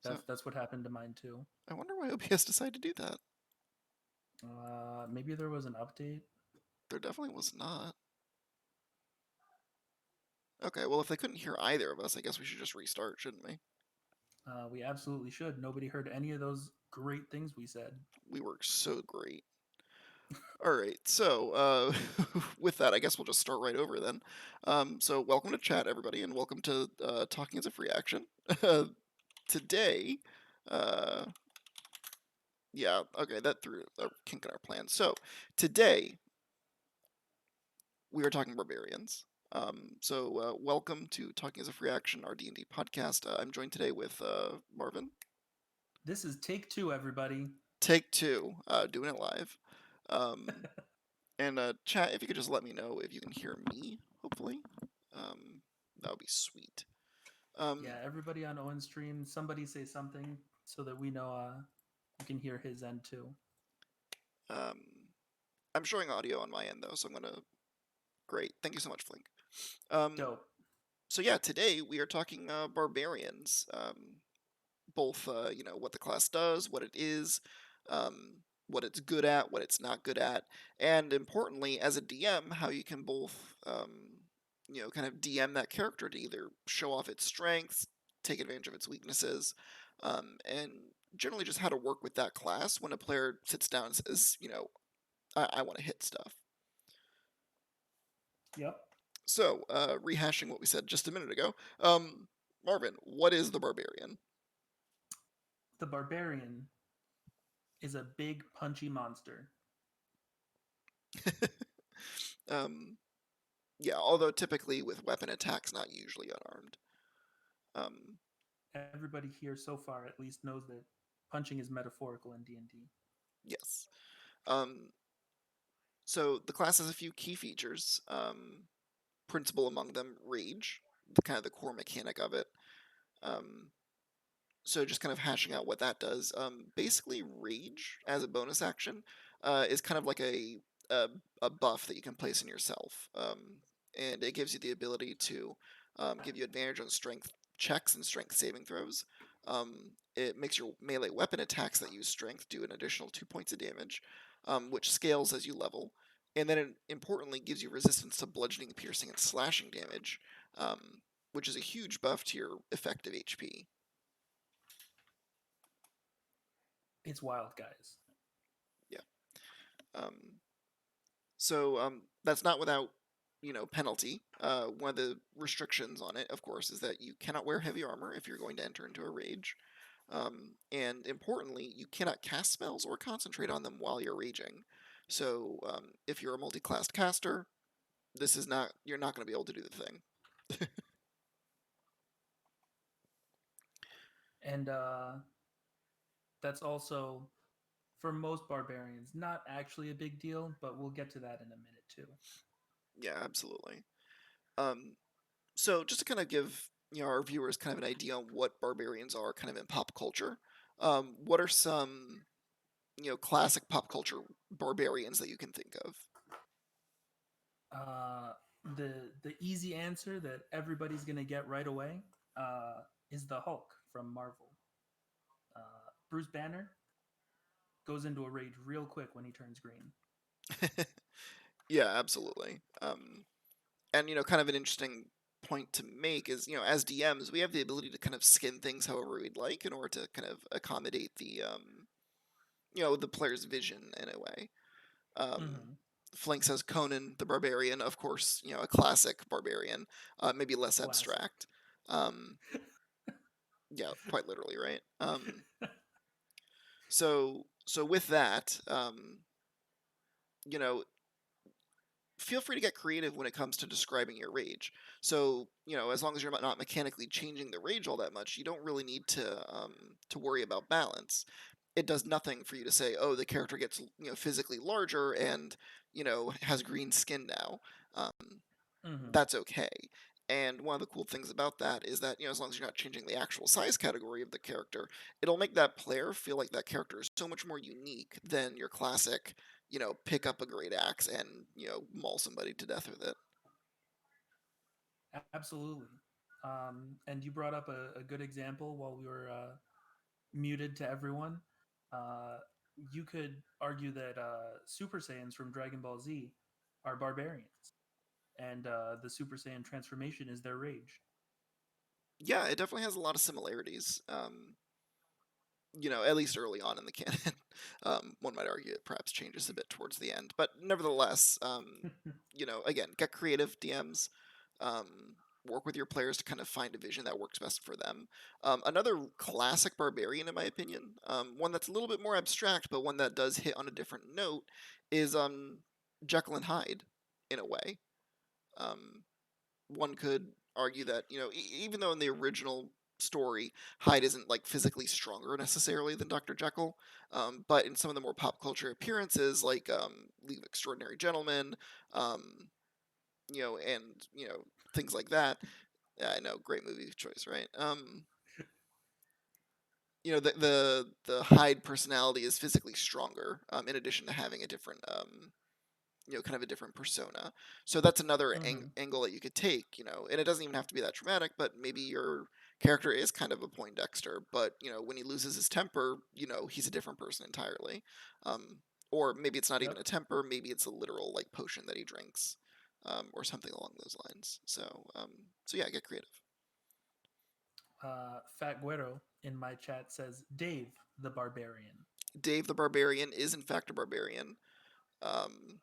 So That's what happened to mine too. I wonder why OBS decided to do that. Maybe there was an update. There definitely was not. Okay, well, if they couldn't hear either of us, I guess we should just restart, shouldn't we? We absolutely should. Nobody heard any of those great things we said. We were so great. All right, so with that, I guess we'll just start right over then. So welcome to chat, everybody, and welcome to Talking as a Free Action. Today, uh, yeah, okay, that threw a kink in our plan. So today, we are talking barbarians. Welcome to Talking as a Free Action, our D&D podcast. I'm joined today with Marvin. This is take two, everybody. Take two, doing it live. Um, and chat, if you could just let me know if you can hear me, hopefully. That would be sweet. Yeah, everybody on Owen's stream, somebody say something so that we know you can hear his end too. Um, I'm showing audio on my end though, so I'm gonna. Great, thank you so much, Flink. Dope. So yeah, today we are talking barbarians. Both what the class does, what it is, what it's good at, what it's not good at, and importantly, as a DM, how you can both kind of DM that character to either show off its strengths, take advantage of its weaknesses, and generally just how to work with that class when a player sits down and says, I want to hit stuff. Yep. So, rehashing what we said just a minute ago, Marvin, what is the barbarian? The barbarian is a big punchy monster. um, yeah, although typically with weapon attacks, not usually unarmed. Um, Everybody here so far at least knows that punching is metaphorical in D&D. yes. Um, so the class has a few key features. Principal among them, rage, the kind of the core mechanic of it. Um, so just kind of hashing out what that does. Basically, rage as a bonus action is kind of like a a buff that you can place in yourself, and it gives you the ability to give you advantage on strength checks and strength saving throws. It makes your melee weapon attacks that use strength do an additional 2 points of damage, which scales as you level. And then it importantly gives you resistance to bludgeoning, piercing, and slashing damage, which is a huge buff to your effective HP. It's wild, guys. Yeah. Um, so that's not without penalty. One of the restrictions on it, of course, is that you cannot wear heavy armor if you're going to enter into a rage. And importantly, you cannot cast spells or concentrate on them while you're raging. So if you're a multi-classed caster, this is not you're not going to be able to do the thing. And that's also, for most barbarians, not actually a big deal, but we'll get to that in a minute too. Yeah, absolutely. Um, so just to kind of give our viewers kind of an idea on what barbarians are, kind of in pop culture. What are some classic pop culture barbarians that you can think of? Uh, the easy answer that everybody's gonna get right away is the Hulk from Marvel. Bruce Banner goes into a rage real quick when he turns green. Yeah, absolutely. And kind of an interesting point to make is as DMs we have the ability to kind of skin things however we'd like in order to kind of accommodate the player's vision in a way. Um, Mm-hmm. Flink says Conan the Barbarian, of course, a classic barbarian, maybe less Classic. abstract. Um, yeah, quite literally, right? So with that, you know, feel free to get creative when it comes to describing your rage. So, as long as you're not mechanically changing the rage all that much, you don't really need to worry about balance. It does nothing for you to say, oh, the character gets physically larger and has green skin now. Mm-hmm. That's okay. And one of the cool things about that is that, as long as you're not changing the actual size category of the character, it'll make that player feel like that character is so much more unique than your classic, pick up a great axe and, maul somebody to death with it. Absolutely. And you brought up a good example while we were muted to everyone. Uh, you could argue that Super Saiyans from Dragon Ball Z are barbarians, and the Super Saiyan transformation is their rage. Yeah, it definitely has a lot of similarities. At least early on in the canon. One might argue it perhaps changes a bit towards the end, but nevertheless, again, get creative DMs. Work with your players to kind of find a vision that works best for them. Another classic barbarian, in my opinion, one that's a little bit more abstract, but one that does hit on a different note, is Jekyll and Hyde, in a way. One could argue that even though in the original story Hyde isn't like physically stronger necessarily than Dr. Jekyll, but in some of the more pop culture appearances like League of Extraordinary Gentlemen, and things like that. I know, great movie choice, right? The Hyde personality is physically stronger, in addition to having a different kind of a different persona. So that's another Mm-hmm. angle that you could take, and it doesn't even have to be that dramatic, but maybe your character is kind of a Poindexter, but, when he loses his temper, he's a different person entirely. Or maybe it's not even Yep. a temper, maybe it's a literal, like, potion that he drinks, or something along those lines. So yeah, get creative. Fat Guero in my chat says Dave the Barbarian. Dave the Barbarian is, in fact, a barbarian. Um,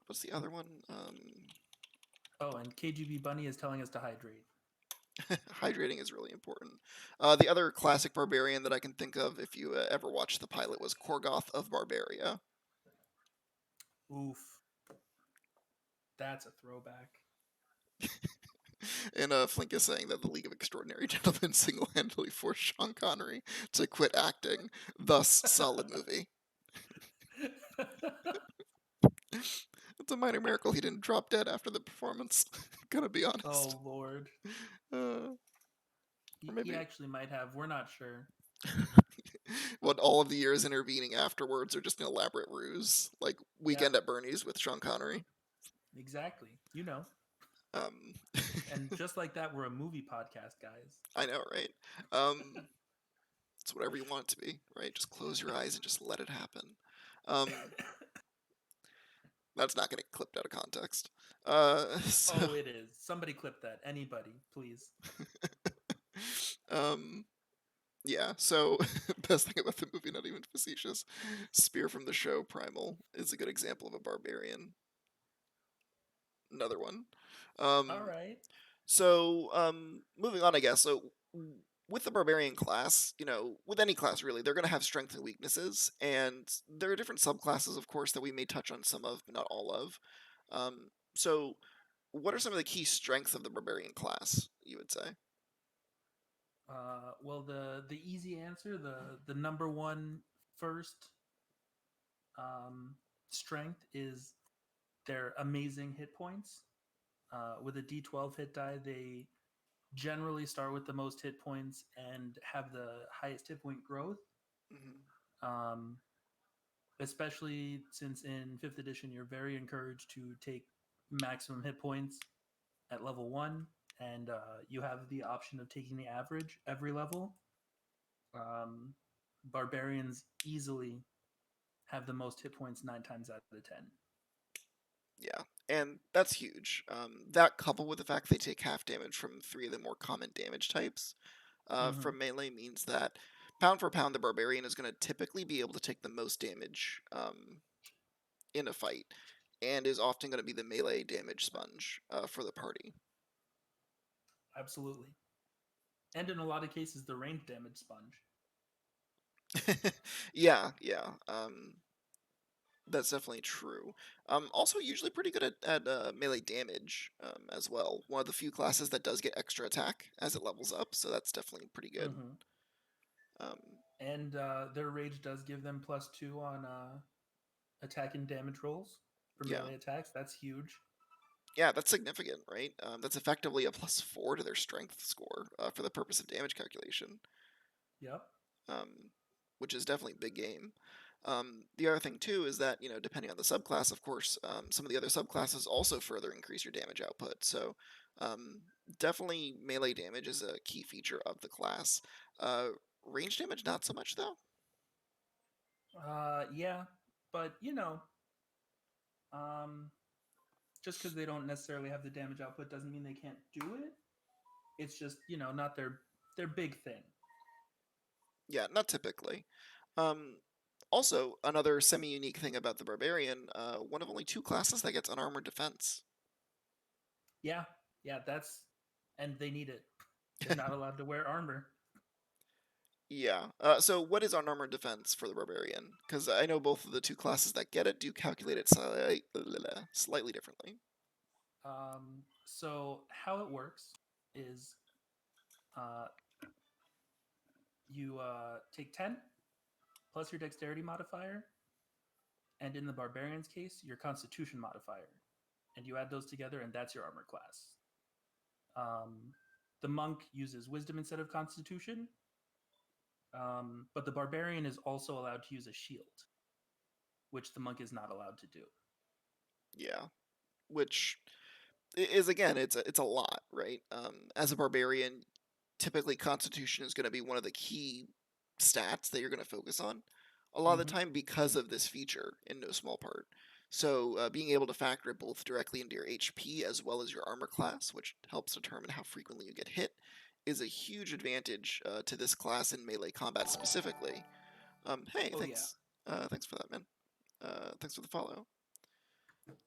what's the other one? Oh, and KGB Bunny is telling us to hydrate. Hydrating is really important. The other classic barbarian that I can think of, if you ever watched the pilot, was Korgoth of Barbaria. Oof, that's a throwback. And Flink is saying that the League of Extraordinary Gentlemen single-handedly forced Sean Connery to quit acting. Thus, solid movie. It's a minor miracle he didn't drop dead after the performance. Gonna be honest. Oh Lord, Or he maybe actually might have. We're not sure. what all of the years intervening afterwards are just an elaborate ruse, like Yeah, Weekend at Bernie's with Sean Connery. exactly. You know. Um, And just like that, we're a movie podcast, guys. I know, right? It's whatever you want it to be, right? Just close your eyes and just let it happen. Um, that's not going to get clipped out of context. So, Oh, it is. Somebody clip that. Anybody, please. um, yeah. So, best thing about the movie, not even facetious, Spear from the show Primal is a good example of a barbarian. Another one. All Um, right. Moving on, I guess. So, with the barbarian class, with any class really, they're going to have strengths and weaknesses, and there are different subclasses, of course, that we may touch on some of, but not all of. So, what are some of the key strengths of the barbarian class? You would say? Well, the easy answer, the number one first um, strength is their amazing hit points. With a D12 hit die, they generally start with the most hit points and have the highest hit point growth. Hmm. Um, Especially since in fifth edition, you're very encouraged to take maximum hit points at level one, and you have the option of taking the average every level. Um, Barbarians easily have the most hit points 9 times out of 10. Yeah, and that's huge. That coupled with the fact they take half damage from three of the more common damage types Mm-hmm. from melee means that pound for pound, the barbarian is going to typically be able to take the most damage in a fight, and is often going to be the melee damage sponge for the party. Absolutely. And in a lot of cases, the range damage sponge. Yeah, yeah. That's definitely true. Also, usually pretty good at melee damage as well. One of the few classes that does get extra attack as it levels up, so that's definitely pretty good. Mm-hmm. Um, And their rage does give them +2 on attack and damage rolls for yeah, melee attacks. That's huge. yeah, that's significant, right? That's effectively a +4 to their strength score for the purpose of damage calculation, Yep. um, which is definitely big game. The other thing too is that depending on the subclass, of course, some of the other subclasses also further increase your damage output. So um, definitely melee damage is a key feature of the class. Uh, Range damage, not so much though. Yeah, but um, just because they don't necessarily have the damage output doesn't mean they can't do it. It's just not their big thing. Yeah, not typically. Um, Also, another semi-unique thing about the Barbarian, one of only 2 classes that gets unarmored defense. Yeah, yeah, and they need it. They're not allowed to wear armor. Yeah. So what is unarmored defense for the Barbarian? Because I know both of the 2 classes that get it do calculate it slightly differently. So how it works is uh, you take 10 plus your dexterity modifier, and in the barbarian's case, your constitution modifier, and you add those together, and that's your armor class. The monk uses wisdom instead of constitution, but the barbarian is also allowed to use a shield, which the monk is not allowed to do. Yeah. Which is, again, it's a lot, right? As a Barbarian, typically Constitution is going to be one of the key stats that you're going to focus on a lot of the Mm-hmm. time because of this feature in no small part. So being able to factor it both directly into your HP as well as your armor class, which helps determine how frequently you get hit, is a huge advantage to this class in melee combat specifically. Hey, Oh yeah. thanks. Thanks for that, man. Thanks for the follow.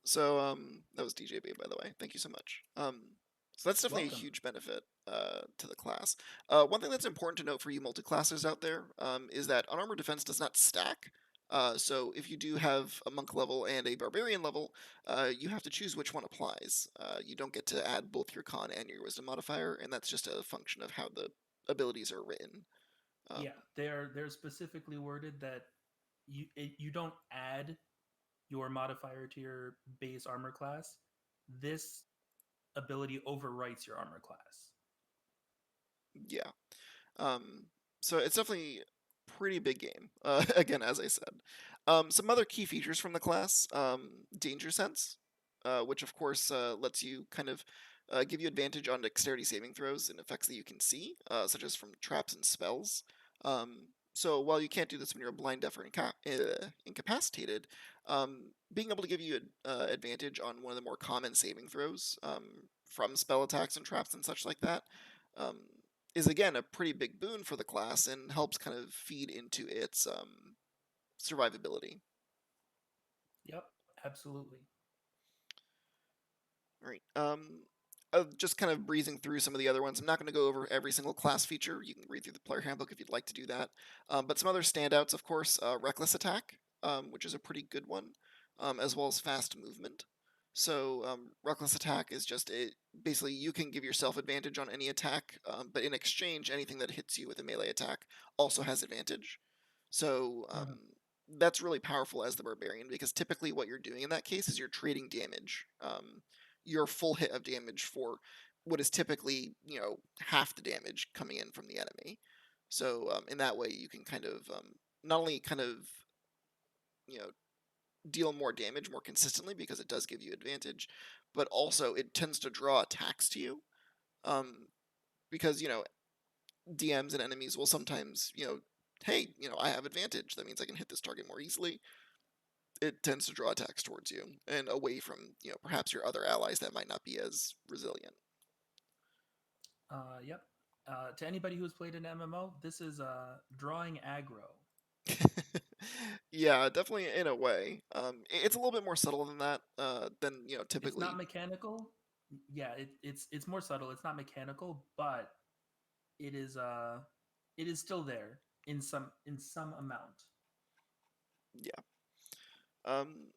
So that was DJB, by the way. Thank you so much. So that's definitely a Welcome. huge benefit to the class. One thing that's important to note for you multi-classers out there is that unarmored defense does not stack. So if you do have a monk level and a barbarian level, you have to choose which one applies. You don't get to add both your con and your wisdom modifier, and that's just a function of how the abilities are written. Yeah, they're specifically worded that you don't add your modifier to your base armor class. This ability overwrites your armor class. Yeah. Um, so it's definitely pretty big game. Again, as I said, some other key features from the class: danger sense, which of course lets you kind of give you advantage on dexterity saving throws and effects that you can see, such as from traps and spells. So while you can't do this when you're blind, deaf, or incapacitated, being able to give you advantage on one of the more common saving throws from spell attacks and traps and such like that. Um, is again a pretty big boon for the class and helps kind of feed into its survivability. Yep, absolutely. All right. Just kind of breezing through some of the other ones. I'm not going to go over every single class feature. You can read through the player handbook if you'd like to do that. But some other standouts, of course, reckless attack, which is a pretty good one, as well as fast movement. So reckless attack is just basically you can give yourself advantage on any attack, but in exchange, anything that hits you with a melee attack also has advantage. So Mm-hmm. that's really powerful as the barbarian because typically what you're doing in that case is you're trading damage. Your full hit of damage for what is typically half the damage coming in from the enemy. So in that way you can kind of not only kind of you know deal more damage more consistently because it does give you advantage, but also it tends to draw attacks to you. Um, because DMs and enemies will sometimes hey, I have advantage. That means I can hit this target more easily. It tends to draw attacks towards you and away from perhaps your other allies that might not be as resilient. Yep. To anybody who's played an MMO, this is drawing aggro. Yeah, definitely in a way. It's a little bit more subtle than that. Than It's not typically. mechanical. Yeah, it's more subtle. It's not mechanical, but it is uh it is still there in some amount. Yeah. Um,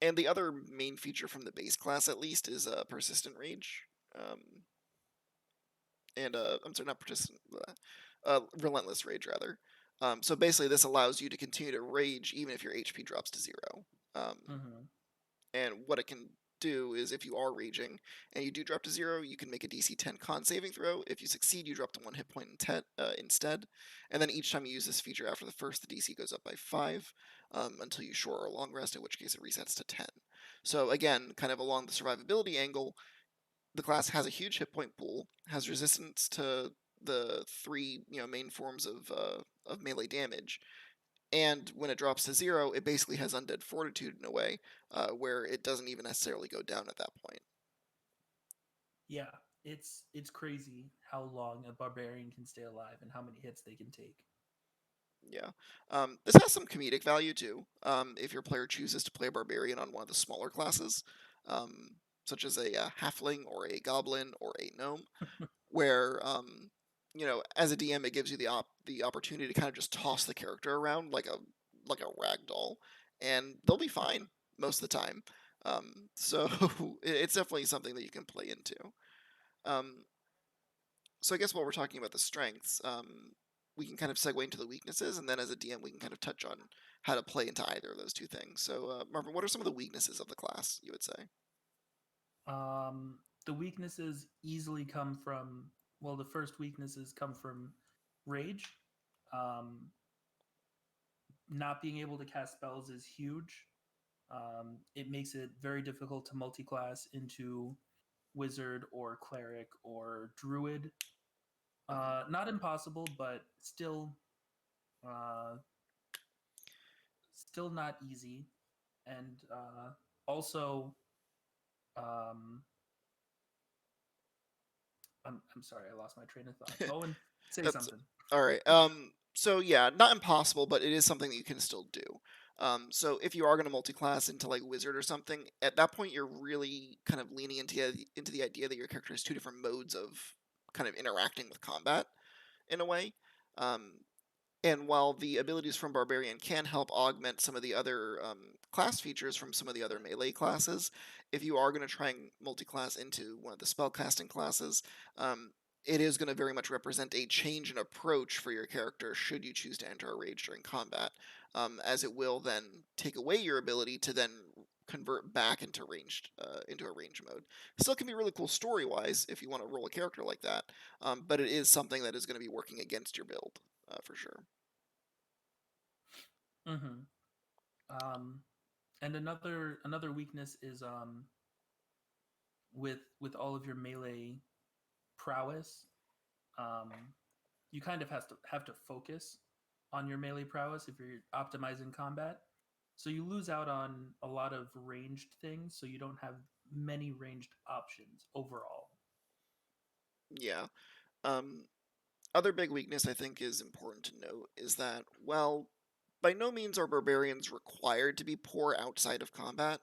and the other main feature from the base class, at least, is persistent rage. Um, and I'm sorry, not persistent. Relentless rage rather. So basically, this allows you to continue to rage even if your HP drops to 0. Um, Mm-hmm. And what it can do is if you are raging and you do drop to 0, you can make a DC 10 con saving throw. If you succeed, you drop to 1 hit point instead. And then each time you use this feature after the first, the DC goes up by 5 until you short or long rest, in which case it resets to 10. So again, kind of along the survivability angle, the class has a huge hit point pool, has resistance to the three main forms of melee damage. And when it drops to 0, it basically has undead fortitude in a way where it doesn't even necessarily go down at that point. Yeah, it's crazy how long a barbarian can stay alive and how many hits they can take. Yeah. This has some comedic value too. If your player chooses to play a barbarian on one of the smaller classes, such as a halfling or a goblin or a gnome, where as a DM, it gives you the opportunity to kind of just toss the character around like a rag doll, and they'll be fine most of the time. So it's definitely something that you can play into. Um, so I guess while we're talking about the strengths, we can kind of segue into the weaknesses, and then as a DM, we can kind of touch on how to play into either of those two things. So, Marvin, what are some of the weaknesses of the class, you would say? Um, the weaknesses easily come from, well, the first weaknesses come from rage. Um, Not being able to cast spells is huge. It makes it very difficult to multi-class into wizard or cleric or druid. Not impossible, but uh, still not easy. And also, um, I'm sorry, I lost my train of thought. Owen, say That's something. all right. So yeah, not impossible, but it is something that you can still do. So if you are going to multi-class into like wizard or something, at that point you're really kind of leaning into the idea that your character has two different modes of kind of interacting with combat in a way. Um, and while the abilities from Barbarian can help augment some of the other class features from some of the other melee classes, if you are going to try and multi-class into one of the spellcasting classes, um, it is going to very much represent a change in approach for your character should you choose to enter a rage during combat, as it will then take away your ability to then convert back into a range mode. Still can be really cool story wise if you want to roll a character like that, but it is something that is going to be working against your build for sure. Mm-hmm. Um, and another weakness is with all of your melee prowess, um, you kind of have to focus on your melee prowess if you're optimizing combat. So you lose out on a lot of ranged things, so you don't have many ranged options overall. Yeah. Um, Other big weakness I think is important to note is that, well, by no means are barbarians required to be poor outside of combat.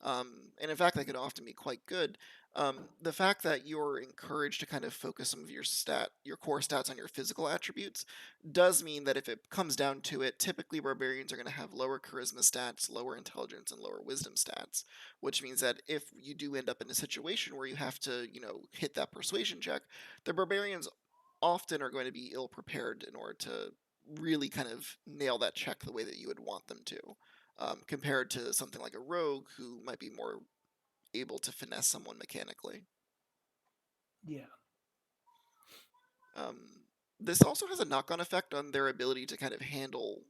And in fact, they can often be quite good. The fact that you're encouraged to kind of focus some of your core stats on your physical attributes, does mean that if it comes down to it, typically barbarians are going to have lower charisma stats, lower intelligence, and lower wisdom stats. Which means that if you do end up in a situation where you have to, hit that persuasion check, the barbarians often are going to be ill prepared in order to really kind of nail that check the way that you would want them to, compared to something like a rogue who might be more able to finesse someone mechanically. Yeah. Um, this also has a knock-on effect on their ability to kind of handle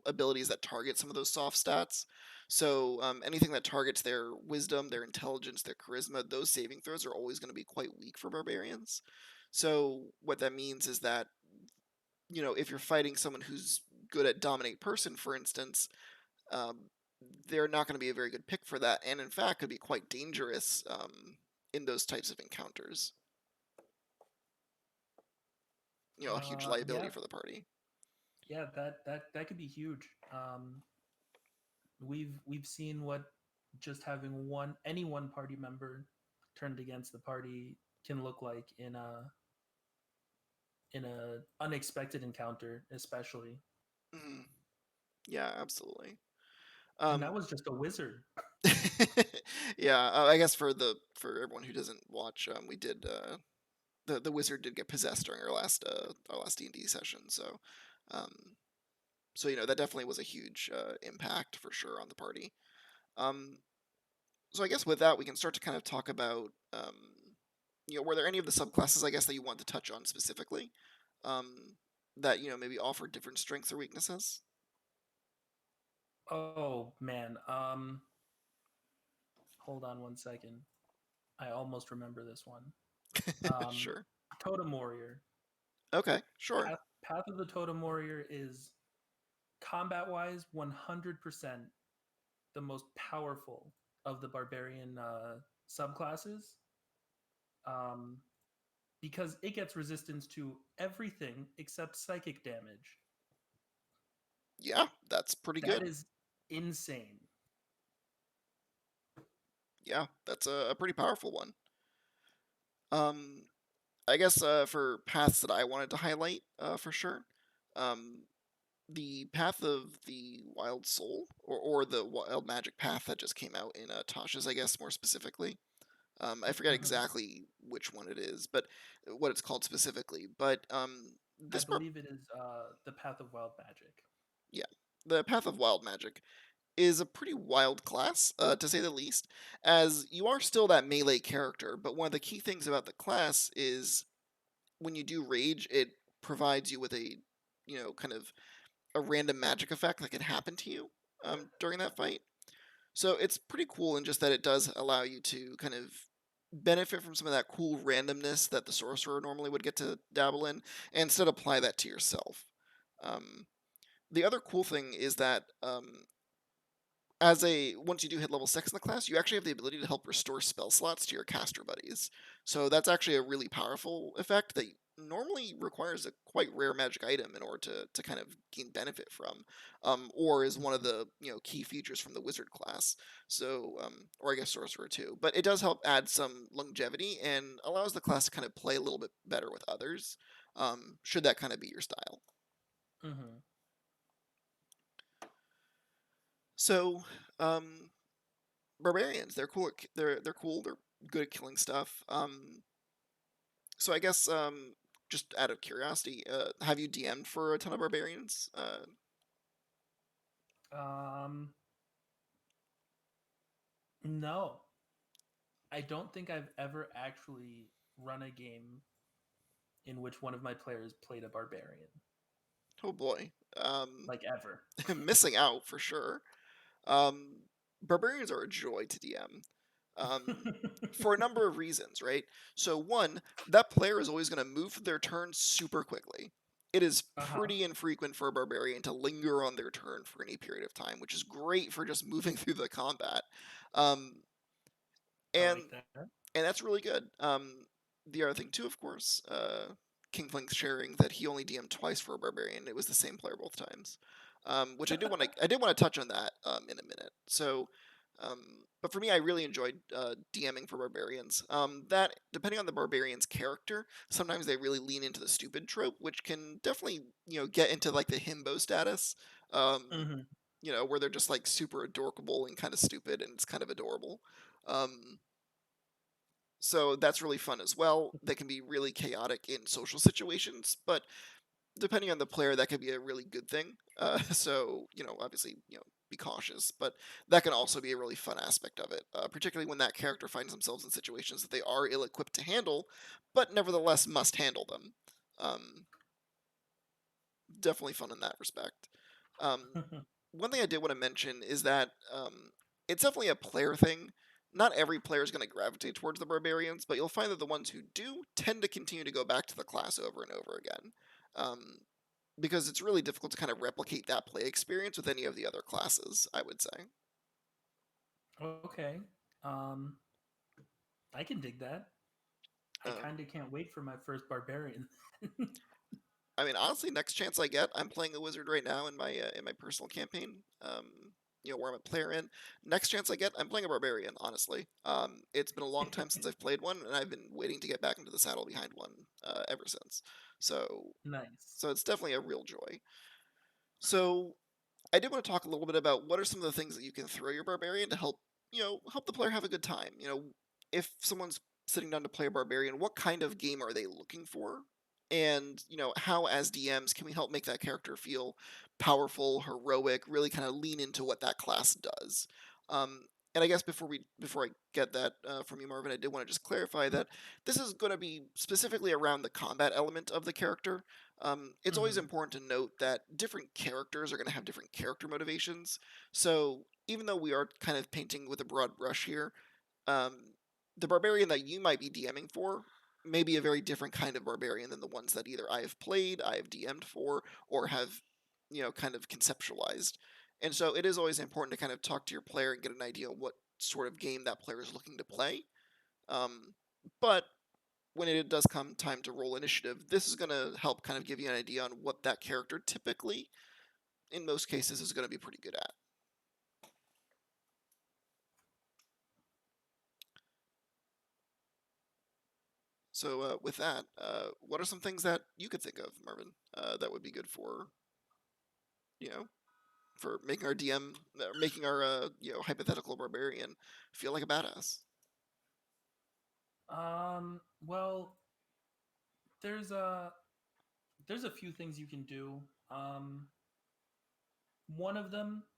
abilities that target some of those soft stats. So anything that targets their wisdom, their intelligence, their charisma, those saving throws are always going to be quite weak for barbarians. So what that means is that if you're fighting someone who's good at dominate person, for instance, um, they're not going to be a very good pick for that, and in fact could be quite dangerous in those types of encounters. A huge liability Yeah. for the party. Yeah. That could be huge. We've seen what just having any one party member turned against the party can look like in a unexpected encounter, especially. Mhm. Yeah, absolutely. And that Um, was just a wizard. yeah, I guess for everyone who doesn't watch, we did the wizard did get possessed during our last D&D session, um, so that definitely was a huge impact for sure on the party. Um, so I guess with that we can start to kind of talk about were there any of the subclasses I guess that you want to touch on specifically, um, that maybe offer different strengths or weaknesses? Oh man. Hold on one second. I almost remember this one. Um, Sure. Totem Warrior. Okay, sure. Path of the Totem Warrior is combat wise 100% the most powerful of the barbarian subclasses, um, because it gets resistance to everything except psychic damage. Yeah, that's pretty That good. is insane. Yeah, that's a pretty powerful one. Um, I guess for paths that I wanted to highlight for sure, um, the Path of the Wild Soul, or the Wild Magic Path that just came out in Tasha's, I guess more specifically. I forget Mhm. exactly which one it is, but what it's called specifically. But I this part, believe it is the Path of Wild Magic. yeah, the Path of Wild Magic is a pretty wild class, to say the least, as you are still that melee character. But one of the key things about the class is when you do rage, it provides you with a, kind of a random magic effect that can happen to you during that fight. So it's pretty cool in just that it does allow you to kind of benefit from some of that cool randomness that the sorcerer normally would get to dabble in, and instead apply that to yourself. Um, the other cool thing is that as a once you do hit level 6 in the class, you actually have the ability to help restore spell slots to your caster buddies. So that's actually a really powerful effect that normally requires a quite rare magic item in order to kind of gain benefit from, or is one of Mhm. the key features from the wizard class. So, or I guess sorcerer too. But it does help add some longevity and allows the class to kind of play a little bit better with others. Should that kind of be your style? Mhm. So, um, barbarians, they're cool. They're cool. They're good at killing stuff. So I guess just out of curiosity, have you DM'd for a ton of barbarians? Um, no, I don't think I've ever actually run a game in which one of my players played a barbarian, Oh boy, like ever. missing out for sure. Um, barbarians are a joy to DM. For a number of reasons, right? So one, that player is always going to move their turn super quickly. It is Uh huh. pretty infrequent for a barbarian to linger on their turn for any period of time, which is great for just moving through the combat. Um, I and like that. and that's really good. The other thing too, of course, King Flink's sharing that he only DM'd twice for a barbarian. It was the same player both times, which I did want to touch on that in a minute. So, um, but for me, I really enjoyed DMing for barbarians. That depending on the barbarian's character, sometimes they really lean into the stupid trope, which can definitely get into like the himbo status. Hmm. Where they're just like super adorable and kind of stupid, and it's kind of adorable. Um, so that's really fun as well. They can be really chaotic in social situations, but depending on the player, that could be a really good thing. So obviously, be cautious, but that can also be a really fun aspect of it, particularly when that character finds themselves in situations that they are ill-equipped to handle, but nevertheless must handle them. Um, Definitely fun in that respect. Um, One thing I did want to mention is that it's definitely a player thing. Not every player is going to gravitate towards the barbarians, but you'll find that the ones who do tend to continue to go back to the class over and over again. Um, because it's really difficult to kind of replicate that play experience with any of the other classes, I would say. Okay. Um, I can dig that. I Uh, kind of can't wait for my first barbarian. I mean, honestly, next chance I get, I'm playing a wizard right now in my personal campaign. Where I'm a player in. Next chance I get, I'm playing a barbarian. Honestly, it's been a long time since I've played one, and I've been waiting to get back into the saddle behind one ever since. So, Nice. so it's definitely a real joy. So, I did want to talk a little bit about what are some of the things that you can throw your barbarian to help help the player have a good time. If someone's sitting down to play a barbarian, what kind of game are they looking for? And how as DMs can we help make that character feel powerful, heroic, really kind of lean into what that class does. Um, and I guess before I get that from you, Marvin, I did want to just clarify that this is going to be specifically around the combat element of the character. It's always Hmm. important to note that different characters are going to have different character motivations. So even though we are kind of painting with a broad brush here, um, the barbarian that you might be DMing for may be a very different kind of barbarian than the ones that either I have played, I have DM'd for, or have, kind of conceptualized. And so it is always important to kind of talk to your player and get an idea of what sort of game that player is looking to play. But when it does come time to roll initiative, this is going to help kind of give you an idea on what that character typically, in most cases, is going to be pretty good at. So with that, what are some things that you could think of, Marvin, that would be good for, you know, for making our DM, making our hypothetical barbarian feel like a badass? Well, there's a there's a few things you can do.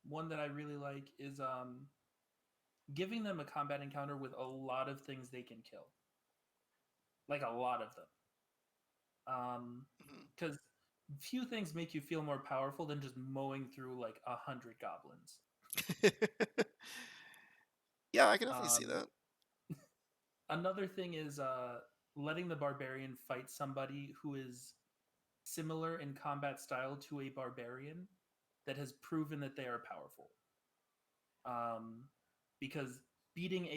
One that I really like is giving them a combat encounter with a lot of things they can kill, like a lot of them. Because few things make you feel more powerful than just mowing through like 100 goblins. Yeah, I can definitely see Um, that. Another thing is letting the barbarian fight somebody who is similar in combat style to a barbarian that has proven that they are powerful. Um, because beating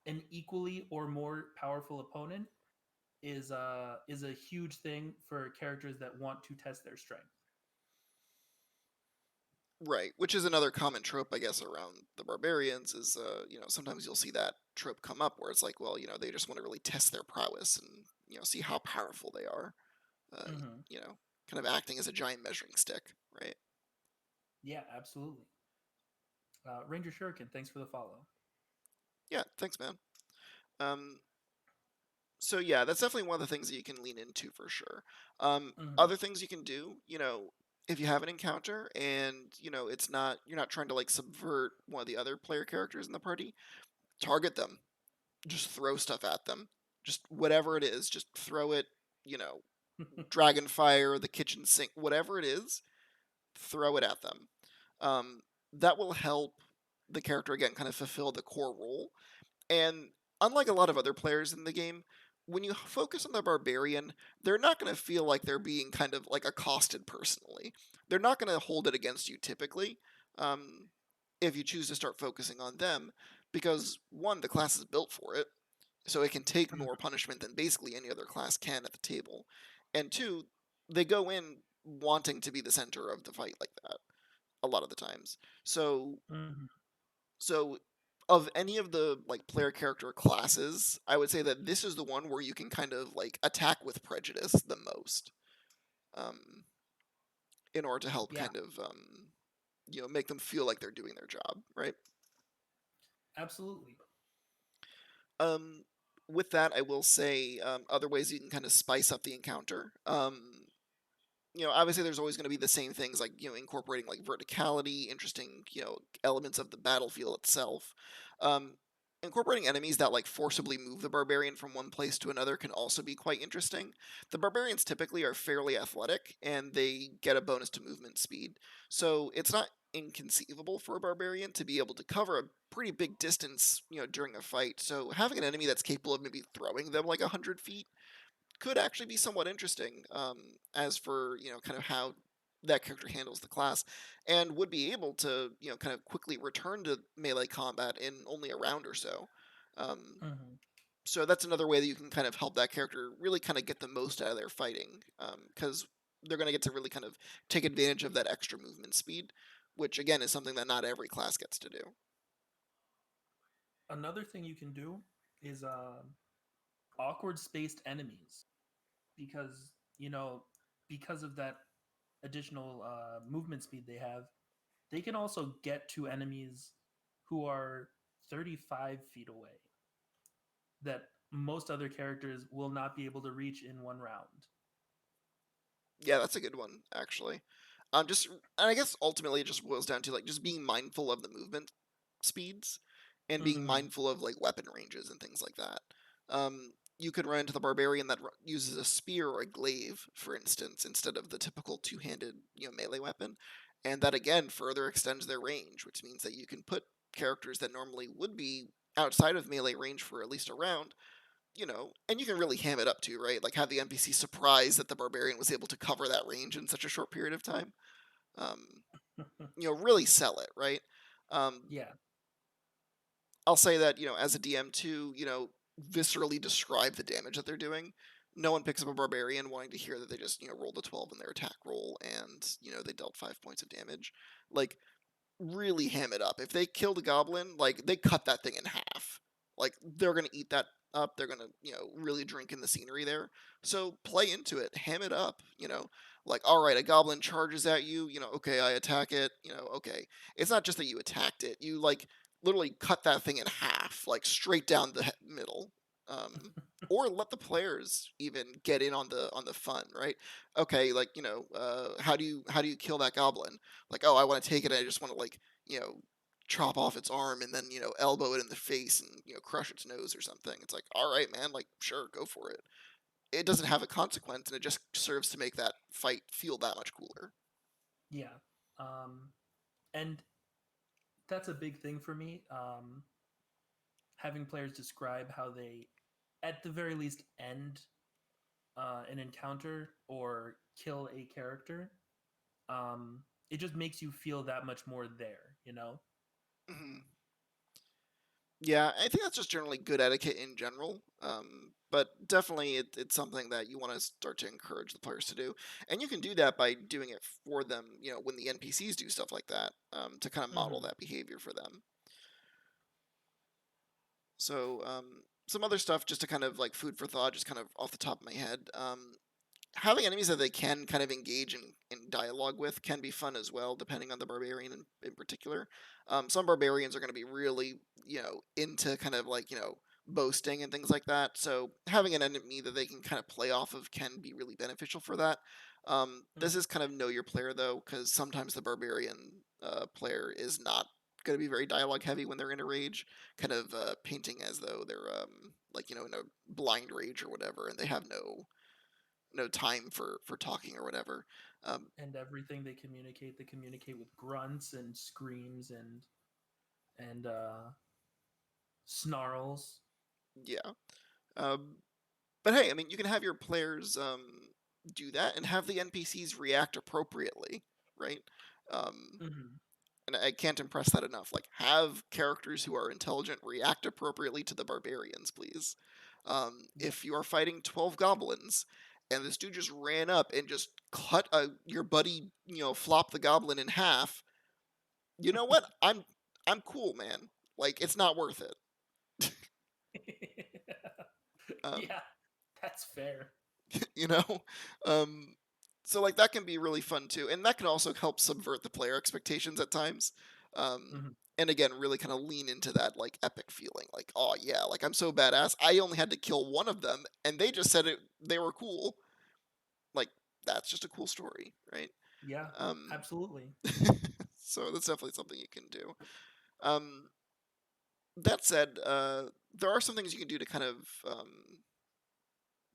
an equally or more powerful opponent is a huge thing for characters that want to test their strength. Right, which is another common trope, I guess, around the barbarians is, sometimes you'll see that trope come up where it's like, well, they just want to really test their prowess and, see how powerful they are. Uh, Mm-hmm. you know, kind of acting as a giant measuring stick, right? Yeah, absolutely. Ranger Shuriken, thanks for the follow. Yeah, thanks, man. Um, so yeah, that's definitely one of the things that you can lean into for sure. Mm-hmm. Other things you can do, if you have an encounter and it's not you're not trying to like subvert one of the other player characters in the party, target them. Just throw stuff at them. Just whatever it is, just throw it. You know, dragon fire, the kitchen sink, whatever it is, throw it at them. Um, that will help the character again kind of fulfill the core role. And unlike a lot of other players in the game, when you focus on the barbarian, they're not going to feel like they're being kind of like accosted personally. They're not going to hold it against you typically, um, if you choose to start focusing on them, because one, the class is built for it, so it can take more punishment than basically any other class can at the table, and two, they go in wanting to be the center of the fight like that a lot of the times. So Mm-hmm. so of any of the like player character classes, I would say that this is the one where you can kind of like attack with prejudice the most, um, in order to help Yeah, kind of make them feel like they're doing their job, right? absolutely. Um, with that, I will say other ways you can kind of spice up the encounter. Obviously there's always going to be the same things like, incorporating like verticality, interesting, elements of the battlefield itself. Um, Incorporating enemies that like forcibly move the barbarian from one place to another can also be quite interesting. The barbarians typically are fairly athletic and they get a bonus to movement speed. So it's not inconceivable for a barbarian to be able to cover a pretty big distance, during a fight. So having an enemy that's capable of maybe throwing them like 100 feet could actually be somewhat interesting, as for kind of how that character handles the class, and would be able to kind of quickly return to melee combat in only a round or so. Um, Mm-hmm. so that's another way that you can kind of help that character really kind of get the most out of their fighting, because they're going to get to really kind of take advantage of that extra movement speed, which again is something that not every class gets to do. Another thing you can do is awkward spaced enemies because because of that additional movement speed they have, they can also get to enemies who are 35 feet away that most other characters will not be able to reach in one round. Yeah, that's a good one actually. Just and I guess ultimately it just boils down to like just being mindful of the movement speeds and being Mm-hmm. mindful of like weapon ranges and things like that. You could run into the barbarian that uses a spear or a glaive, for instance, instead of the typical two-handed melee weapon, and that again further extends their range, which means that you can put characters that normally would be outside of melee range for at least a round, and you can really ham it up too, right? Like have the NPC surprised that the barbarian was able to cover that range in such a short period of time. Um, really sell it, right? Um, Yeah. I'll say that, as a DM too, viscerally describe the damage that they're doing. No one picks up a barbarian wanting to hear that they just, rolled a 12 in their attack roll and, they dealt 5 points of damage. Like, really ham it up. If they kill the goblin, like they cut that thing in half. Like they're gonna eat that up. They're gonna, really drink in the scenery there. So play into it, ham it up. Like all right, a goblin charges at you. Okay, I attack it. Okay. It's not just that you attacked it. You like literally cut that thing in half, like straight down the middle. Um, or let the players even get in on the fun, right? Okay, like how do you kill that goblin? Like, oh, I want to take it. I just want to like chop off its arm and then elbow it in the face and crush its nose or something. It's like, all right, man, like sure, go for it. It doesn't have a consequence, and it just serves to make that fight feel that much cooler. Yeah. And that's a big thing for me. Having players describe how they, at the very least, end an encounter or kill a character. It just makes you feel that much more there, you know? Mhm. Yeah, I think that's just generally good etiquette in general. But definitely, it's something that you want to start to encourage the players to do, and you can do that by doing it for them. When the NPCs do stuff like that, to kind of model Mm-hmm. that behavior for them. So, some other stuff just to kind of like food for thought, just kind of off the top of my head. Having enemies that they can kind of engage in dialogue with can be fun as well, depending on the barbarian in particular. Some barbarians are going to be really, into kind of like, boasting and things like that. So having an enemy that they can kind of play off of can be really beneficial for that. This Mm-hmm. is kind of know your player though, because sometimes the barbarian player is not going to be very dialogue heavy when they're in a rage, kind of painting as though they're like in a blind rage or whatever, and they have no time for talking or whatever. Um, And everything they communicate with grunts and screams and snarls. yeah. But hey, I mean, you can have your players do that and have the NPCs react appropriately, right? Um, Mm-hmm. and I can't impress that enough. Like, have characters who are intelligent react appropriately to the barbarians, please. Yeah. If you are fighting 12 goblins and this dude just ran up and just cut your buddy, flop the goblin in half, you know what? I'm cool, man. Like, it's not worth it. Um, Yeah, that's fair. you know um so like that can be really fun too, and that can also help subvert the player expectations at times. Mm-hmm. And again, really kind of lean into that like epic feeling, like, oh yeah, like I'm so badass, I only had to kill one of them and they just said they were cool. Like, that's just a cool story, right? Yeah, um absolutely. so that's definitely something you can do. um that said, there are some things you can do um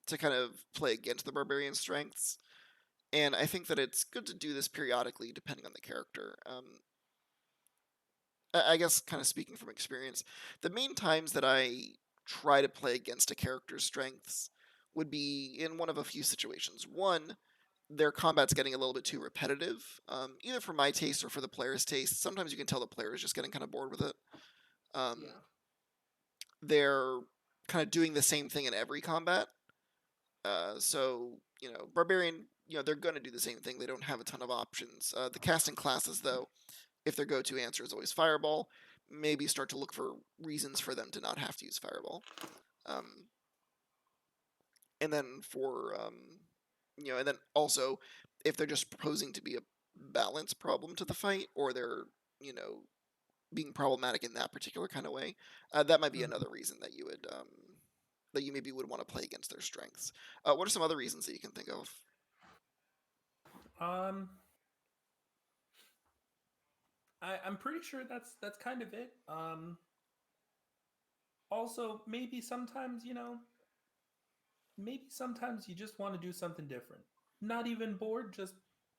to kind of play against the barbarian strengths. And I think that it's good to do this periodically, depending on the character. I guess, kind of speaking from experience, the main times that I try to play against a character's strengths would be in one of a few situations. One, their combat's getting a little bit too repetitive, either for my taste or for the player's taste. Sometimes you can tell the player is just getting kind of bored with it. Um, Yeah. they're kind of doing the same thing in every combat. So, barbarian, they're going to do the same thing. They don't have a ton of options. The casting classes, though, if their go-to answer is always fireball, maybe start to look for reasons for them to not have to use fireball. Um, and then and then also, if they're just proposing to be a balance problem to the fight, or they're, you know, being problematic in that particular kind of way, that might be Mm-hmm. another reason that you maybe would want to play against their strengths. What are some other reasons that you can think of? Um, I'm pretty sure that's kind of it. Also, maybe sometimes you just want to do something different. Not even bored, just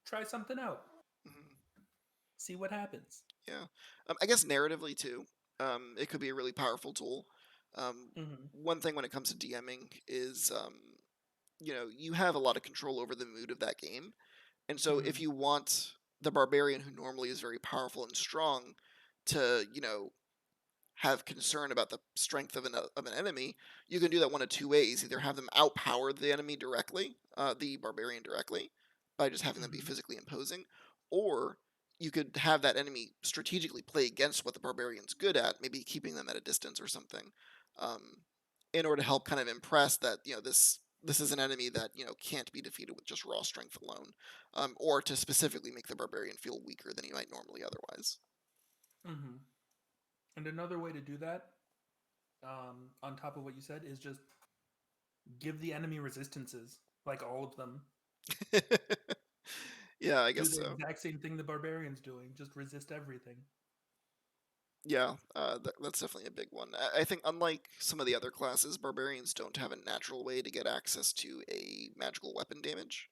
try something out. Mhm. See what happens. Yeah, I guess narratively too. It could be a really powerful tool. Mm-hmm. One thing when it comes to DMing is, you have a lot of control over the mood of that game. And so if Mm-hmm. you want the barbarian, who normally is very powerful and strong, to, have concern about the strength of an enemy, you can do that one of two ways. Either have them outpower the enemy directly, the barbarian directly, by just having them be Mm-hmm. physically imposing, or you could have that enemy strategically play against what the barbarian's good at, maybe keeping them at a distance or something, um, in order to help kind of impress that this is an enemy that can't be defeated with just raw strength alone, or to specifically make the barbarian feel weaker than he might normally otherwise. Mm-hmm. And another way to do that, on top of what you said, is just give the enemy resistances, like all of them. Yeah, I Do guess the so. exact same thing the barbarian's doing. Just resist everything. Yeah, that's definitely a big one. I think unlike some of the other classes, barbarians don't have a natural way to get access to a magical weapon damage.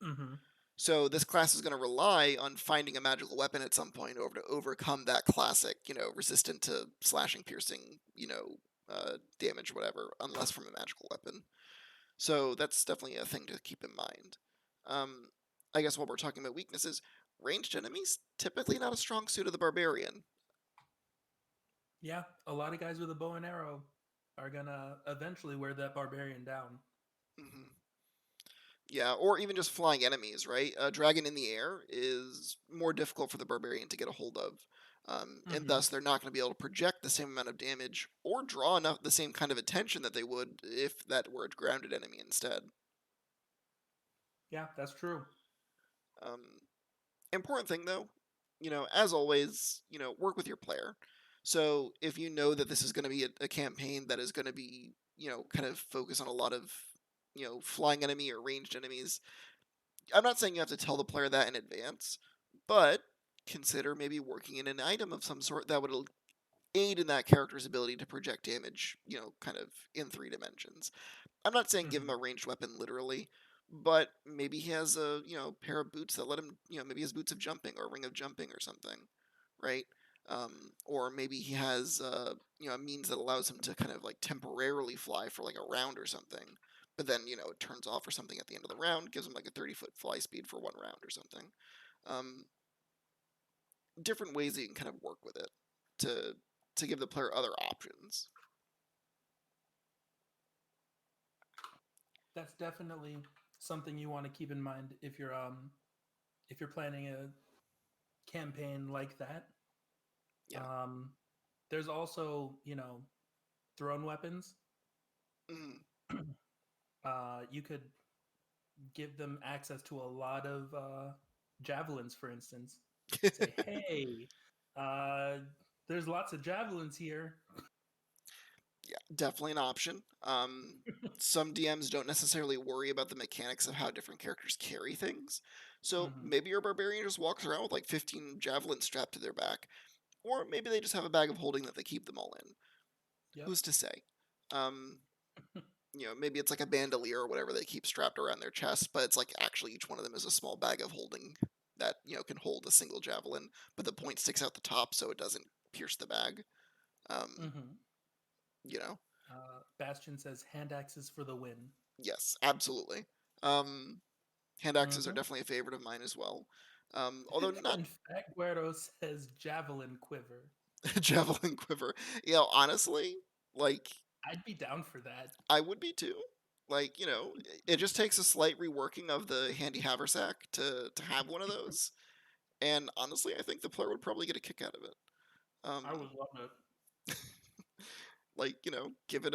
Mm-hmm. So this class is going to rely on finding a magical weapon at some point over to overcome that classic, resistant to slashing, piercing, damage, whatever, unless from a magical weapon. So that's definitely a thing to keep in mind. Um, I guess while we're talking about weaknesses, ranged enemies typically not a strong suit of the barbarian. Yeah, a lot of guys with a bow and arrow are gonna eventually wear that barbarian down. Mhm. Yeah, or even just flying enemies, right? A dragon in the air is more difficult for the barbarian to get a hold of, and Mm-hmm. thus they're not going to be able to project the same amount of damage or draw enough the same kind of attention that they would if that were a grounded enemy instead. Yeah, that's true. Um, Important thing though, as always, work with your player. So if you know that this is going to be a campaign that is going to be, kind of focus on a lot of, flying enemy or ranged enemies, I'm not saying you have to tell the player that in advance, but consider maybe working in an item of some sort that would aid in that character's ability to project damage, kind of in 3 dimensions. I'm not saying give him Mm-hmm. a ranged weapon literally, but maybe he has a, pair of boots that let him, maybe he has boots of jumping or a ring of jumping or something, right? Or maybe he has, a means that allows him to kind of like temporarily fly for like a round or something. But then, it turns off or something at the end of the round, gives him like a 30-foot fly speed for one round or something. Um, Different ways that you can kind of work with it to give the player other options. That's definitely something you want to keep in mind if you're planning a campaign like that. Yeah. Um, there's also, thrown weapons. Mm. You could give them access to a lot of javelins, for instance. Say, hey, uh, there's lots of javelins here. Yeah, definitely an option. Some DMs don't necessarily worry about the mechanics of how different characters carry things. So Mm-hmm. maybe your barbarian just walks around with like 15 javelins strapped to their back, or maybe they just have a bag of holding that they keep them all in. Yep. Who's to say? Um, Maybe it's like a bandolier or whatever they keep strapped around their chest, but it's like actually each one of them is a small bag of holding that can hold a single javelin, but the point sticks out the top so it doesn't pierce the bag. Um, Mm-hmm. you know, Bastion says hand axes for the win. yes, absolutely. Um, Hand axes are Mm-hmm. definitely a favorite of mine as well. Although not And Fat Guero says javelin quiver. javelin quiver. Honestly, like I'd be down for that. I would be too. Like, it just takes a slight reworking of the handy haversack to have one of those. And honestly, I think the player would probably get a kick out of it. Um, I would love it. like, give it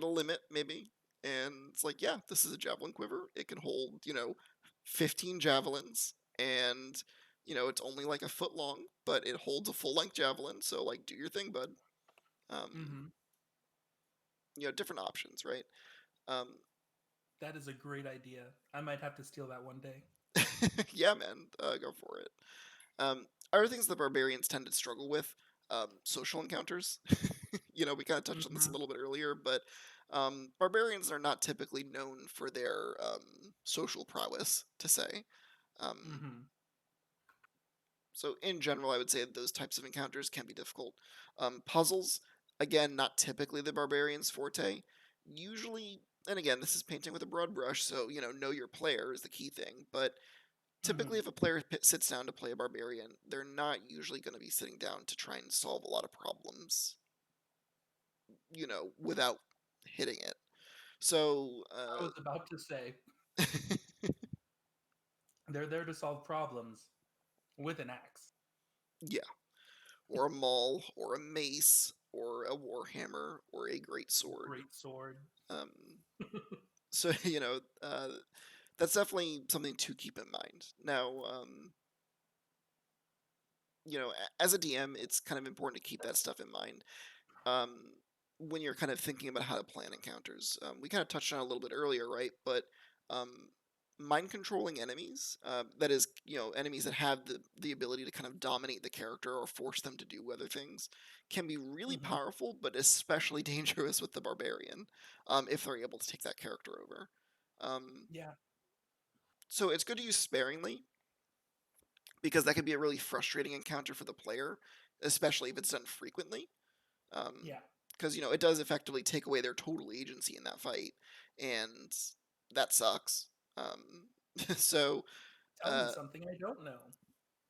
a limit maybe. And it's like, yeah, this is a javelin quiver. It can hold, 15 javelins, and it's only like a foot long, but it holds a full length javelin. So like, do your thing, bud. Um, Mm-hmm. Different options, right? Um, That is a great idea. I might have to steal that one day. yeah, man, go for it. Other things the barbarians tend to struggle with, social encounters. We kind of touched on this a Mm-hmm. little bit earlier, but barbarians are not typically known for their social prowess, to say. Um, Mm-hmm. So in general, I would say those types of encounters can be difficult. Puzzles, again, not typically the barbarian's forte. Usually, and again, this is painting with a broad brush, so know your player is the key thing. But typically, Hmm. if a player sits down to play a barbarian, they're not usually going to be sitting down to try and solve a lot of problems, without hitting it. So, I was about to say they're there to solve problems with an axe. yeah, or a maul, or a mace, or a warhammer, or a great sword. Great sword. Um, so that's definitely something to keep in mind. Now, as a DM, it's kind of important to keep that stuff in mind. um, when you're kind of thinking about how to plan encounters. We kind of touched on it a little bit earlier, right? But um, mind controlling enemies, that is, enemies that have the ability to kind of dominate the character or force them to do other things, can be really Hmm. powerful, but especially dangerous with the barbarian, if they're able to take that character over. Um, Yeah, so it's good to use sparingly because that can be a really frustrating encounter for the player, especially if it's done frequently. yeah. Because it does effectively take away their total agency in that fight, and that sucks. Um, so Tell me uh, something I don't know.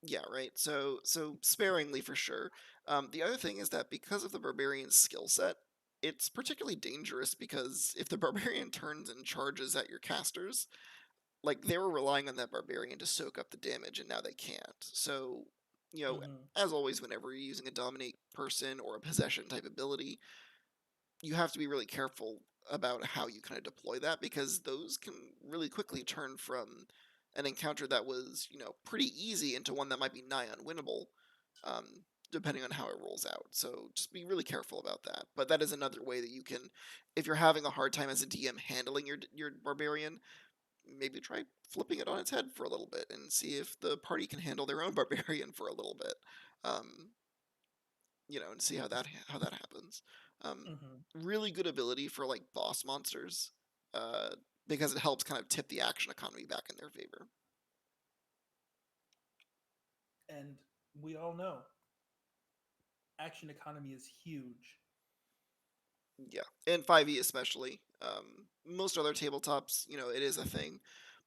yeah, right. So sparingly for sure. The other thing is that because of the barbarian's skill set, it's particularly dangerous because if the barbarian turns and charges at your casters, like they were relying on that barbarian to soak up the damage, and now they can't. So you know, Hmm. as always, whenever you're using a dominate person or a possession type ability, you have to be really careful about how you kind of deploy that because those can really quickly turn from an encounter that was, pretty easy into one that might be nigh unwinnable, um, depending on how it rolls out. So just be really careful about that. But that is another way that you can, if you're having a hard time as a DM handling your barbarian, maybe try flipping it on its head for a little bit and see if the party can handle their own barbarian for a little bit. Um, and see how that happens. Um, Hmm. really good ability for like boss monsters, uh, because it helps kind of tip the action economy back in their favor. And we all know action economy is huge. Yeah, and 5e especially. Most other tabletops, it is a thing,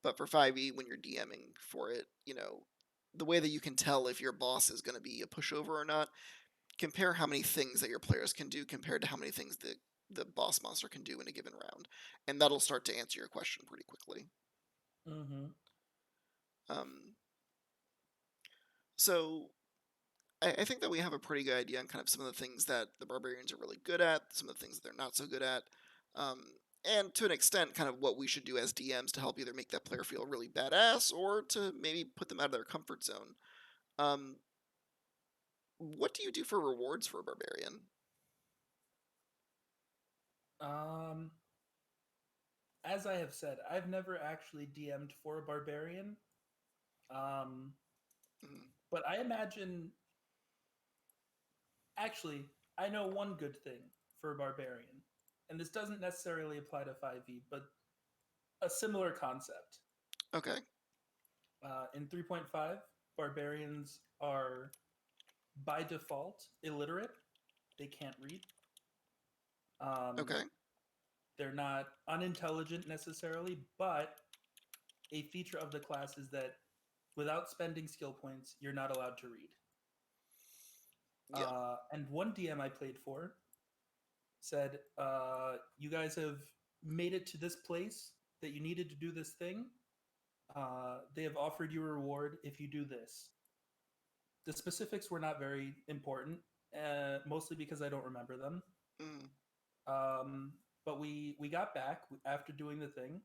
but for 5e, when you're DMing for it, the way that you can tell if your boss is going to be a pushover or not, compare how many things that your players can do compared to how many things the boss monster can do in a given round, and that'll start to answer your question pretty quickly. Hmm. Um, so I think that we have a pretty good idea on kind of some of the things that the barbarians are really good at, some of the things that they're not so good at, um, and to an extent, kind of what we should do as DMs to help either make that player feel really badass or to maybe put them out of their comfort zone. Um, what do you do for rewards for a barbarian? Um, as I have said, I've never actually DM'd for a barbarian. Um, Mhm. but I imagine, actually, I know one good thing for a barbarian, and this doesn't necessarily apply to 5e, but a similar concept. Okay, In 3.5, barbarians are by default illiterate. They can't read. Um, okay, they're not unintelligent necessarily, but a feature of the class is that without spending skill points, you're not allowed to read. yeah, And one DM I played for said, "You guys have made it to this place that you needed to do this thing. They have offered you a reward if you do this." The specifics were not very important, mostly because I don't remember them. mm, Um, but we got back after doing the thing,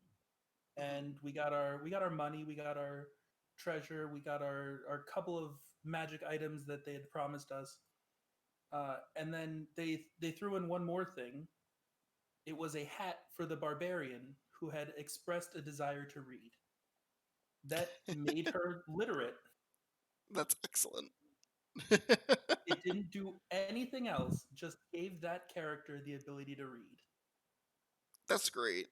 mhm, and we got our money, we got our treasure, we got our couple of magic items that they had promised us. And then they threw in one more thing. It was a hat for the barbarian who had expressed a desire to read. That made her literate. that's excellent. It didn't do anything else, just gave that character the ability to read. That's great.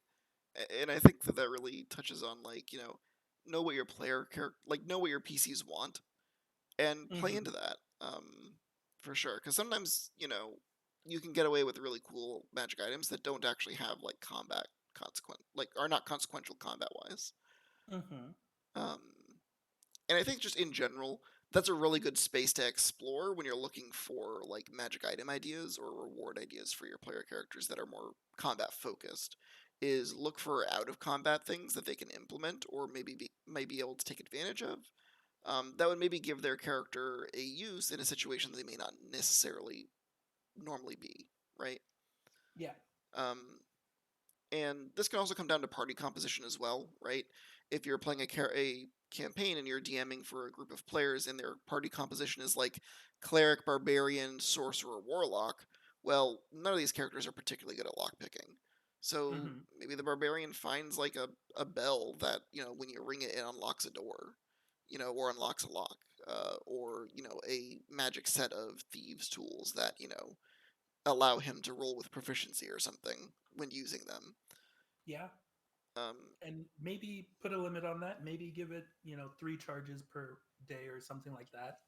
And I think that really touches on like know what your player character, like know what your PCs want, and play into Mm-hmm. that, for sure. Because sometimes, you can get away with really cool magic items that don't actually have like combat like are not consequential combat wise. Mm-hmm. Um, and I think just in general, that's a really good space to explore when you're looking for like magic item ideas or reward ideas for your player characters that are more combat focused. Is look for out of combat things that they can implement or might be able to take advantage of. That would maybe give their character a use in a situation that they may not necessarily normally be, right? Yeah. Um, and this can also come down to party composition as well, right? If you're playing a campaign and you're DMing for a group of players and their party composition is like cleric, barbarian, sorcerer, warlock, well, none of these characters are particularly good at lockpicking. So Mm-hmm. maybe the barbarian finds like a bell that, when you ring it, it unlocks a door, or unlocks a lock, or, a magic set of thieves' tools that, allow him to roll with proficiency or something when using them. Yeah. Um, And maybe put a limit on that. Maybe give it, 3 charges per day or something like that.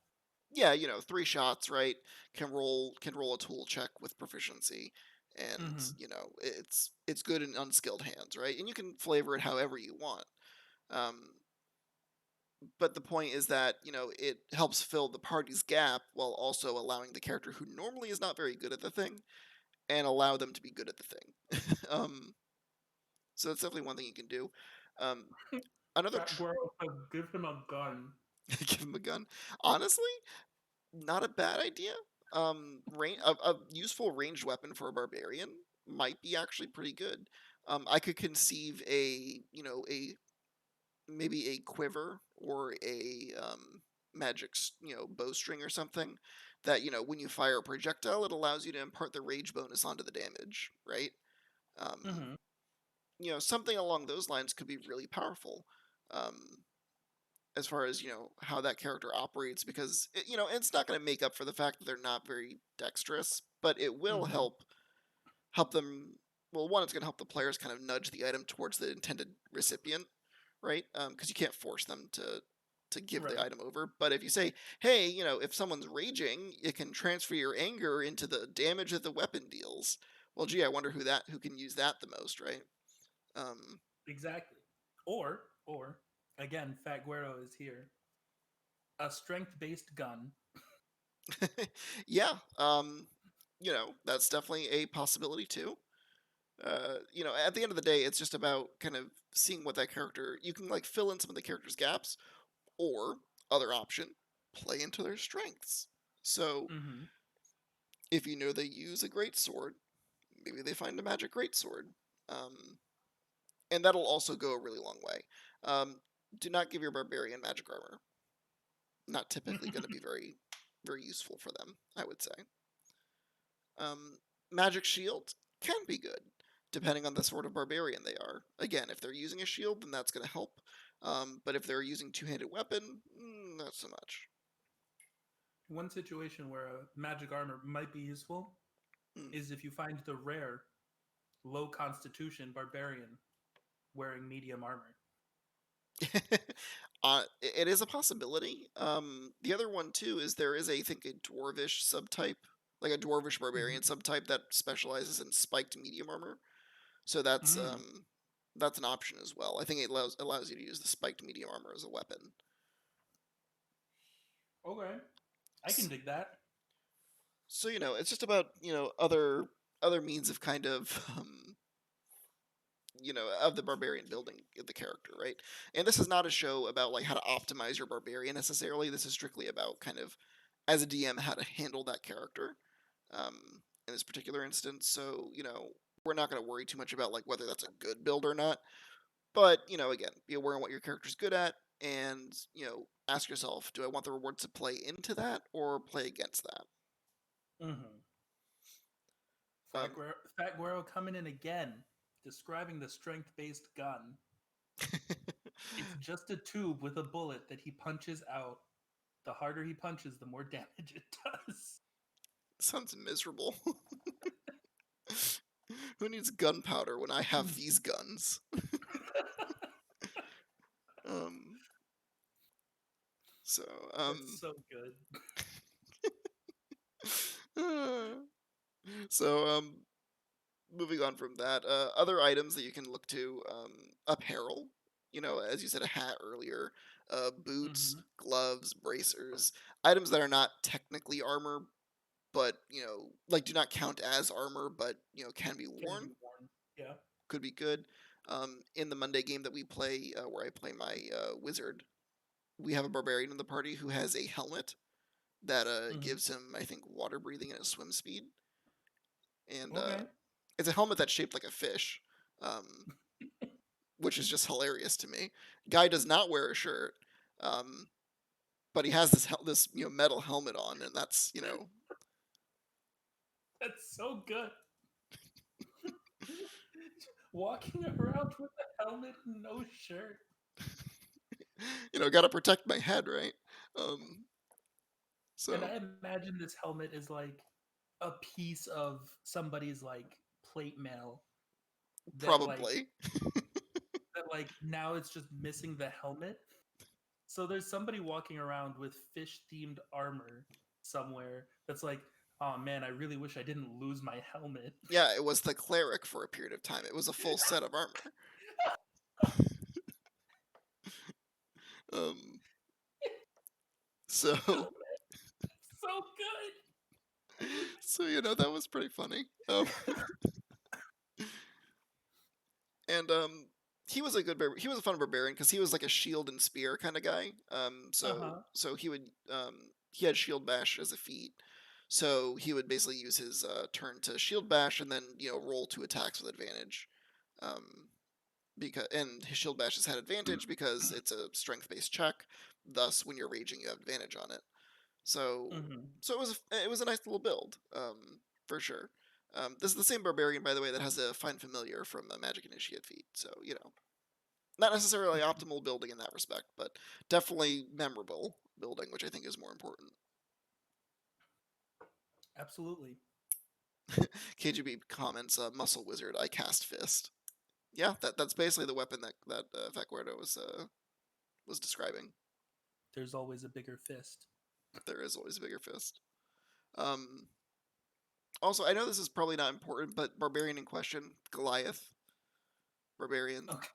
yeah, 3 shots, right? Can roll a tool check with proficiency, and Mm-hmm. it's good in unskilled hands, right? And you can flavor it however you want. Um, but the point is that it helps fill the party's gap while also allowing the character who normally is not very good at the thing and allow them to be good at the thing. So that's definitely one thing you can do. Um, another Fat Guaro says, give him a gun. give him a gun. Honestly, not a bad idea. A useful ranged weapon for a barbarian might be actually pretty good. I could conceive a maybe a quiver or a magic bowstring or something that when you fire a projectile, it allows you to impart the rage bonus onto the damage, right? Um, Mm-hmm. Something along those lines could be really powerful. Um, as far as how that character operates, because it's not going to make up for the fact that they're not very dexterous, but it will Mm-hmm. help them. Well, one, it's going to help the players kind of nudge the item towards the intended recipient, right? Because you can't force them to give the Right. item over. But if you say, hey, if someone's raging, it can transfer your anger into the damage that the weapon deals. Well, gee, I wonder who can use that the most, right? Um, Exactly. Or again, Fat Guero is here. A strength-based gun. yeah, that's definitely a possibility too. At the end of the day, it's just about kind of seeing what that character you can like fill in some of the character's gaps, or other option, play into their strengths. So Mm-hmm. if they use a great sword, maybe they find a magic great sword, um, and that'll also go a really long way. Um, do not give your barbarian magic armor. Not typically going to be very, very useful for them, I would say. Um, Magic shield can be good, depending on the sort of barbarian they are. Again, if they're using a shield, then that's going to help. But if they're using two-handed weapon, not so much. One situation where a magic armor might be useful Mm. is if you find the rare low constitution barbarian wearing medium armor. It is a possibility. The other one too is there is, I think, a dwarvish subtype, like a dwarvish Mm-hmm. barbarian subtype that specializes in spiked medium armor. So Mm. that's an option as well. I think it allows you to use the spiked medium armor as a weapon. Okay, I can dig that. So it's just about other means of kind of of the barbarian building the character, right? And this is not a show about like how to optimize your barbarian necessarily. This is strictly about kind of as a DM how to handle that character um, in this particular instance. So we're not going to worry too much about like whether that's a good build or not. But again, be aware of what your character's good at, and ask yourself, do I want the rewards to play into that or play against that? Mm-hmm. Um, Fat Guero coming in again, describing the strength-based gun. It's just a tube with a bullet that he punches out. The harder he punches, the more damage it does. sounds miserable. Who needs gunpowder when I have these guns? Um, So, That's so good. so moving on from that, other items that you can look to, apparel. You know, as you said, a hat earlier, boots, Mm-hmm. gloves, bracers, items that are not technically armor, but like do not count as armor, but can be Can be worn. worn. Yeah. Could be good. In the Monday game that we play, where I play my wizard, we have a barbarian in the party who has a helmet that Mm-hmm. gives him, I think, water breathing and a swim speed, and Okay. it's a helmet that's shaped like a fish, um, which is just hilarious to me. Guy does not wear a shirt, um, but he has this metal helmet on, and that's That's so good. Walking around with a helmet and no shirt. got to protect my head, right? Um, And so I imagine this helmet is like a piece of somebody's like plate mail that like probably, that like now it's just missing the helmet. So there's somebody walking around with fish themed armor somewhere that's like, oh man, I really wish I didn't lose my helmet. yeah, it was the cleric for a period of time. It was a full set of armor. Um, so So good. so that was pretty funny. And he was a fun barbarian because he was like a shield and spear kind of guy. So Uh-huh. so he had shield bash as a feat. So he would basically use his turn to shield bash and then roll 2 attacks with advantage. Um, and his shield bash has had advantage because it's a strength based check. Thus, when you're raging, you have advantage on it. So Mm-hmm. it was a nice little build, for sure. This is the same barbarian, by the way, that has a find familiar from a magic initiate feat. So not necessarily optimal building in that respect, but definitely memorable building, which I think is more important. Absolutely. KGB comments, muscle wizard, I cast fist. Yeah, that's basically the weapon that 𝐓𝐴𝐸𝐴𝐻𝐵 was describing. There's always a bigger fist. There is always a bigger fist. Um, Also, I know this is probably not important, but barbarian in question, Goliath, barbarian Okay.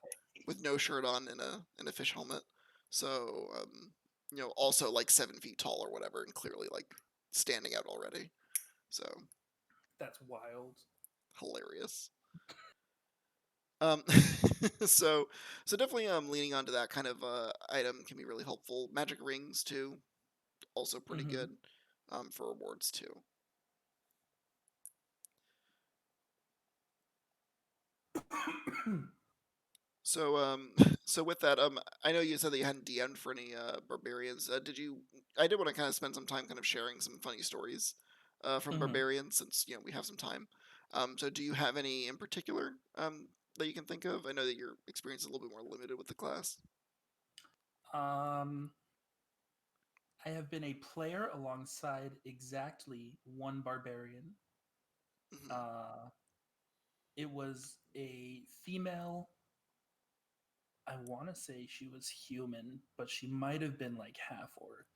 with no shirt on and a fish helmet. So also like 7 feet tall or whatever, and clearly like standing out already. So That's wild. hilarious. Um, so so definitely leaning onto that kind of item can be really helpful. Magic rings too, also pretty Mm-hmm. good for rewards too. So so with that, I know you said that you hadn't DM'd for any barbarians. Did you? I did want to kind of spend some time kind of sharing some funny stories from Mm-hmm. barbarians since we have some time. So do you have any in particular that you can think of? I know that your experience is a little bit more limited with the class. Um, I have been a player alongside exactly one barbarian. Hmm. Uh, it was a female. I want to say she was human, but she might have been like half orc.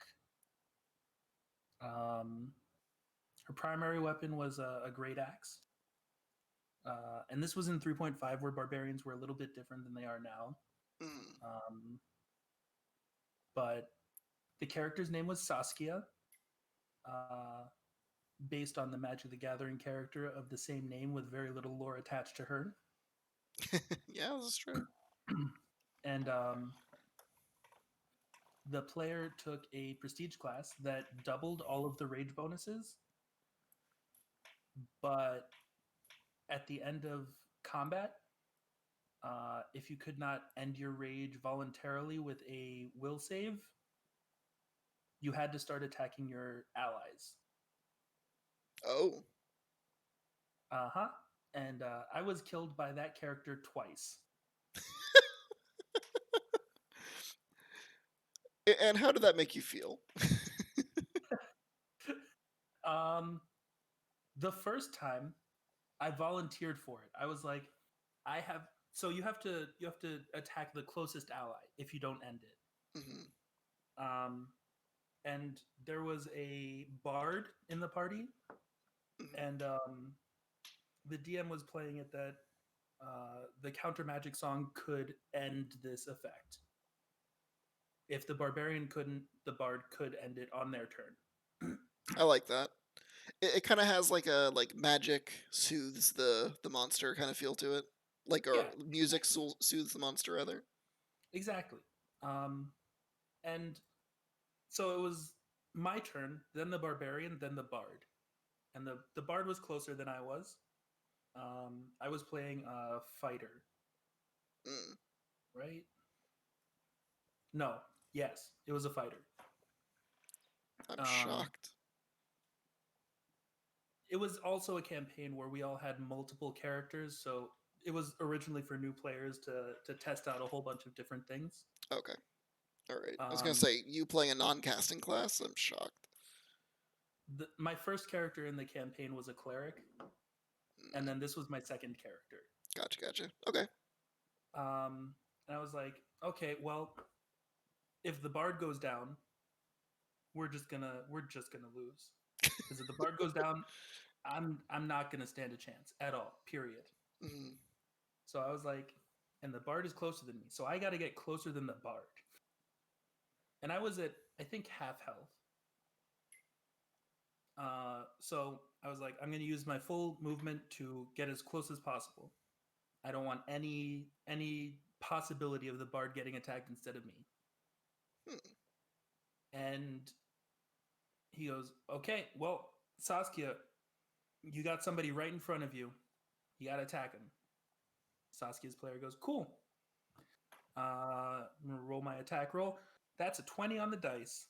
Um, her primary weapon was a great axe. And this was in 3.5, where barbarians were a little bit different than they are now. Hmm. Um, but the character's name was Saskia, uh, based on the Magic the Gathering character of the same name with very little lore attached to her. Yeah, this is true. And the player took a prestige class that doubled all of the rage bonuses, but at the end of combat, if you could not end your rage voluntarily with a will save, you had to start attacking your allies. Oh, Uh huh. And I was killed by that character twice. and how did that make you feel? um, the first time I volunteered for it, I was like, I have. So you have to attack the closest ally if you don't end it. Hmm. Um, and there was a bard in the party, Mhm. and the DM was playing it that the counter magic song could end this effect. If the barbarian couldn't, the bard could end it on their turn. I like that. It kind of has like a magic soothes the monster kind of feel to it, like, or Yeah, music exactly. soothes the monster rather. Exactly. And so it was my turn, then the barbarian, then the bard. And the bard was closer than I was. I was playing a fighter, Mm, right? No, yes, it was a fighter. I'm Um, shocked. it was also a campaign where we all had multiple characters, so it was originally for new players to test out a whole bunch of different things. Okay, all right. I was gonna Um, say you playing a non-casting class. I'm shocked. my first character in the campaign was a cleric, and Mm, then this was my second character. gotcha. Okay. And I was like, okay, well, if the bard goes down, we're just gonna lose. Because if the bard goes down, I'm not gonna stand a chance at all. Period. Mm, So I was like, and the bard is closer than me, so I got to get closer than the bard. And I was at, I think, half health. So I was like, I'm gonna use my full movement to get as close as possible. I don't want any possibility of the bard getting attacked instead of me. hmm. And he goes, okay, well, Saskia, you got somebody right in front of you. You got to attack him. Saskia's player goes, cool. I'm going to roll my attack roll. That's a 20 on the dice.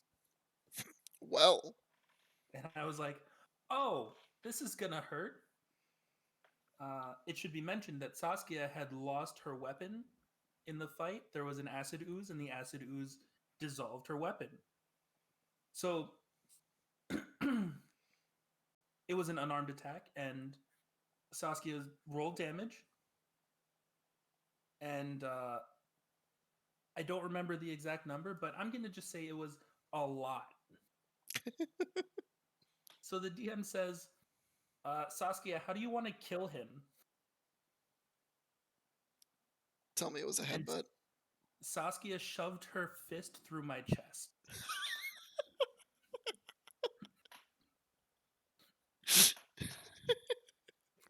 Well, And I was like, oh, this is going to hurt. It should be mentioned that Saskia had lost her weapon in the fight. There was an acid ooze, and the acid ooze dissolved her weapon. So it was an unarmed attack, and Saskia rolled damage. And I don't remember the exact number, but I'm going to just say it was a lot. So the DM says, Saskia, how do you want to kill him? tell me it was a And headbutt. Saskia shoved her fist through my chest.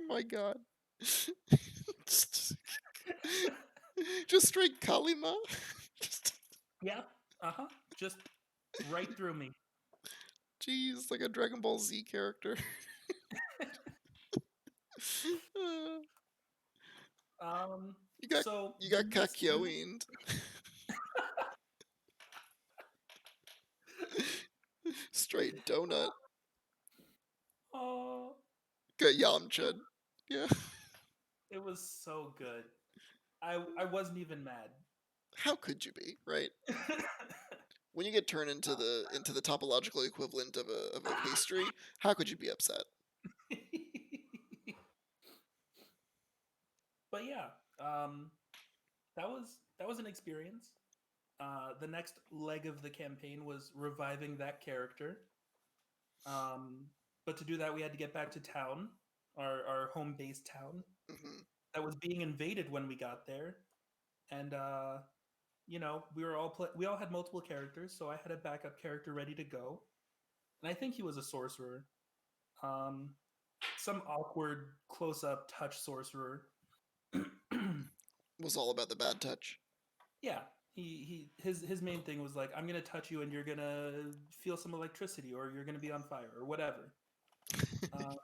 Oh my god. just, just straight Kalima. Just, Yeah, just right through me. jeez, like a Dragon Ball Z character. you got So you the got next two, Kakyoined. Straight donut. oh, Got it, Yamcha. Yeah. it was so good. I wasn't even mad. How could you be, right? When you get turned into the topological equivalent of a pastry, how could you be upset? But yeah, um, that was an experience. The next leg of the campaign was reviving that character. Um, but to do that, we had to get back to town, our home base town Hmm. that was being invaded when we got there, and we all had multiple characters, so I had a backup character ready to go, and I think he was a sorcerer, um, some awkward close up touch sorcerer. Was all about the bad touch. Yeah, his main thing was like, I'm gonna touch you and you're gonna feel some electricity or you're gonna be on fire or whatever. Um,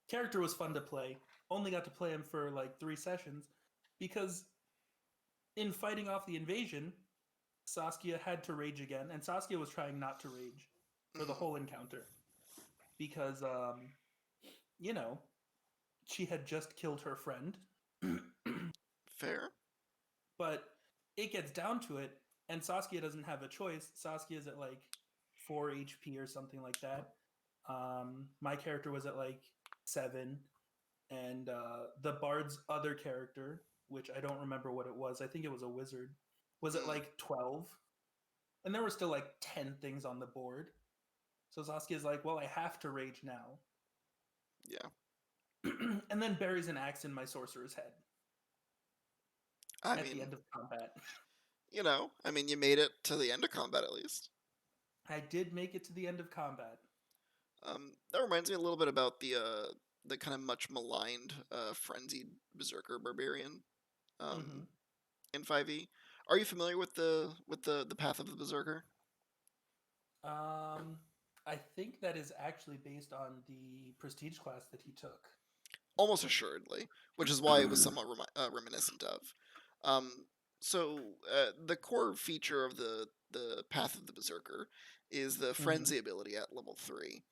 character was fun to play. Only got to play him for like 3 sessions because in fighting off the invasion, Saskia had to rage again, and Saskia was trying not to rage for the Mm, whole encounter because you know she had just killed her friend. fair. But it gets down to it, and Saskia doesn't have a choice. Saskia's at like 4 HP or something like that. My character was at like 7, and the bard's other character, which I don't remember what it was, I think it was a wizard, was at Mm, like 12. And there were still like 10 things on the board. So Saskia's like, well, I have to rage now. Yeah. And then buries an axe in my sorcerer's head I at the mean, end of combat. you made it to the end of combat at least. I did make it to the end of combat. That reminds me a little bit about the kind of much maligned frenzied berserker barbarian Mm-hmm. in 5e. Are you familiar with the path of the berserker? I think that is actually based on the prestige class that he took. Almost assuredly, which is why it was somewhat reminiscent of. Um, the core feature of the path of the berserker is the Mm-hmm. frenzy ability at level 3,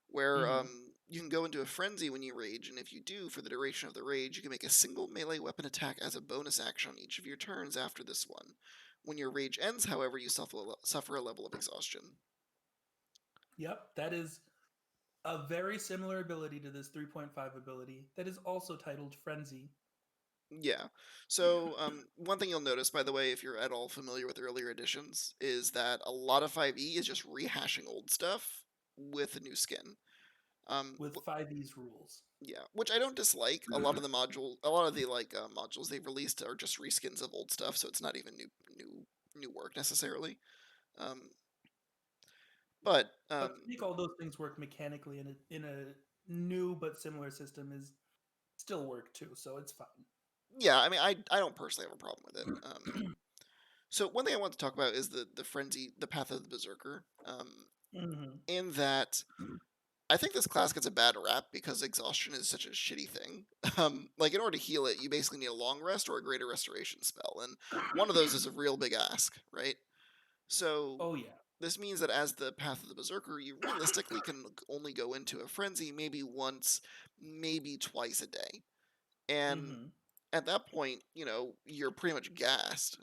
where Mm-hmm. you can go into a frenzy when you rage, and if you do, for the duration of the rage, you can make a single melee weapon attack as a bonus action on each of your turns after this one. When your rage ends, however, you suffer a level of exhaustion. Yep, that is a very similar ability to this 3.5 ability that is also titled Frenzy. Yeah. So, one thing you'll notice, by the way, if you're at all familiar with earlier editions, is that a lot of 5e is just rehashing old stuff with a new skin. With 5e's rules. Yeah, which I don't dislike. A lot of the modules they've released are just reskins of old stuff, so it's not even new work necessarily. Um, but But to make all those things work mechanically in a new but similar system is still work too, so it's fine. yeah, I don't personally have a problem with it. So one thing I want to talk about is the path of the berserker. Mm-hmm. In that I think this class gets a bad rap because exhaustion is such a shitty thing. Like, in order to heal it, you basically need a long rest or a greater restoration spell, and one of those is a real big ask, right? So Oh yeah. this means that as the path of the berserker, you realistically can only go into a frenzy maybe once, maybe twice a day, and Mm-hmm. at that point, you're pretty much gassed.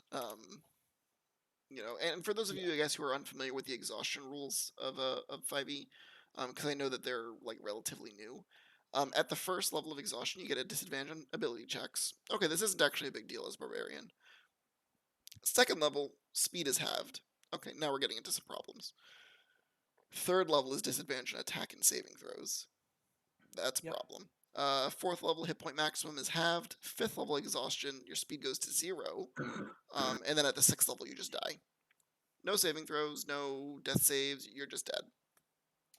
And for those of Yeah. you, I guess, who are unfamiliar with the exhaustion rules of 5e, because I know that they're like relatively new. At the first level of exhaustion, you get a disadvantage on ability checks. Okay, this isn't actually a big deal as barbarian. Second level, speed is halved. Okay, now we're getting into some problems. Third level is disadvantage on attack and saving throws. That's a Yep. problem. Fourth level, hit point maximum is halved. Fifth level exhaustion, your speed goes to 0. And then at the sixth level, you just die. No saving throws, no death saves, you're just dead.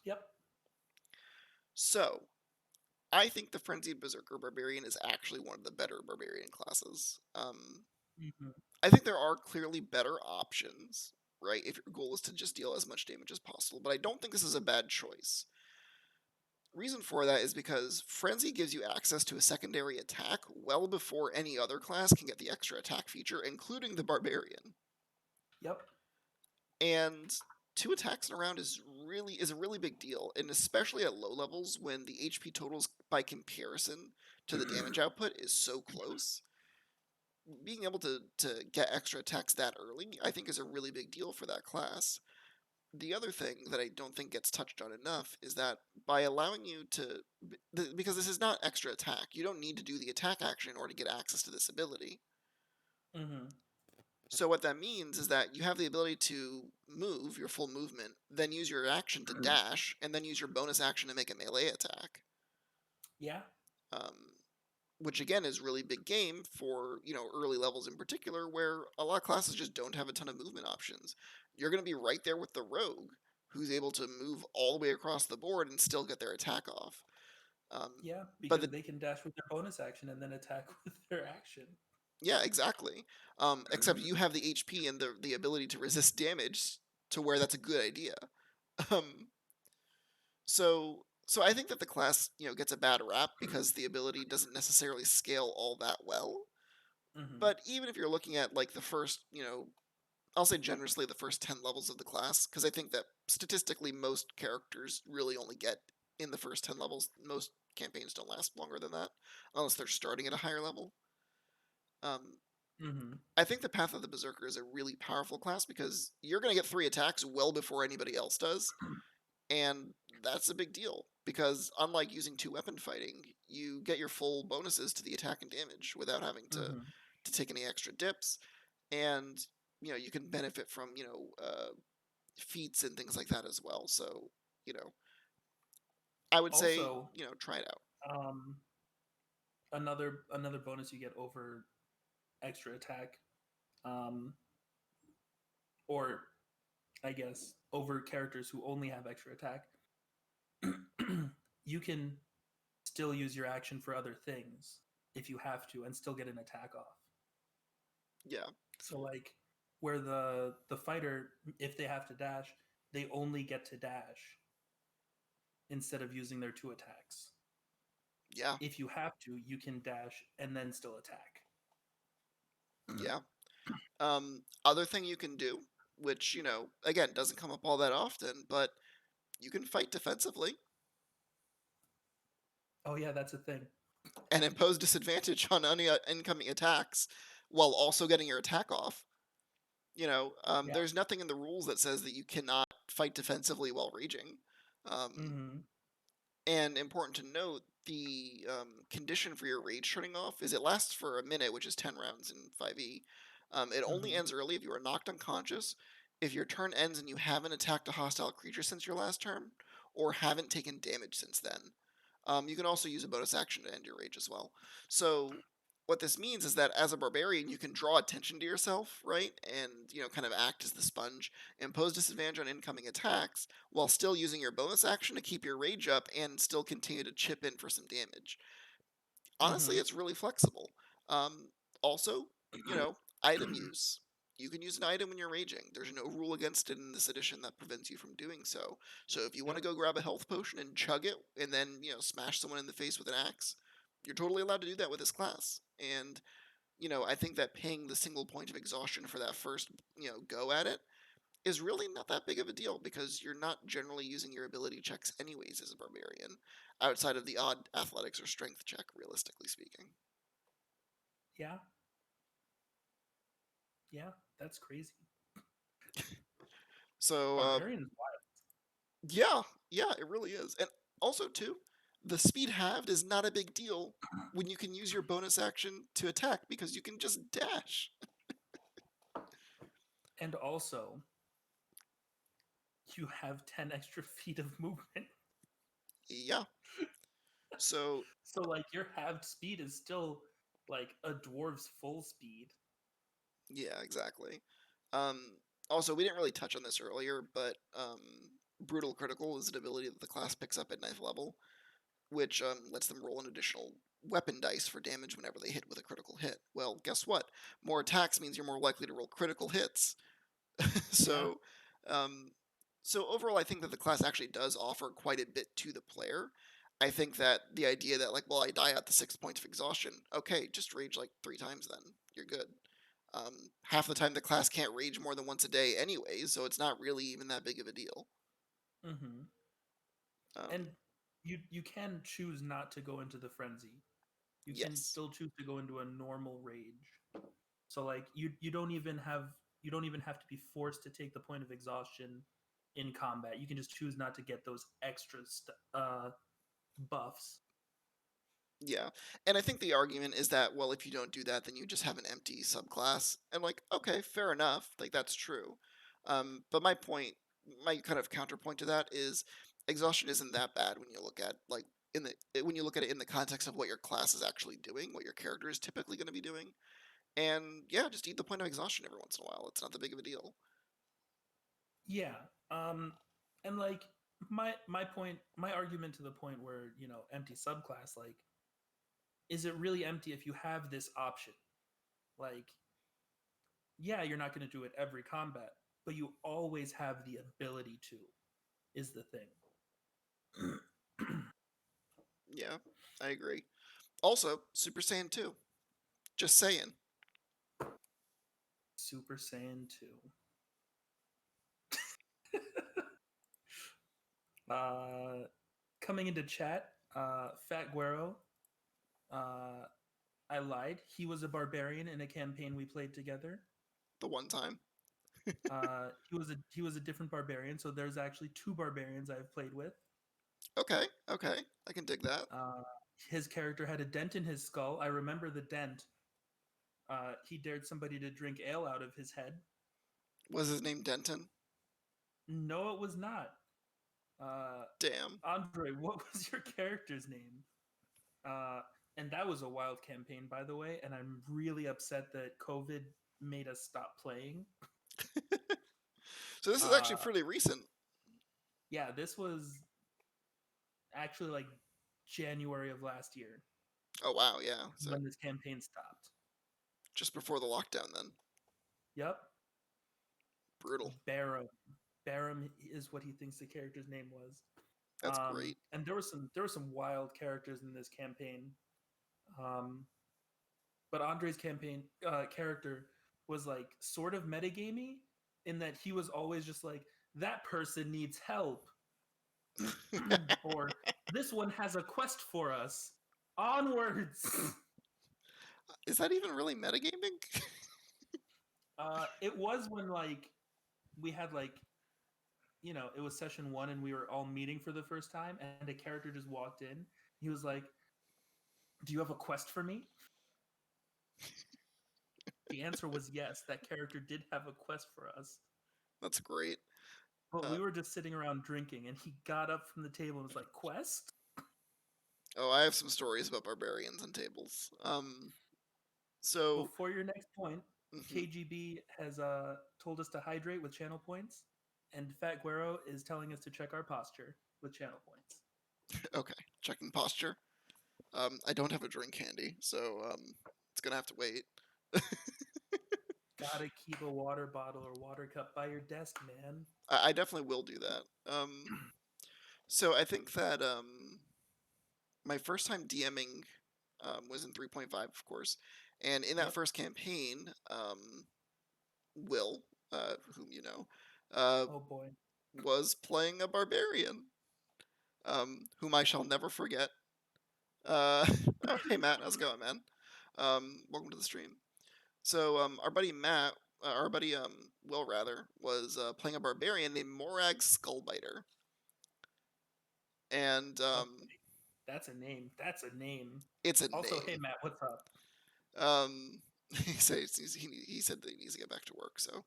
Yep. So, I think the Frenzied Berserker Barbarian is actually one of the better Barbarian classes. Mm-hmm. I think there are clearly better options, right, if your goal is to just deal as much damage as possible, but I don't think this is a bad choice. Reason for that is because Frenzy gives you access to a secondary attack well before any other class can get the extra attack feature, including the Barbarian. Yep. And 2 attacks in a round is a really big deal, and especially at low levels when the HP totals by comparison to the damage output is so close. Being able to get extra attacks that early, I think, is a really big deal for that class. The other thing that I don't think gets touched on enough is that by allowing you to, because this is not extra attack, you don't need to do the attack action in order to get access to this ability. Mm-hmm. So what that means is that you have the ability to move your full movement, then use your action to dash, and then use your bonus action to make a melee attack. Yeah. Um, which again is really big game for early levels in particular, where a lot of classes just don't have a ton of movement options. You're going to be right there with the rogue, who's able to move all the way across the board and still get their attack off. Yeah, But because they can dash with their bonus action and then attack with their action. yeah, exactly. Except you have the HP and the ability to resist damage to where that's a good idea. Um, so I think that the class, gets a bad rap because the ability doesn't necessarily scale all that well. Mm-hmm. But even if you're looking at like the first, I'll say generously the first 10 levels of the class, because I think that statistically most characters really only get in the first 10 levels. Most campaigns don't last longer than that, unless they're starting at a higher level. Mm-hmm. I think the Path of the Berserker is a really powerful class because you're going to get 3 attacks well before anybody else does, and that's a big deal because unlike using 2 weapon fighting, you get your full bonuses to the attack and damage without having to Mm-hmm. take any extra dips, and you can benefit from feats and things like that as well. So, you know, I would say, Also, try it out. um, another bonus you get over extra attack, um, or I guess over characters who only have extra attack. You can still use your action for other things if you have to, and still get an attack off. Yeah. So like where the fighter, if they have to dash, they only get to dash instead of using their two attacks. Yeah. If you have to, you can dash and then still attack. Yeah. Other thing you can do, which, again, doesn't come up all that often, but you can fight defensively Oh yeah, that's a thing. and impose disadvantage on any incoming attacks while also getting your attack off. Yeah. There's nothing in the rules that says that you cannot fight defensively while raging. Um, Mm-hmm. and important to note, the condition for your rage turning off is it lasts for a minute, which is 10 rounds in 5e. It only Mm-hmm. ends early if you are knocked unconscious, if your turn ends and you haven't attacked a hostile creature since your last turn, or haven't taken damage since then. You can also use a bonus action to end your rage as well. So what this means is that as a barbarian, you can draw attention to yourself, right? And, kind of act as the sponge, impose disadvantage on incoming attacks, while still using your bonus action to keep your rage up and still continue to chip in for some damage. Honestly, Mm-hmm. it's really flexible. Um, also, you know, item use. You can use an item when you're raging. There's no rule against it in this edition that prevents you from doing so. So if you want to Yep. go grab a health potion and chug it, and then smash someone in the face with an axe, you're totally allowed to do that with this class. And I think that paying the single point of exhaustion for that first go at it is really not that big of a deal because you're not generally using your ability checks anyways as a barbarian, outside of the odd athletics or strength check, realistically speaking. Yeah. Yeah. That's crazy. So Barbarians. yeah, yeah, it really is. And also too, the speed halved is not a big deal when you can use your bonus action to attack because you can just dash. And also, you have 10 extra feet of movement. Yeah. So So like your halved speed is still like a dwarf's full speed. yeah, exactly. Um, Also, we didn't really touch on this earlier, but brutal critical is an ability that the class picks up at ninth level, which lets them roll an additional weapon dice for damage whenever they hit with a critical hit. Well, guess what? More attacks means you're more likely to roll critical hits. Yeah. so, um, so overall, I think that the class actually does offer quite a bit to the player. I think that the idea that like, well, I die at the 6 points of exhaustion. Okay, just rage like 3 times, then you're good. Half the time, the class can't rage more than once a day, anyways, so it's not really even that big of a deal. Mm-hmm. And Um, you can choose not to go into the frenzy. You can yes, still choose to go into a normal rage. So like you don't even have to be forced to take the point of exhaustion in combat. You can just choose not to get those extra buffs. yeah, and I think the argument is that, well, if you don't do that, then you just have an empty subclass. And like, okay, fair enough, like that's true. But my kind of counterpoint to that is, exhaustion isn't that bad when you look at like when you look at it in the context of what your class is actually doing, what your character is typically going to be doing. And yeah, just eat the point of exhaustion every once in a while. It's not that big of a deal. Yeah. Um and like my argument to the point where, empty subclass, like, is it really empty if you have this option? Like, yeah, you're not going to do it every combat, but you always have the ability to, is the thing. Yeah, I agree. Also, Super Saiyan 2. Just saying. Super Saiyan 2. uh, Coming into chat, Fat Guero, uh, I lied. He was a barbarian in a campaign we played together. The one time. He was a different barbarian, so there's actually two barbarians I've played with. Okay, okay. I can dig that. Uh, his character had a dent in his skull. I remember the dent. He dared somebody to drink ale out of his head. Was his name Denton? No, it was not. Damn. Andre, what was your character's name? Uh, and that was a wild campaign, by the way. And I'm really upset that COVID made us stop playing. So this is actually Uh, pretty recent. yeah, this was actually like January of last year Oh wow, yeah. So when this campaign stopped. just before the lockdown, then. Yep, Brutal. Barum. Barum is what he thinks the character's name was. That's great. And there were some wild characters in this campaign. Um, but Andre's campaign character was like sort of metagamey in that he was always just like, that person needs help, or this one has a quest for us. Onwards. Is that even really metagaming? It was when like we had like, it was session 1 and we were all meeting for the first time, and a character just walked in. He was like, "Do you have a quest for me?" The answer was yes. That character did have a quest for us. That's great. But we were just sitting around drinking, and he got up from the table and was like, "Quest?" Oh, I have some stories about barbarians and tables. So Before your next point, mhm. KGB has told us to hydrate with channel points, and Fat Guero is telling us to check our posture with channel points. Okay, checking posture. I don't have a drink handy, so it's gonna have to wait. Gotta keep a water bottle or water cup by your desk, man. I definitely will do that. So I think that my first time DMing was in 3.5, of course, and in that Yep. first campaign, Will, whom you know, Oh boy. was playing a barbarian, whom I shall never forget. Oh, hey Matt, how's it going, man? Welcome to the stream. So our buddy Matt, our buddy Will rather, was playing a barbarian named Morag Skullbiter, and Oh, that's a name. That's a name. it's a Also, hey name. Matt, what's up? He says he said that he needs to get back to work, so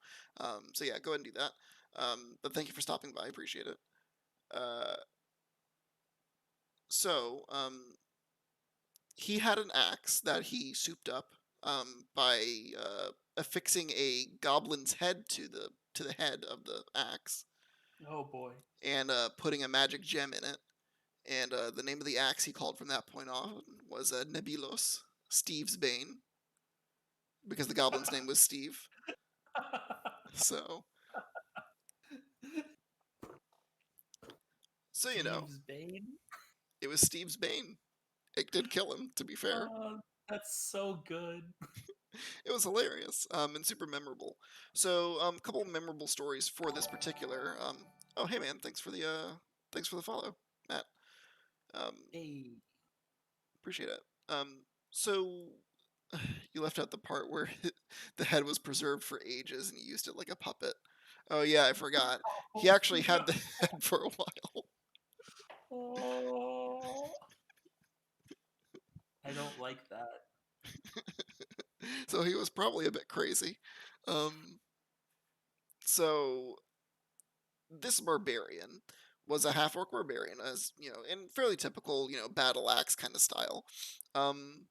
so yeah, go ahead and do that. But thank you for stopping by, I appreciate it. Uh, so he had an axe that he souped up by affixing a goblin's head to the head of the axe Oh boy. and putting a magic gem in it. And the name of the axe he called from that point on was Nebilos, Steve's Bane, because the goblin's name was Steve. So you know, Steve's Bane. it was Steve's Bane. It did kill him, to be fair. Oh, that's so good. It was hilarious and super memorable. So a couple of memorable stories for this particular. Oh hey man, thanks for the follow, Matt. Hey. Appreciate it. So you left out the part where the head was preserved for ages and he used it like a puppet. Oh yeah, I forgot. He actually had the head for a while. Oh. I don't like that. So he was probably a bit crazy. So this barbarian was a half orc barbarian, as you know, in fairly typical, battle axe kind of style. Um,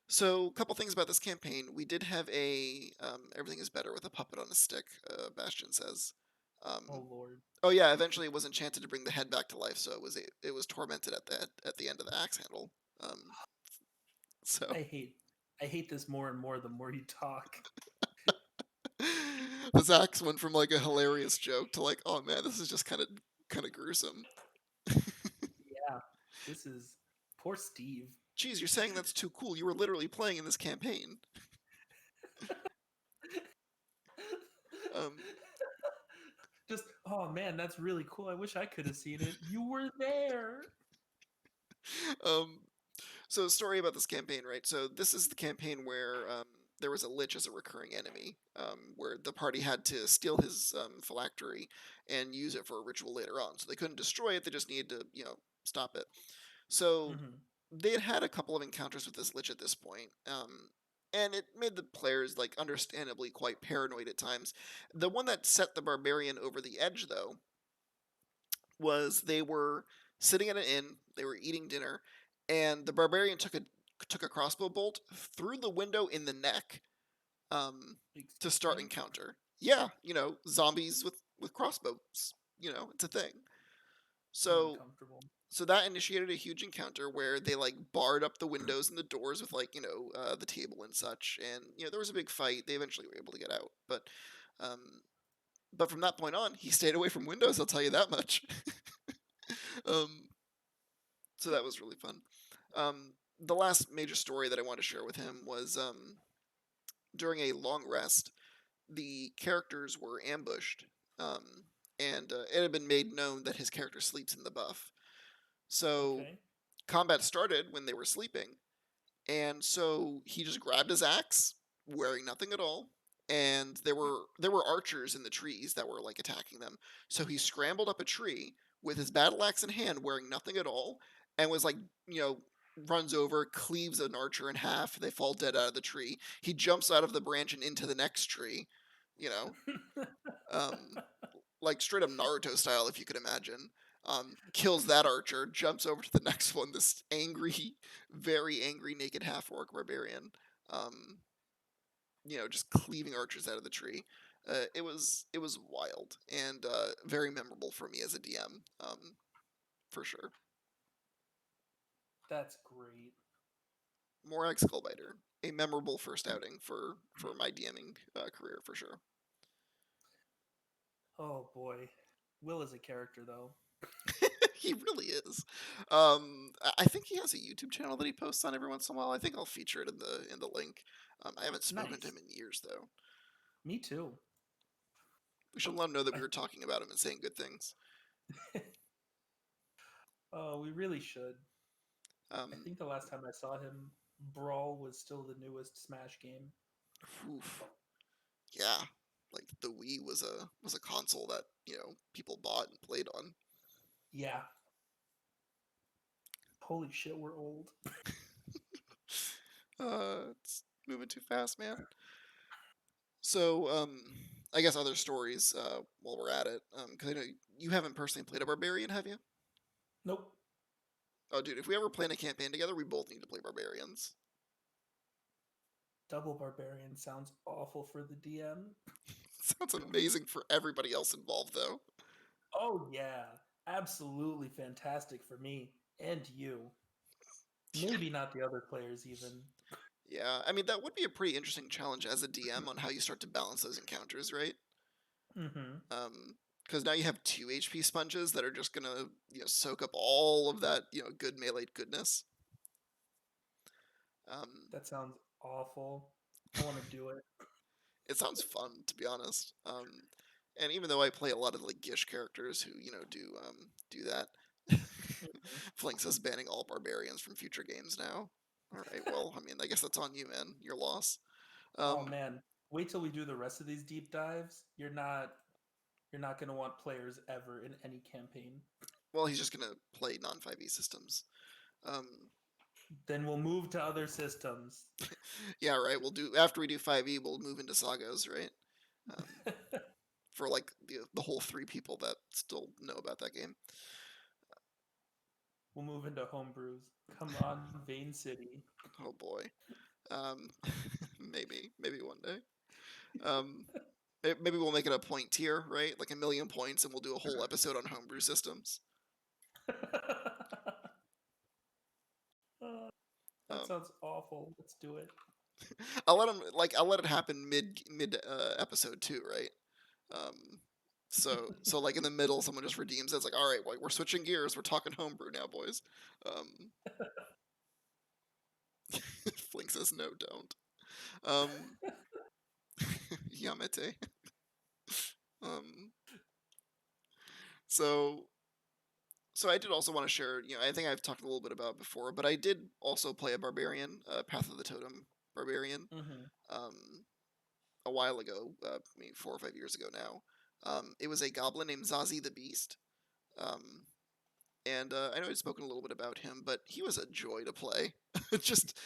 so a couple things about this campaign: we did have a everything is better with a puppet on a stick. Bastion says. Oh lord. Oh yeah, eventually it was enchanted to bring the head back to life, so it was tormented at the end of the axe handle. So I hate this more and more the more you talk. this axe went from like a hilarious joke to like, oh man, this is just kind of gruesome. Yeah. This is poor Steve. Geez, you're saying that's too cool. You were literally playing in this campaign. Um, Just, oh man, that's really cool. I wish I could have seen it. You were there. um, so story about this campaign, right? So this is the campaign where there was a lich as a recurring enemy, where the party had to steal his phylactery and use it for a ritual later on. So they couldn't destroy it; they just needed to, stop it. So Mm-hmm. they had had a couple of encounters with this lich at this point, and it made the players like understandably quite paranoid at times. The one that set the barbarian over the edge, though, was they were sitting at an inn, they were eating dinner, and the barbarian took a crossbow bolt through the window in the neck, um, to Excuse start me? encounter. Yeah, zombies with crossbows. It's a thing. I'm So uncomfortable. so that initiated a huge encounter where they like barred up the windows and the doors with like the table and such, and there was a big fight. They eventually were able to get out, um, but from that point on, he stayed away from windows. I'll tell you that much. um, so that was really fun. The last major story that I wanted to share with him was during a long rest, the characters were ambushed, um, and it had been made known that his character sleeps in the buff. So Okay. combat started when they were sleeping, and so he just grabbed his axe, wearing nothing at all, and there were archers in the trees that were like attacking them. So he scrambled up a tree with his battle axe in hand, wearing nothing at all, and was like, you know, runs over, cleaves an archer in half. They fall dead out of the tree. He jumps out of the branch and into the next tree, you know, um, like straight up Naruto style, if you could imagine. Kills that archer, jumps over to the next one. This angry, very angry naked half orc barbarian. Um, just cleaving archers out of the tree. It was wild and very memorable for me as a DM, for sure. That's great. Morax Skullbiter, a memorable first outing for my DMing career for sure. Oh boy. Will is a character though. He really is. I think he has a YouTube channel that he posts on every once in a while. I think I'll feature it in the link. I haven't spoken to him Nice. in years though. Me too. We should let him know that we I, were talking about him and saying good things. oh, we really should. I Um, think the last time I saw him, Brawl was still the newest Smash game. oof, yeah, like the Wii was a console that people bought and played on. Yeah. Holy shit, we're old. It's moving too fast, man. So, I guess other stories while we're at it, because I know you haven't personally played a barbarian, have you? Nope. Oh, dude, if we ever plan a campaign together, we both need to play barbarians. Double Barbarian sounds awful for the DM. Sounds amazing for everybody else involved, though. Oh, yeah. Absolutely fantastic for me and you. Maybe not the other players, even. Yeah, I mean that would be a pretty interesting challenge as a DM on how you start to balance those encounters, right? Mm-hmm. Because now you have two HP sponges that are just gonna soak up all of that good melee goodness. Um, That sounds awful. I want to do it. it sounds fun to be honest. And even though I play a lot of like Gish characters who do that, Mhm. Flink says banning all barbarians from future games now. All right, well, I mean, I guess that's on you, man. Your loss. Oh Um, man, wait till we do the rest of these deep dives. You're not going to want players ever in any campaign. well, he's just gonna play non 5e systems. Um, Then we'll move to other systems. yeah, right. We'll do after we do 5e, we'll move into sagas, right? Um, for like the whole three people that still know about that game. We'll move into homebrews. Come on, Vane City. Oh boy. Um, maybe one day. Um, maybe we'll make it a point tier, right? Like 1,000,000 points, and we'll do a whole episode on homebrew systems. Uh, that Um, sounds awful. Let's do it. I'll let it happen mid episode too, right? Um, so like in the middle, someone just redeems it. It's like, all right, we're switching gears. We're talking homebrew now, boys. Um, Flink says no, don't. Um, Yamete. Um, so so I did also want to share. I think I've talked a little bit about it before, but I did also play a barbarian, Path of the Totem barbarian, Mm-hmm. um, a while ago, maybe 4 or 5 years ago now. It was a goblin named Zazie the Beast. Um, and I know I've spoken a little bit about him, but he was a joy to play. Just,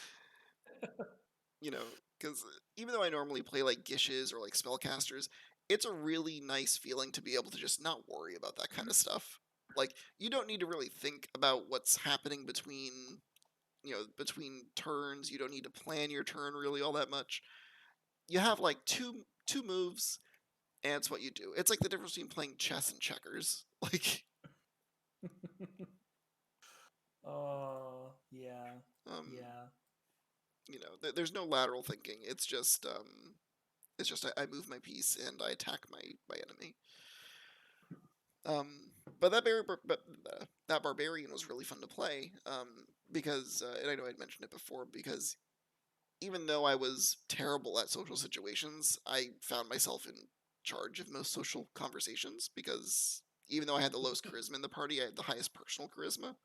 you know, Because even though I normally play like Gishes or like spellcasters, it's a really nice feeling to be able to just not worry about that kind of stuff. Like, you don't need to really think about what's happening between turns. You don't need to plan your turn really all that much. You have like two moves, and it's what you do. It's like the difference between playing chess and checkers. Like, Oh, yeah. um, Yeah. there's no lateral thinking. It's just I move my piece and I attack my enemy. But that barbarian was really fun to play. Because and I know I'd mentioned it before, because even though I was terrible at social situations, I found myself in charge of most social conversations, because even though I had the lowest charisma in the party, I had the highest personal charisma.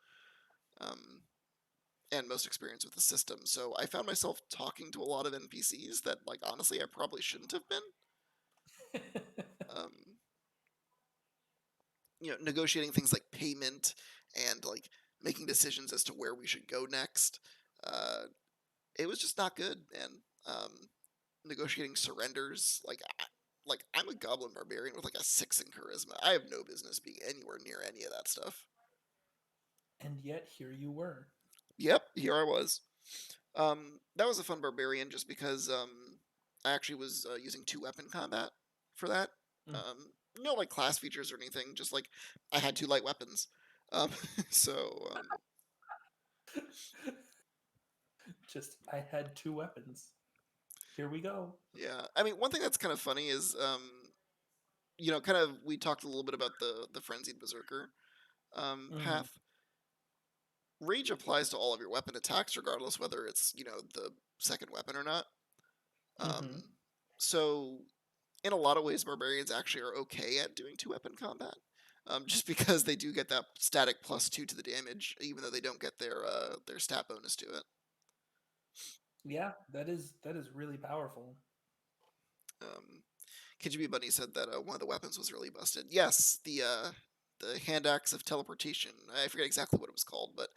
Um, and most experience with the system. So I found myself talking to a lot of NPCs that, like, honestly, I probably shouldn't have been. Um, negotiating things like payment and like making decisions as to where we should go next. Uh, it was just not good, and negotiating surrenders. Like I'm a goblin barbarian with like a 6 in charisma. I have no business being anywhere near any of that stuff. And yet here you were. Yep, here I was. That was a fun barbarian just because I actually was using 2 weapon combat for that. Mm. Um, no like class features or anything, just like I had 2 light weapons. Um, so Just, I had 2 weapons. Here we go. yeah, I mean, one thing that's kind of funny is kind of we talked a little bit about the frenzied berserker Mm-hmm. path. Rage applies to all of your weapon attacks, regardless whether it's the second weapon or not. Mm-hmm. So in a lot of ways, barbarians actually are okay at doing 2 weapon combat, just because they do get that static +2 to the damage, even though they don't get their stat bonus to it. Yeah, that is really powerful. Um, KGB Bunny said that one of the weapons was really busted. Yes, the hand axe of teleportation. I forget exactly what it was called, but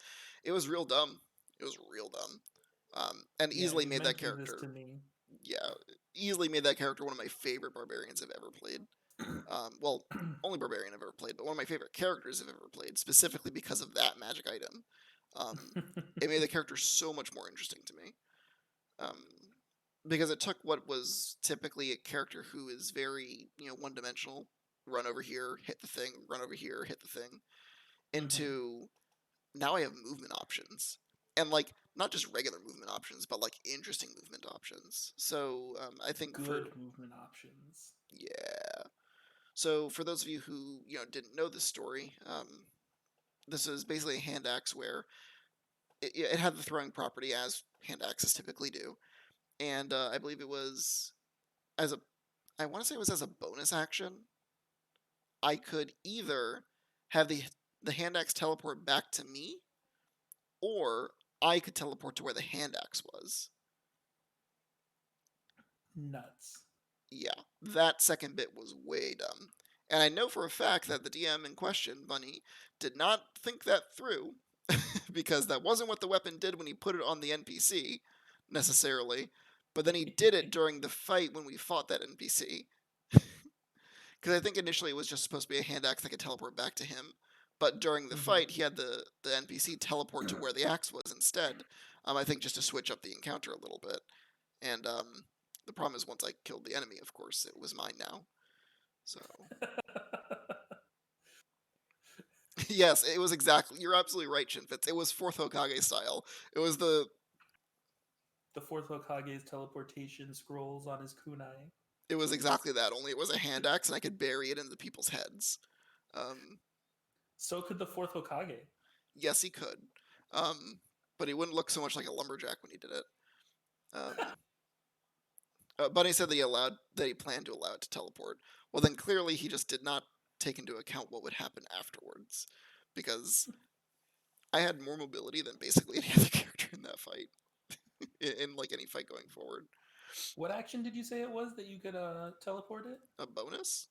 it was real dumb. It was real dumb. And Yeah, easily you made that mentioned this character. to me. Yeah, easily made that character one of my favorite barbarians I've ever played. Well, only barbarian I've ever played, but one of my favorite characters I've ever played, specifically because of that magic item. It made the character so much more interesting to me. Um, because it took what was typically a character who is very, one dimensional, run over here, hit the thing, run over here, hit the thing, Mm-hmm. into now I have movement options. And like not just regular movement options, but like interesting movement options. So I think Good movement options. yeah. So for those of you who didn't know this story, this is basically a hand axe where it had the throwing property as hand axes typically do, and I believe it was as a I want to say it was as a bonus action. I could either have the hand axe teleport back to me, or I could teleport to where the hand axe was. Nuts. Yeah, that second bit was way dumb. And I know for a fact that the DM in question, Bunny, did not think that through, because that wasn't what the weapon did when he put it on the NPC, necessarily. But then he did it during the fight when we fought that NPC. Because I think initially it was just supposed to be a hand axe that could teleport back to him. But during the Mm-hmm. fight, he had the NPC teleport to where the axe was instead. I think just to switch up the encounter a little bit. And the problem is, once I killed the enemy, of course, it was mine now. So yes, it was exactly. You're absolutely right, Shinfitz. It was fourth Hokage style. It was The fourth Hokage's teleportation scrolls on his kunai. it was exactly that. Only it was a hand axe, and I could bury it into people's heads. Um, So could the fourth Hokage. yes, he could. Um, but he wouldn't look so much like a lumberjack when he did it. Um, Bunny said that he planned to allow it to teleport. Well, then clearly he just did not take into account what would happen afterwards, because I had more mobility than basically any other character in that fight, in like any fight going forward. What action did you say it was that you could teleport it? A bonus?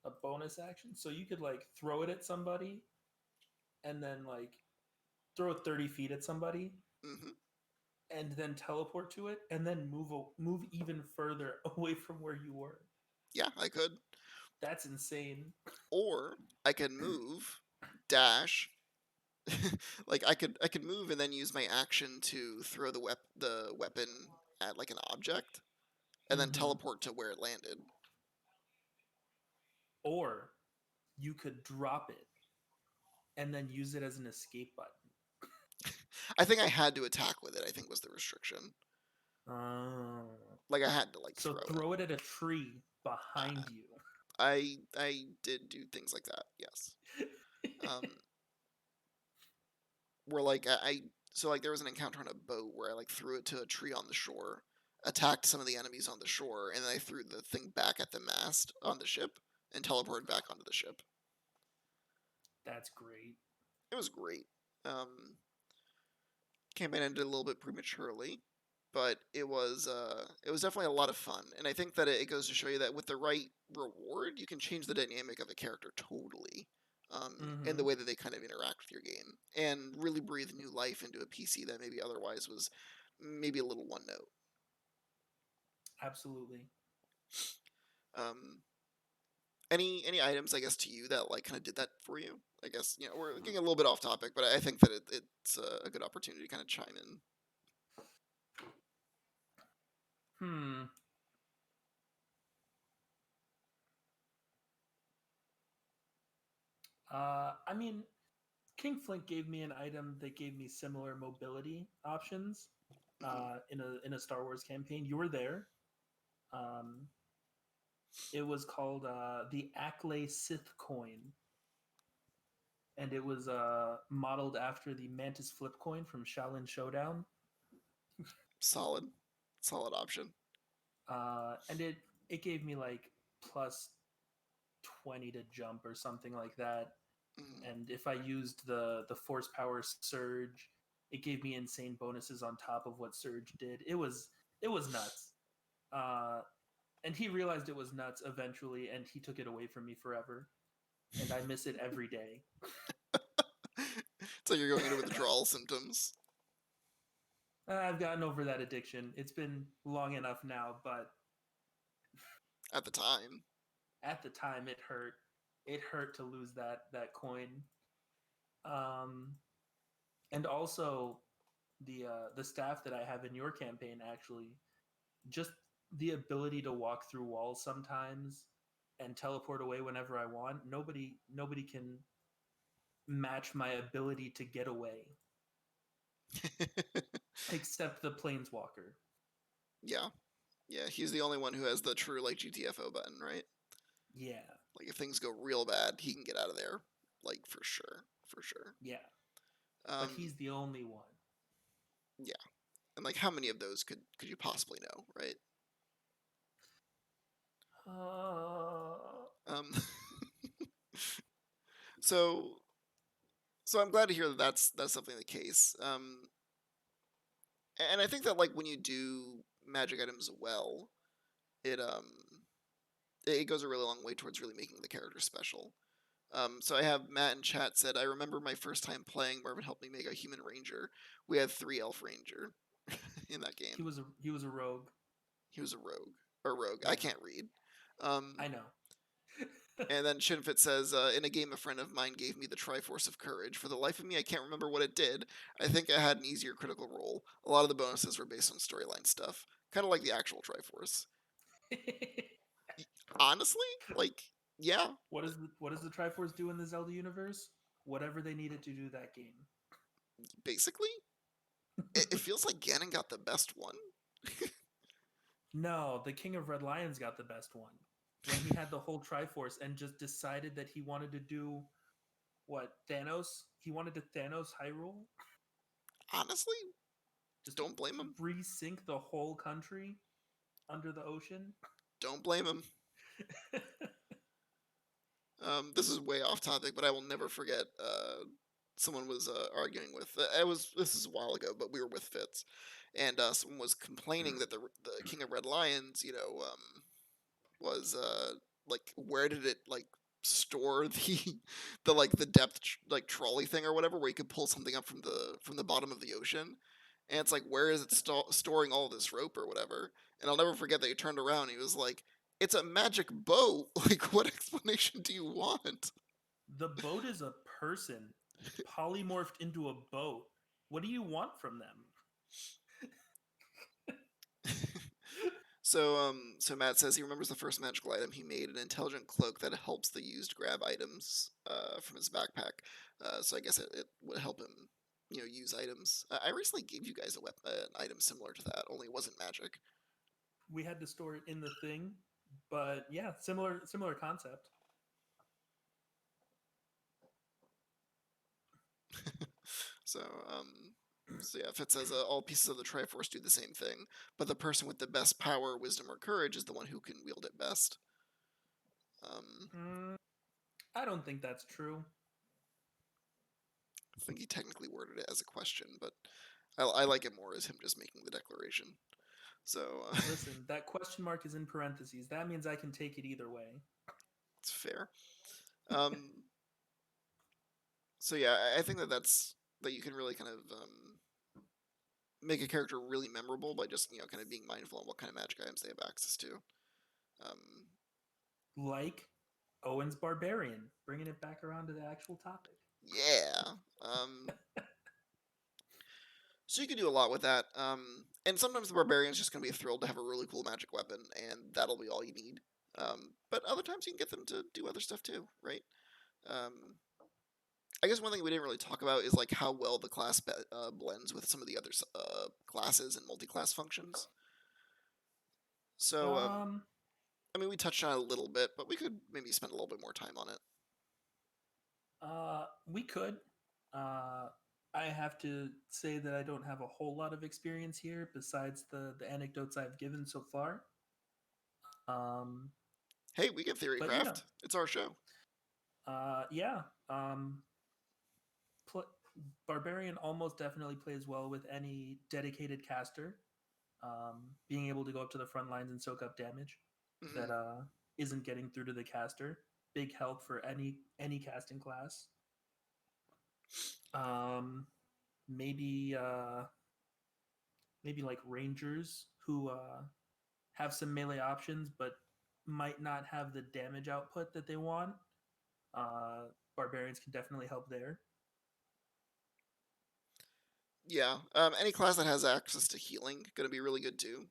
A bonus action? So you could like throw it at somebody and then like throw it 30 feet at somebody Hmm. and then teleport to it, and then move even further away from where you were. Yeah, I could. That's insane. Or I could move, dash. Like I could move and then use my action to throw the weapon at like an object, and then Mm-hmm. teleport to where it landed. Or you could drop it and then use it as an escape button. I think I had to attack with it. I think was the restriction. Like I had to like So throw it. throw it at a tree behind you. I did do things like that. Yes. Where like so like there was an encounter on a boat where I like threw it to a tree on the shore, attacked some of the enemies on the shore, and then I threw the thing back at the mast on the ship and teleported back onto the ship. That's great. It was great. Campaign ended a little bit prematurely, but it was definitely a lot of fun, and I think that it goes to show you that with the right reward, you can change the dynamic of a character totally, and the way that they kind of interact with your game, and really breathe new life into a PC that maybe otherwise was maybe a little one note. Absolutely. Any items I guess to you that like kind of did that for you? I guess we're getting a little bit off topic, but I think that it's a good opportunity to kind of chime in. Hmm. I mean, King Flink gave me an item that gave me similar mobility options in a Star Wars campaign. You were there. Um, it was called the 𝐓𝐚𝐥𝐞𝐞 Sith coin, and it was modeled after the Mantis flip coin from Shaolin Showdown. Solid, solid option. And it gave me like plus 20 to jump or something like that. And if I used the force power surge, it gave me insane bonuses on top of what surge did. It was nuts. And he realized it was nuts eventually, and he took it away from me forever. And I miss it every day. It's like you're going into withdrawal symptoms. I've gotten over that addiction. It's been long enough now, but At the time, at the time it hurt. It hurt to lose that coin. Um, and also the staff that I have in your campaign, actually, just the ability to walk through walls sometimes and teleport away whenever I want. Nobody can match my ability to get away except the planeswalker. yeah, yeah. He's the only one who has the true like GTFO button, right? Yeah, Like if things go real bad, he can get out of there, like for sure, for sure. yeah. But he's the only one. Yeah, and like how many of those could you possibly know, right? Um, so I'm glad to hear that that's definitely the case. And I think that like when you do magic items well, it it goes a really long way towards really making the character special. So I have Matt in chat said, I remember my first time playing. Marvin helped me make a human ranger. We had 3 elf ranger in that game. He was a rogue. He was a rogue or rogue. Yeah. I can't read. I know. And then Shinfit says, in a game, a friend of mine gave me the Triforce of Courage. For the life of me, I can't remember what it did. I think I had an easier critical roll. A lot of the bonuses were based on storyline stuff, kind of like the actual Triforce. Honestly, like, yeah. What does the Triforce do in the Zelda universe? Whatever they needed to do that game. Basically, it feels like Ganon got the best one. No, the King of Red Lions got the best one. When he had the whole Triforce and just decided that he wanted to do what, Thanos? He wanted to Thanos Hyrule? Honestly, Just don't blame him. Resink the whole country under the ocean? Don't blame him. This is way off topic, but I will never forget. Someone was arguing with. This is a while ago, but we were with Fitz, and someone was complaining that the King of Red Lions, was like where did it like store the the depth like trolley thing or whatever, where you could pull something up from the bottom of the ocean, And it's like, where is it storing all this rope or whatever? And I'll never forget that he turned around and he was like, it's a magic boat. Like, what explanation do you want? The boat is a person polymorphed into a boat. What do you want from them? So Matt says he remembers the first magical item he made, an intelligent cloak that helps the used grab items from his backpack. So I guess it would help him, use items. I recently gave you guys an item similar to that, only it wasn't magic. We had to store it in the thing, but yeah, similar concept. So, so yeah, Fitz says all pieces of the Triforce do the same thing, but the person with the best power, wisdom, or courage is the one who can wield it best. Mm, I don't think that's true. I think he technically worded it as a question, but I like it more as him just making the declaration. So Listen, that question mark is in parentheses. That means I can take it either way. it's fair. Um, so yeah, I think that you can really kind of make a character really memorable by just kind of being mindful on what kind of magic items they have access to. Um, Like Owen's Barbarian, bringing it back around to the actual topic. yeah. So you can do a lot with that. And sometimes the barbarian's just going to be thrilled to have a really cool magic weapon, and that'll be all you need. But other times you can get them to do other stuff too, right? Um, I guess one thing we didn't really talk about is like how well the class blends with some of the other classes and multi-class functions. So, I mean, we touched on it a little bit, but we could maybe spend a little bit more time on it. We could. I have to say that I don't have a whole lot of experience here besides the anecdotes I've given so far. Um, Hey, we get theory but yeah, craft. It's our show. yeah. Pl- Barbarian almost definitely plays well with any dedicated caster. Being able to go up to the front lines and soak up damage Hmm. that isn't getting through to the caster. Big help for any casting class. Um, maybe maybe like rangers who have some melee options but might not have the damage output that they want. Uh, Barbarians can definitely help there. Yeah. Any class that has access to healing gonna be really good too.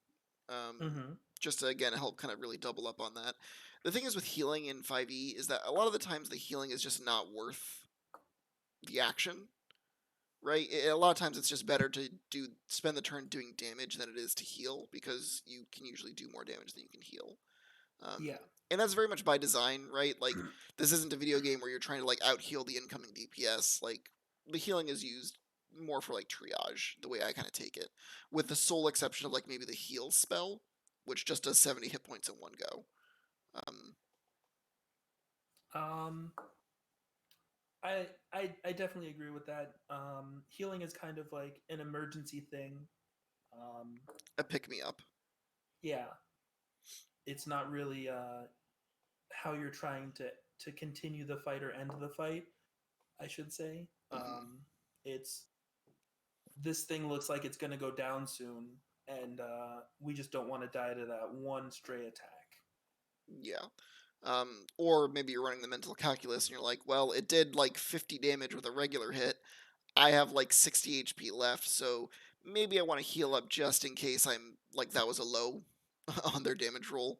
Mm-hmm. Just to again help kind of really double up on that. The thing is with healing in 5e is that a lot of the times the healing is just not worth the action, right? A lot of times it's just better to spend the turn doing damage than it is to heal because you can usually do more damage than you can heal. Um, Yeah. and that's very much by design, right? Like this isn't a video game where you're trying to like out heal the incoming DPS. Like the healing is used more for like triage, the way I kind of take it, with the sole exception of like maybe the heal spell, which just does 70 hit points in one go. Um, Um, I definitely agree with that. Healing is kind of like an emergency thing. Um, a pick me up. yeah, it's not really how you're trying to continue the fight or end the fight. I should say. Hmm. It's this thing looks like it's going to go down soon, and we just don't want to die to that one stray attack. Yeah. Or maybe you're running the mental calculus and you're like, well, it did like 50 damage with a regular hit. I have like 60 HP left, so maybe I want to heal up just in case I'm like that was a low on their damage roll,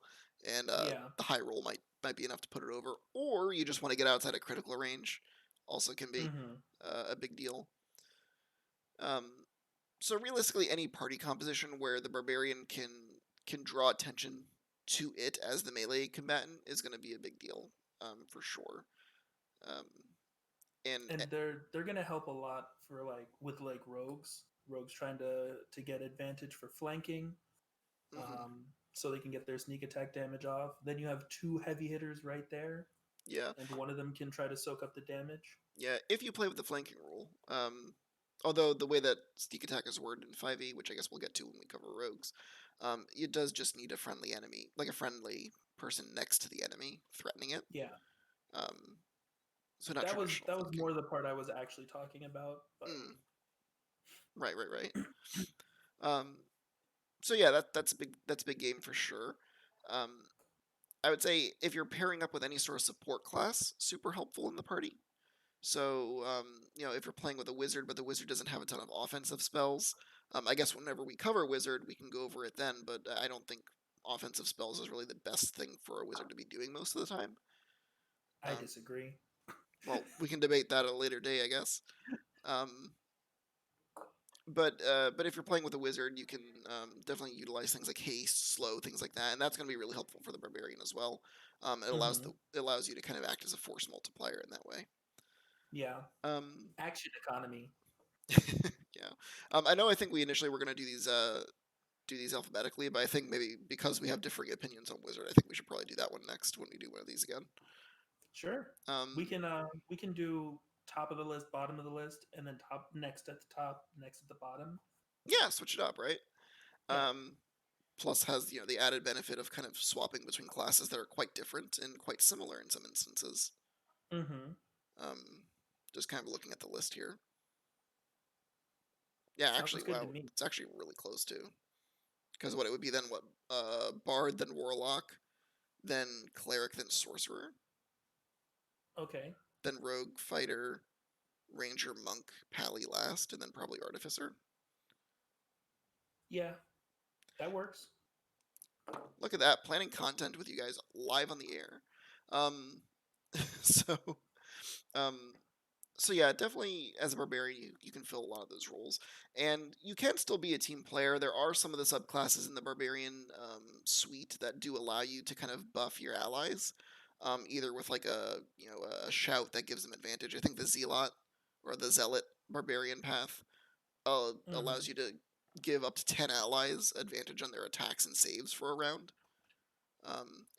and Yeah. the high roll might be enough to put it over. Or you just want to get outside of critical range, also can be Mm-hmm. a big deal. Um, so realistically, any party composition where the barbarian can draw attention to it as the melee combatant is going to be a big deal, for sure. Um, and And they're gonna help a lot for like with like rogues trying to get advantage for flanking, mhm, so they can get their sneak attack damage off. Then you have two heavy hitters right there, yeah, and one of them can try to soak up the damage. yeah, if you play with the flanking rule. Although the way that sneak attack is worded in 5e, which I guess we'll get to when we cover rogues, it does just need a friendly enemy, like a friendly person next to the enemy threatening it. Yeah, Um, so not that was traditional that was flanking. more the part I was actually talking about. But Mm. Right, right, right. Um, so yeah, that's a big game for sure. Um, I would say if you're pairing up with any sort of support class, super helpful in the party. So, if you're playing with a wizard, but the wizard doesn't have a ton of offensive spells, I guess whenever we cover wizard, we can go over it then. But I don't think offensive spells is really the best thing for a wizard to be doing most of the time. I Um, disagree. well, we can debate that at a later day, I guess. Um, but if you're playing with a wizard, you can definitely utilize things like haste, slow, things like that, and that's going to be really helpful for the barbarian as well. Hmm. It allows you to kind of act as a force multiplier in that way. Yeah, Um, action economy. yeah, I know. I think we initially were going to do these alphabetically, but I think maybe because we have differing opinions on wizard, I think we should probably do that one next when we do one of these again. Sure, Um, we can do top of the list, bottom of the list, and then top next at the top, next at the bottom. yeah, switch it up, right? Yeah. Um, Plus has the added benefit of kind of swapping between classes that are quite different and quite similar in some instances. Mm-hmm. Um, just kind of looking at the list here. Yeah, actually, Sounds good to wow, me. it's actually really close too. Because what it would be then, what bard, then warlock, then cleric, then sorcerer, Okay. then rogue, fighter, ranger, monk, pally last, and then probably artificer. Yeah, that works. Look at that, planning content with you guys live on the air. Um, so, um, so yeah, definitely as a barbarian, you can fill a lot of those roles, and you can still be a team player. There are some of the subclasses in the barbarian suite that do allow you to kind of buff your allies, either with like a shout that gives them advantage. I think the zealot or the zealot barbarian path Mm-hmm. allows you to give up to 10 allies advantage on their attacks and saves for a round,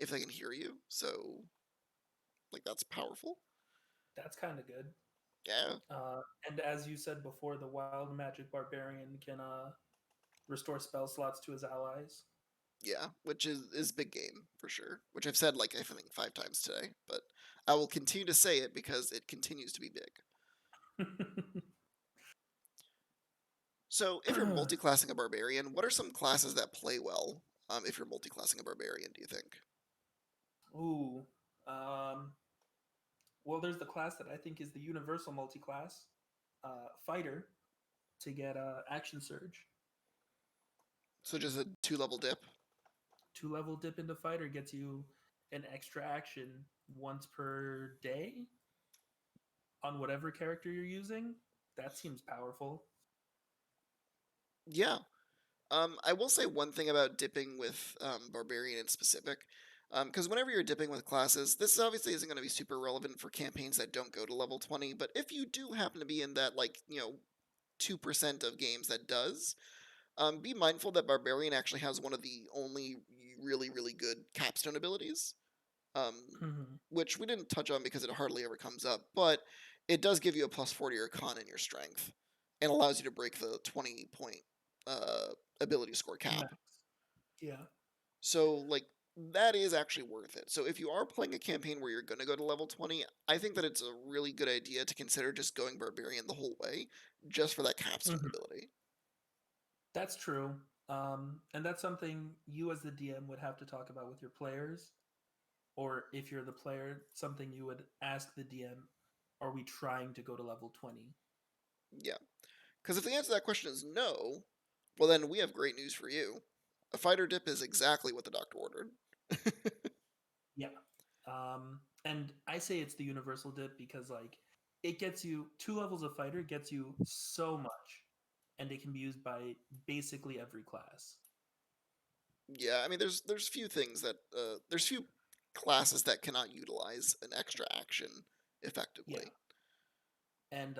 if they can hear you. So like that's powerful. That's kind of good. Yeah. And as you said before, the wild magic barbarian can restore spell slots to his allies. Yeah, which is big game for sure. Which I've said like I think 5 times today, but I will continue to say it because it continues to be big. So, if you're multi-classing a barbarian, what are some classes that play well? If you're multi-classing a barbarian, do you think? Ooh. Um, well, there's the class that I think is the universal multi-class, fighter, to get action surge. So just a 2 level dip. 2 level dip into fighter gets you an extra action once per day on whatever character you're using. That seems powerful. Yeah. I will say one thing about dipping with barbarian in specific. Because whenever you're dipping with classes, this obviously isn't going to be super relevant for campaigns that don't go to level 20. But if you do happen to be in that, like, 2% of games that does, be mindful that Barbarian actually has one of the only really, really good capstone abilities, um, Mm-hmm. which we didn't touch on because it hardly ever comes up, but it does give you a +40 or con in your strength and allows you to break the 20 point uh, ability score cap. Max. Yeah. So, like, that is actually worth it. So, if you are playing a campaign where you're going to go to level 20, I think that it's a really good idea to consider just going Barbarian the whole way, just for that capstone Mm-hmm. ability. That's true. And that's something you as the DM would have to talk about with your players. Or if you're the player, something you would ask the DM, are we trying to go to level 20? Yeah. Because if the answer to that question is no, well, then we have great news for you. A fighter dip is exactly what the doctor ordered. Yeah. And I say it's the universal dip because like it gets you 2 levels of fighter gets you so much, and it can be used by basically every class. Yeah, I mean, there's few things that there's few classes that cannot utilize an extra action Yeah. effectively. And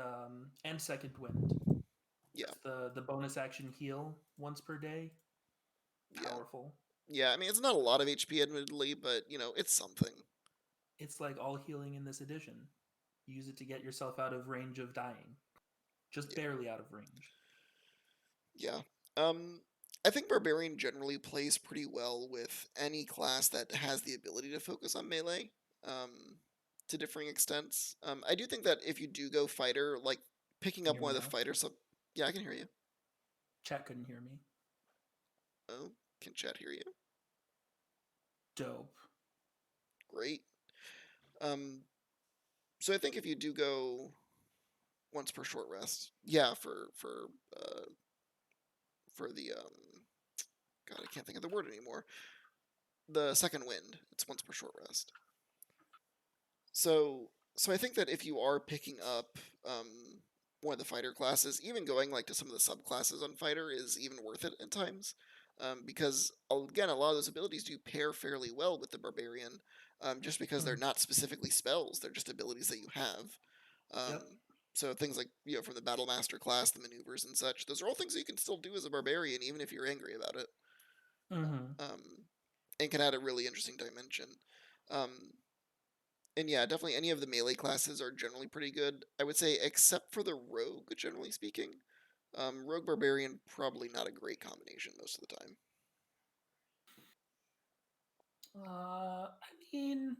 second wind. Yeah, That's the bonus action heal once per day. yeah, Powerful. yeah. I mean, it's not a lot of HP, admittedly, but it's something. It's like all healing in this edition. Use it to get yourself out of range of dying. Just Yeah, barely out of range. yeah. Um, I think barbarian generally plays pretty well with any class that has the ability to focus on melee. To differing extents. I do think that if you do go fighter, like picking Can you up hear one me of the now? fighter sub, yeah, I can hear you. Chat couldn't hear me. Oh, can chat hear you? Dope. Great. So I think if you do go once per short rest, yeah, for the God, I can't think of the word anymore. The second wind, it's once per short rest. So I think that if you are picking up one of the fighter classes, even going like to some of the subclasses on fighter is even worth it at times. Because again, a lot of those abilities do pair fairly well with the barbarian, just because they're not specifically spells; they're just abilities that you have. Um, Yep. so things like from the battle master class, the maneuvers and such, those are all things that you can still do as a barbarian, even if you're angry about it, Mm-hmm. and can add a really interesting dimension. Um, and yeah, definitely any of the melee classes are generally pretty good. I would say, except for the rogue, generally speaking. Rogue barbarian probably not a great combination most of the time. I mean,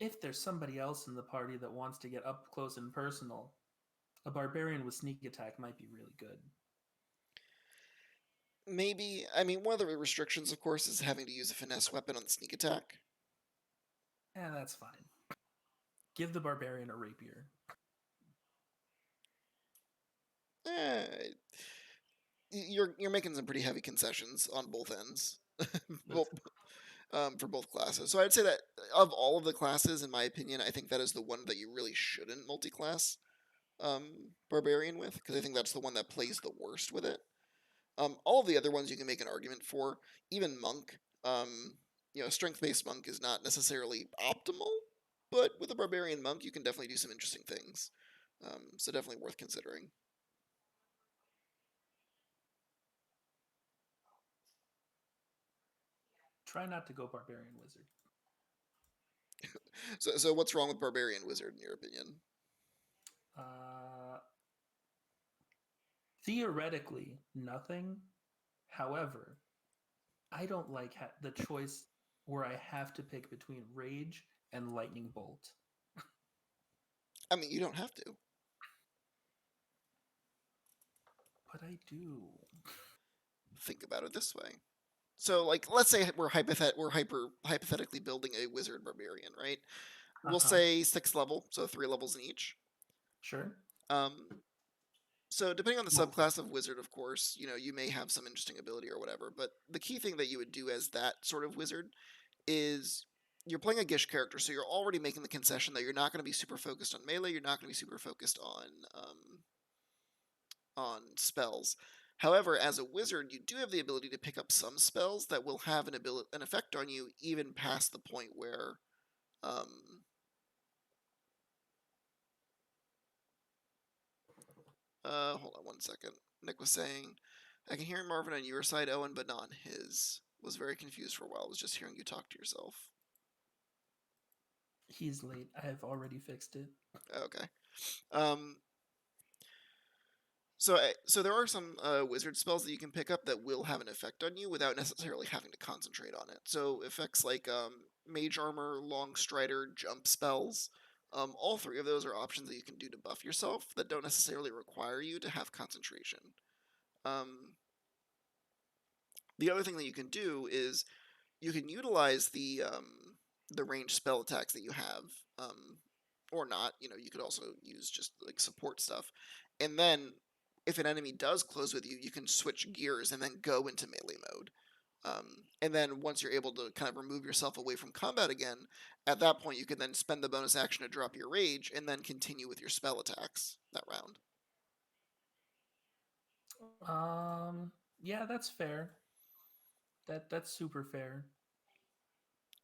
if there's somebody else in the party that wants to get up close and personal, a barbarian with sneak attack might be really good. Maybe. I mean, one of the restrictions, of course, is having to use a finesse weapon on the sneak attack. That's fine. Give the barbarian a rapier. Eh, you're making some pretty heavy concessions on both ends, well, for both classes. So I'd say that of all of the classes, in my opinion, I think that is the one that you really shouldn't multi-class barbarian with, because I think that's the one that plays the worst with it. All of the other ones you can make an argument for, even monk. Strength-based monk is not necessarily optimal, but with a barbarian monk, you can definitely do some interesting things. So definitely worth considering. Try not to go barbarian wizard. So what's wrong with barbarian wizard in your opinion? Uh, Theoretically, nothing. However, I don't like the choice where I have to pick between rage and lightning bolt. I mean, you don't have to. But I do. Think about it this way. So, like, let's say we're hypothetically building a wizard barbarian, right? We'll Uh-huh. say 6th level, so 3 levels in each. Sure. Um, so depending on the Well, subclass of wizard, of course, you may have some interesting ability or whatever. But the key thing that you would do as that sort of wizard is you're playing a Gish character, so you're already making the concession that you're not going to be super focused on melee. You're not going to be super focused on spells. However, as a wizard, you do have the ability to pick up some spells that will have an effect on you even past the point where hold on one second. Nick was saying, I can hear Marvin on your side, Owen, but not on his. Was very confused for a while. I was just hearing you talk to yourself. he's late. I have already fixed it. Okay. Um, so there are some wizard spells that you can pick up that will have an effect on you without necessarily having to concentrate on it. So effects like mage armor, long strider, jump spells. All 3 of those are options that you can do to buff yourself that don't necessarily require you to have concentration. Um, the other thing that you can do is you can utilize the ranged spell attacks that you have, or not. You could also use just like support stuff, and then if an enemy does close with you, you can switch gears and then go into melee mode. And then once you're able to kind of remove yourself away from combat again, at that point you can then spend the bonus action to drop your rage and then continue with your spell attacks that round. Yeah, that's fair. That's super fair.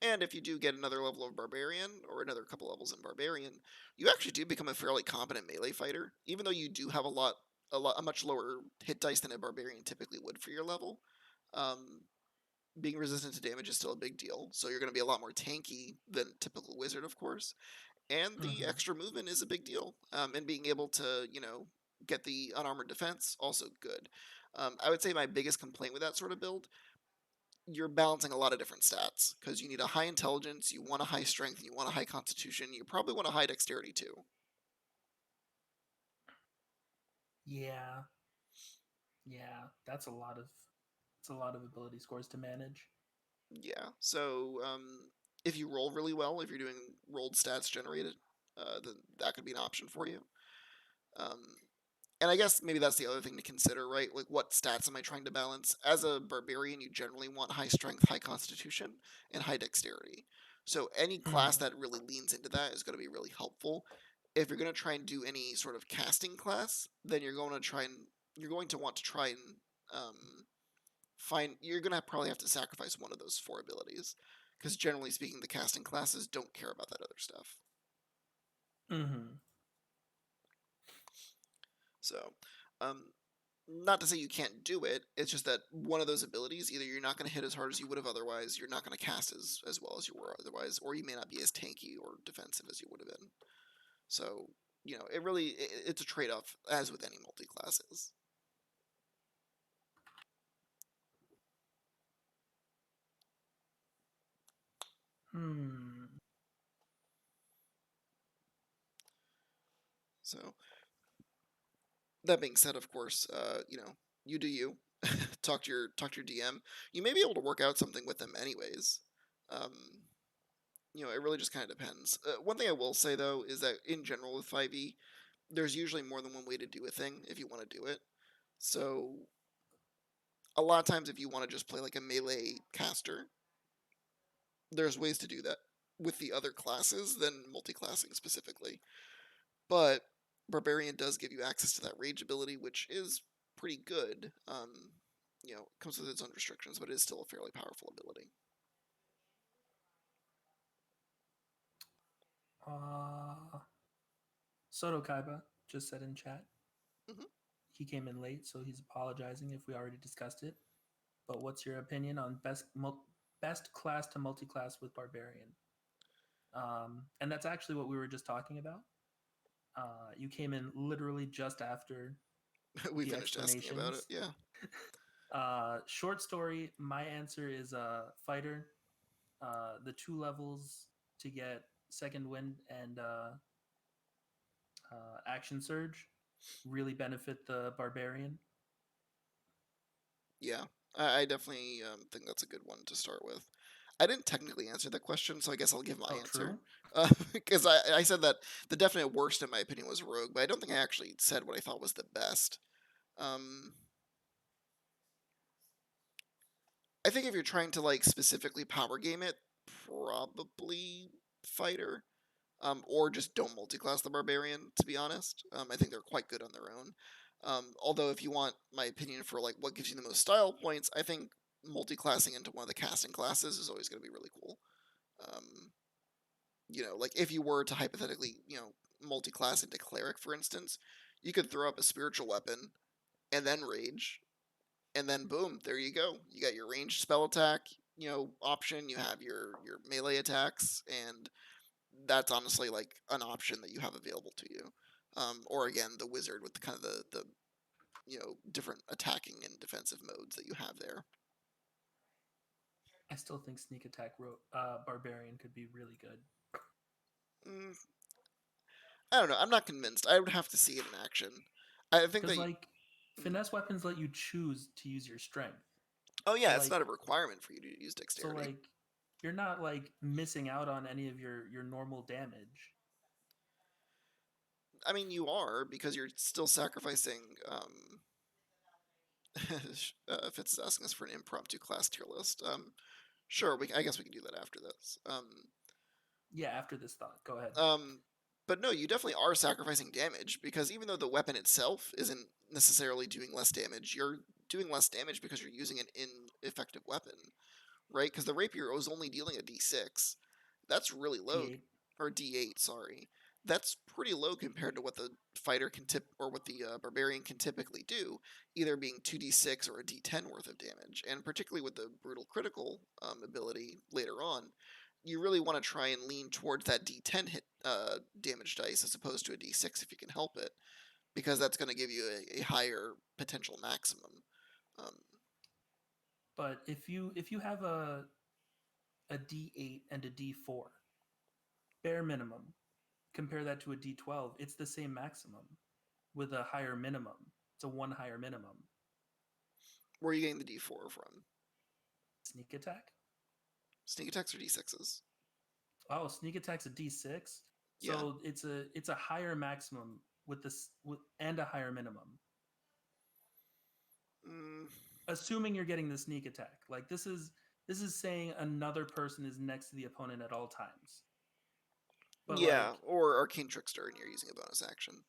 And if you do get another level of Barbarian, or another couple levels in Barbarian, you actually do become a fairly competent melee fighter, even though you do have a much lower hit dice than a Barbarian typically would for your level. Um, Being resistant to damage is still a big deal, so you're going to be a lot more tanky than typical Wizard, of course. And the Mm-hmm. extra movement is a big deal, and being able to, get the unarmored defense, also good. I would say my biggest complaint with that sort of build, you're balancing a lot of different stats because you need a high intelligence, you want a high strength, you want a high constitution, you probably want a high dexterity too. Yeah. Yeah, it's a lot of ability scores to manage. Yeah. So if you roll really well, if you're doing rolled stats generated, then that could be an option for you. Um, and I guess maybe that's the other thing to consider, right? Like, what stats am I trying to balance? As a barbarian, you generally want high strength, high constitution, and high dexterity. So any class Mm. that really leans into that is going to be really helpful. If you're going to try and do any sort of casting class, then you're going to want to try and um, find. You're going to probably have to sacrifice one of those four abilities, because generally speaking, the casting classes don't care about that other stuff. Mm-hmm. So, um, not to say you can't do it. It's just that one of those abilities, either you're not going to hit as hard as you would have otherwise, you're not going to cast as well as you were otherwise, or you may not be as tanky or defensive as you would have been. So, it's a trade off, as with any multi classes. Hmm. So, that being said, of course, you do you. talk to your DM. You may be able to work out something with them anyways. Um, it really just kind of depends. One thing I will say though is that in general with 5e, there's usually more than one way to do a thing if you want to do it. So a lot of times, if you want to just play like a melee caster, there's ways to do that with the other classes than multi-classing specifically. But Barbarian does give you access to that rage ability, which is pretty good. Comes with its own restrictions, but it is still a fairly powerful ability. Uh, Soto Kaiba just said in chat. Hmm. He came in late, so he's apologizing if we already discussed it. But what's your opinion on best class to multi-class with Barbarian? And that's actually what we were just talking about. You came in literally just after We the finished asking about it. explanations. Yeah. Short story. My answer is fighter. The two levels to get second wind and action surge really benefit the barbarian. Yeah. I definitely think that's a good one to start with. I didn't technically answer that question, so I guess I'll give my Oh, answer. true. Because I said that the definite worst, in my opinion, was Rogue, but I don't think I actually said what I thought was the best. Um, I think if you're trying to like specifically power game it, probably Fighter. Or just don't multi-class the Barbarian. To be honest, I think they're quite good on their own. Although, if you want my opinion for like what gives you the most style points, I think multi-classing into one of the casting classes is always going to be really cool. Um, like if you were to hypothetically, multi-class into cleric, for instance, you could throw up a spiritual weapon and then rage, and then boom, there you go. You got your ranged spell attack, option. You have your melee attacks, and that's honestly like an option that you have available to you. Or again, the wizard with the kind of the different attacking and defensive modes that you have there. I still think sneak attack barbarian could be really good Mm, I don't know. I'm not convinced. I would have to see it in action. I think because that. like finesse weapons let you choose to use your strength. Oh So yeah, it's like not a requirement for you to use so dexterity. like you're not like missing out on any of your normal damage. I mean, you are because you're still sacrificing. Fitz is asking us for an impromptu class tier list. Sure, I guess we can do that after this. Yeah, after this thought, go ahead. Um, but no, you definitely are sacrificing damage because even though the weapon itself isn't necessarily doing less damage, you're doing less damage because you're using an ineffective weapon, right? Because the rapier is only dealing a d6. That's really low, D8. or d8. Sorry, that's pretty low compared to what the fighter can tip or what the barbarian can typically do, either being 2d6 or a d10 worth of damage. And particularly with the brutal critical ability later on, you really want to try and lean towards that d10 hit damage dice as opposed to a d6 if you can help it, because that's going to give you a higher potential maximum. Um, But if you have a D8 and a D4, bare minimum, compare that to a D12, it's the same maximum with a higher minimum. It's a one higher minimum. Where are you getting the D4 from? Sneak attack. Sneak attacks are D6s. Oh, sneak attack's a D6. Yeah. So it's a higher maximum with this and a higher minimum. Mm, Assuming you're getting the sneak attack. Like this is saying another person is next to the opponent at all times. But yeah, like, or Arcane Trickster and you're using a bonus action.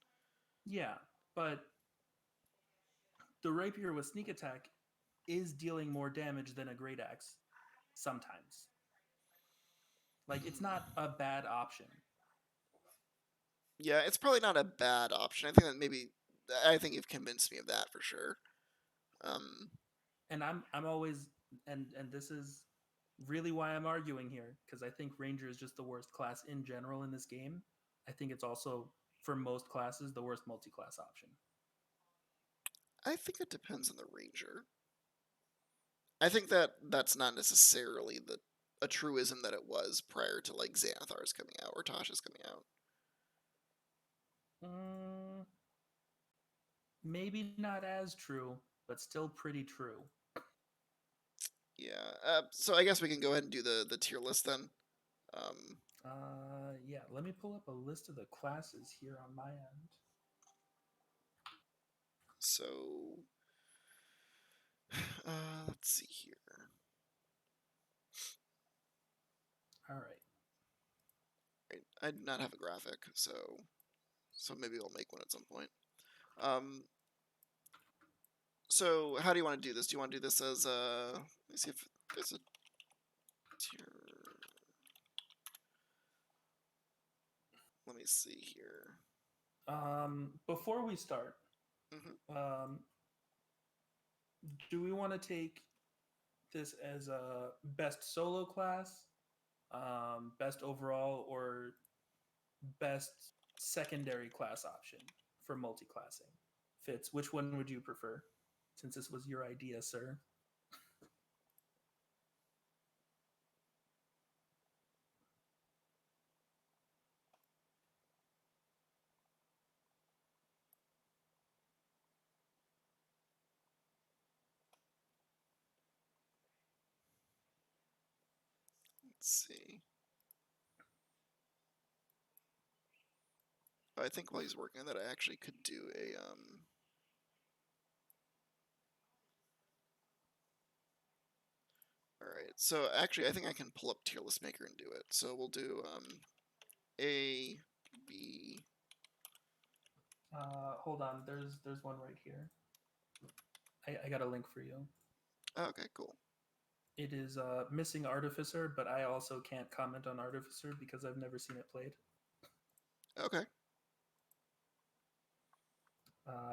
yeah, but the rapier with sneak attack is dealing more damage than a great axe sometimes. Like it's not a bad option. Yeah, it's probably not a bad option. I think you've convinced me of that for sure. And I'm always and this is really why I'm arguing here, because I think Ranger is just the worst class in general in this game. I think it's also, for most classes, the worst multi-class option. I think it depends on the Ranger. I think that's not necessarily a truism that it was prior to like Xanathar's coming out or Tasha's coming out. Maybe not as true, but still pretty true. Yeah. So I guess we can go ahead and do the tier list then. Yeah. Let me pull up a list of the classes here on my end. So let's see here. All right. I do not have a graphic, so maybe I'll make one at some point. So how do you want to do this? Do you want to do this as let me see if there's a tier. Let me see here. Before we start, do we want to take this as a best solo class, best overall, or best secondary class option for multi-classing? Fitz, which one would you prefer? Since this was your idea, sir. Let's see. I think while he's working on that, I actually could do a All right. So actually, I think I can pull up tier list maker and do it. So we'll do A, B. Hold on. There's one right here. I got a link for you. Oh, okay, cool. It is missing Artificer, but I also can't comment on Artificer because I've never seen it played. Okay.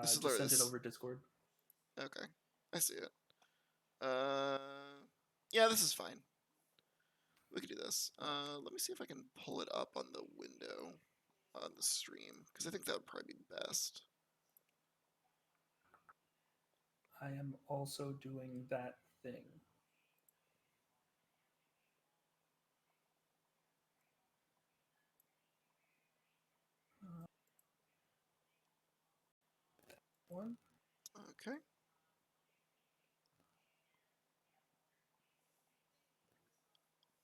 Just send it over Discord. Okay, I see it. Yeah, this is fine. We could do this. Let me see if I can pull it up on the window on the stream, because I think that would probably be best. I am also doing that thing. One. Okay.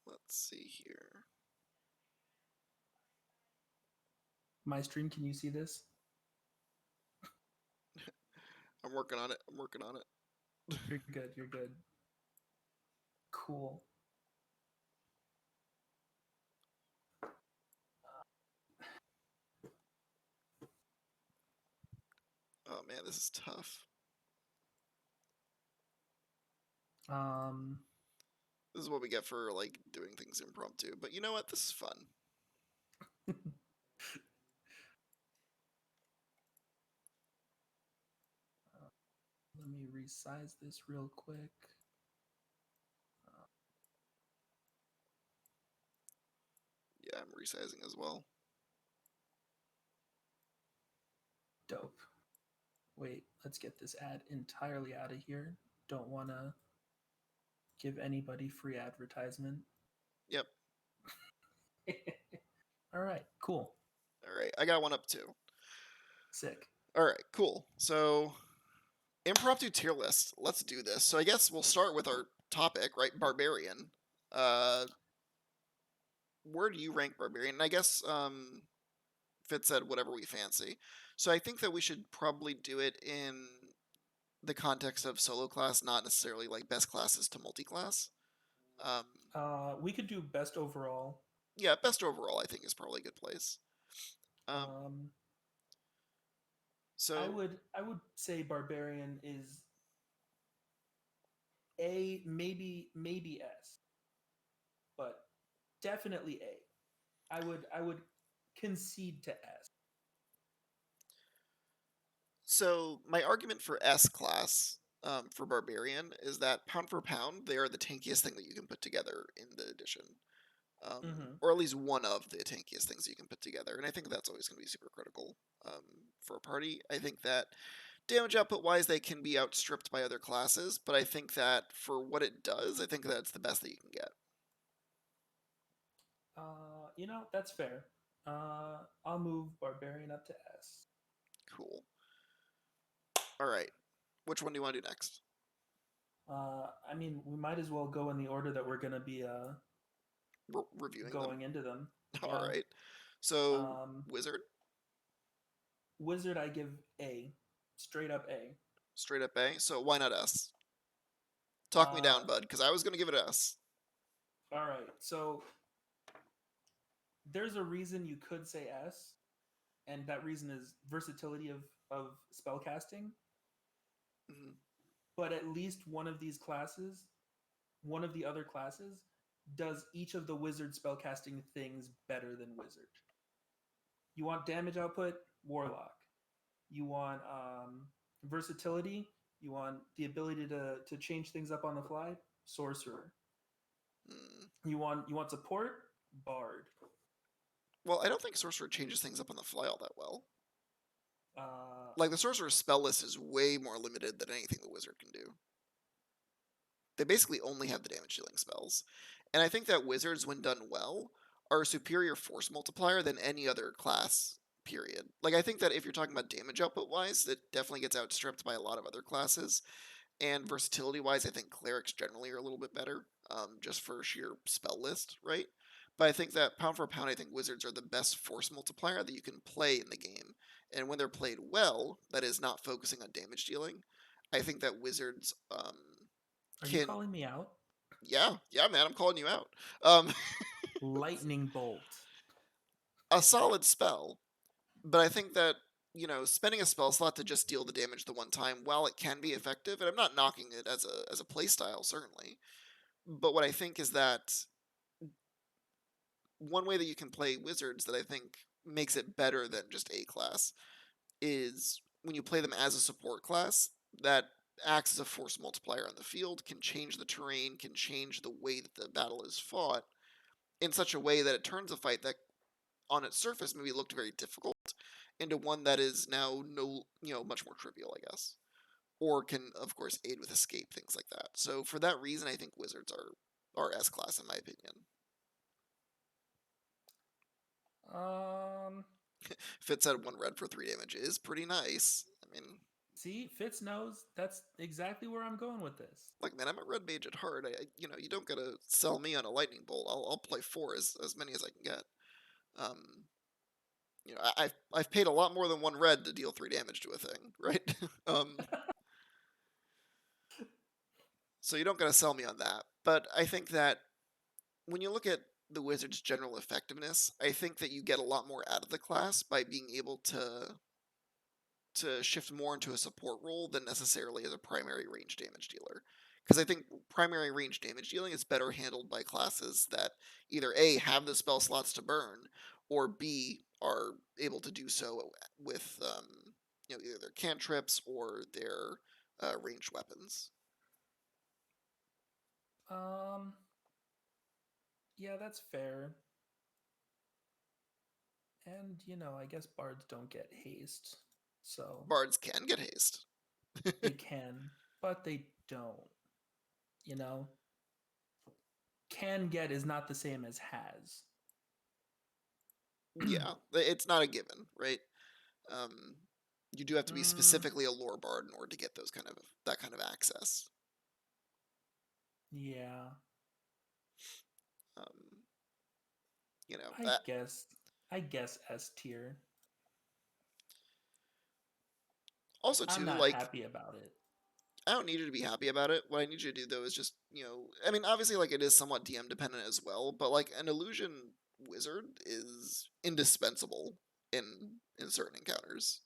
Let's see here. My stream, can you see this? I'm working on it. I'm working on it. You're good. You're good. Cool. Oh man, this is tough. This is what we get for like doing things impromptu. But you know what? This is fun. Let me resize this real quick. Yeah, I'm resizing as well. Dope. Wait, let's get this ad entirely out of here. Don't want to give anybody free advertisement. Yep. All right, cool. All right, I got one up too. Sick. All right, cool. So Impromptu tier list. Let's do this. So I guess we'll start with our topic, right? Barbarian. Uh, where do you rank Barbarian? And I guess Fitz said whatever we fancy. So I think that we should probably do it in the context of solo class, not necessarily like best classes to multi-class. Um, We could do best overall. yeah, best overall I think is probably a good place. Um, Um, so I would say Barbarian is A, maybe S, but definitely A. I would concede to S. So my argument for S class for Barbarian is that pound for pound, they are the tankiest thing that you can put together in the edition, Mm-hmm. or at least one of the tankiest things that you can put together. And I think that's always going to be super critical for a party. I think that damage output wise, they can be outstripped by other classes, but I think that for what it does, I think that's the best that you can get. That's fair. I'll move Barbarian up to S. Cool. All right. Which one do you want to do next? I mean, we might as well go in the order that we're going to be Reviewing them. going into them. All Yeah. right. So, Um, Wizard, Wizard, I give A, straight up A. straight up A. So, why not S? Talk me Uh, down, bud, because I was going to give it S. all right, so there's a reason you could say S, and that reason is versatility of spellcasting. Mhm. But at least one of these classes, one of the other classes, does each of the wizard spellcasting things better than wizard. You want damage output? Warlock. You want versatility? You want the ability to change things up on the fly? Sorcerer. Mm. You want support? Bard. Well, I don't think Sorcerer changes things up on the fly all that well. Uh, Like, the Sorcerer's spell list is way more limited than anything the Wizard can do. They basically only have the damage dealing spells. And I think that Wizards, when done well, are a superior force multiplier than any other class, period. Like, I think that if you're talking about damage output wise, it definitely gets outstripped by a lot of other classes. And versatility wise, I think clerics generally are a little bit better, just for sheer spell list, right? But I think that pound for pound, I think wizards are the best force multiplier that you can play in the game. And when they're played well, that is not focusing on damage dealing, I think that wizards are you can. calling me out? Yeah, man, I'm calling you out. Um, Lightning bolt. a solid spell, but I think that spending a spell slot to just deal the damage the one time, while it can be effective, and I'm not knocking it as a play style certainly, but what I think is that one way that you can play wizards that I think makes it better than just a class is when you play them as a support class that acts as a force multiplier on the field, can change the terrain, can change the way that the battle is fought in such a way that it turns a fight that on its surface maybe looked very difficult into one that is now much more trivial, I guess. Or can of course aid with escape, things like that. So for that reason I think wizards are S class in my opinion. Um, Fitz had 1 red for 3 damage is pretty nice. I mean, See, Fitz knows that's exactly where I'm going with this. like man, I'm a red mage at heart. You don't gotta sell me on a lightning bolt. I'll play 4 as many as I can get. Um, I've paid a lot more than 1 red to deal 3 damage to a thing, right? um, so you don't gotta sell me on that. But I think that when you look at the wizard's general effectiveness, I think that you get a lot more out of the class by being able to shift more into a support role than necessarily as a primary range damage dealer. Because I think primary range damage dealing is better handled by classes that either A, have the spell slots to burn, or B, are able to do so with either their cantrips or their ranged weapons. Um, yeah, that's fair. And I guess bards don't get haste, so Bards can get haste. they can, but they don't. You know, can get is not the same as has. Yeah, it's not a given, right? Um, You do have to be Mm, specifically a lore bard in order to get that kind of access. yeah, Um, you know, I guess. I guess S tier. also I'm too, not like, happy about it. I don't need you to be happy about it. What I need you to do though is just, I mean, obviously, like, it is somewhat DM dependent as well, but like an illusion wizard is indispensable in certain encounters.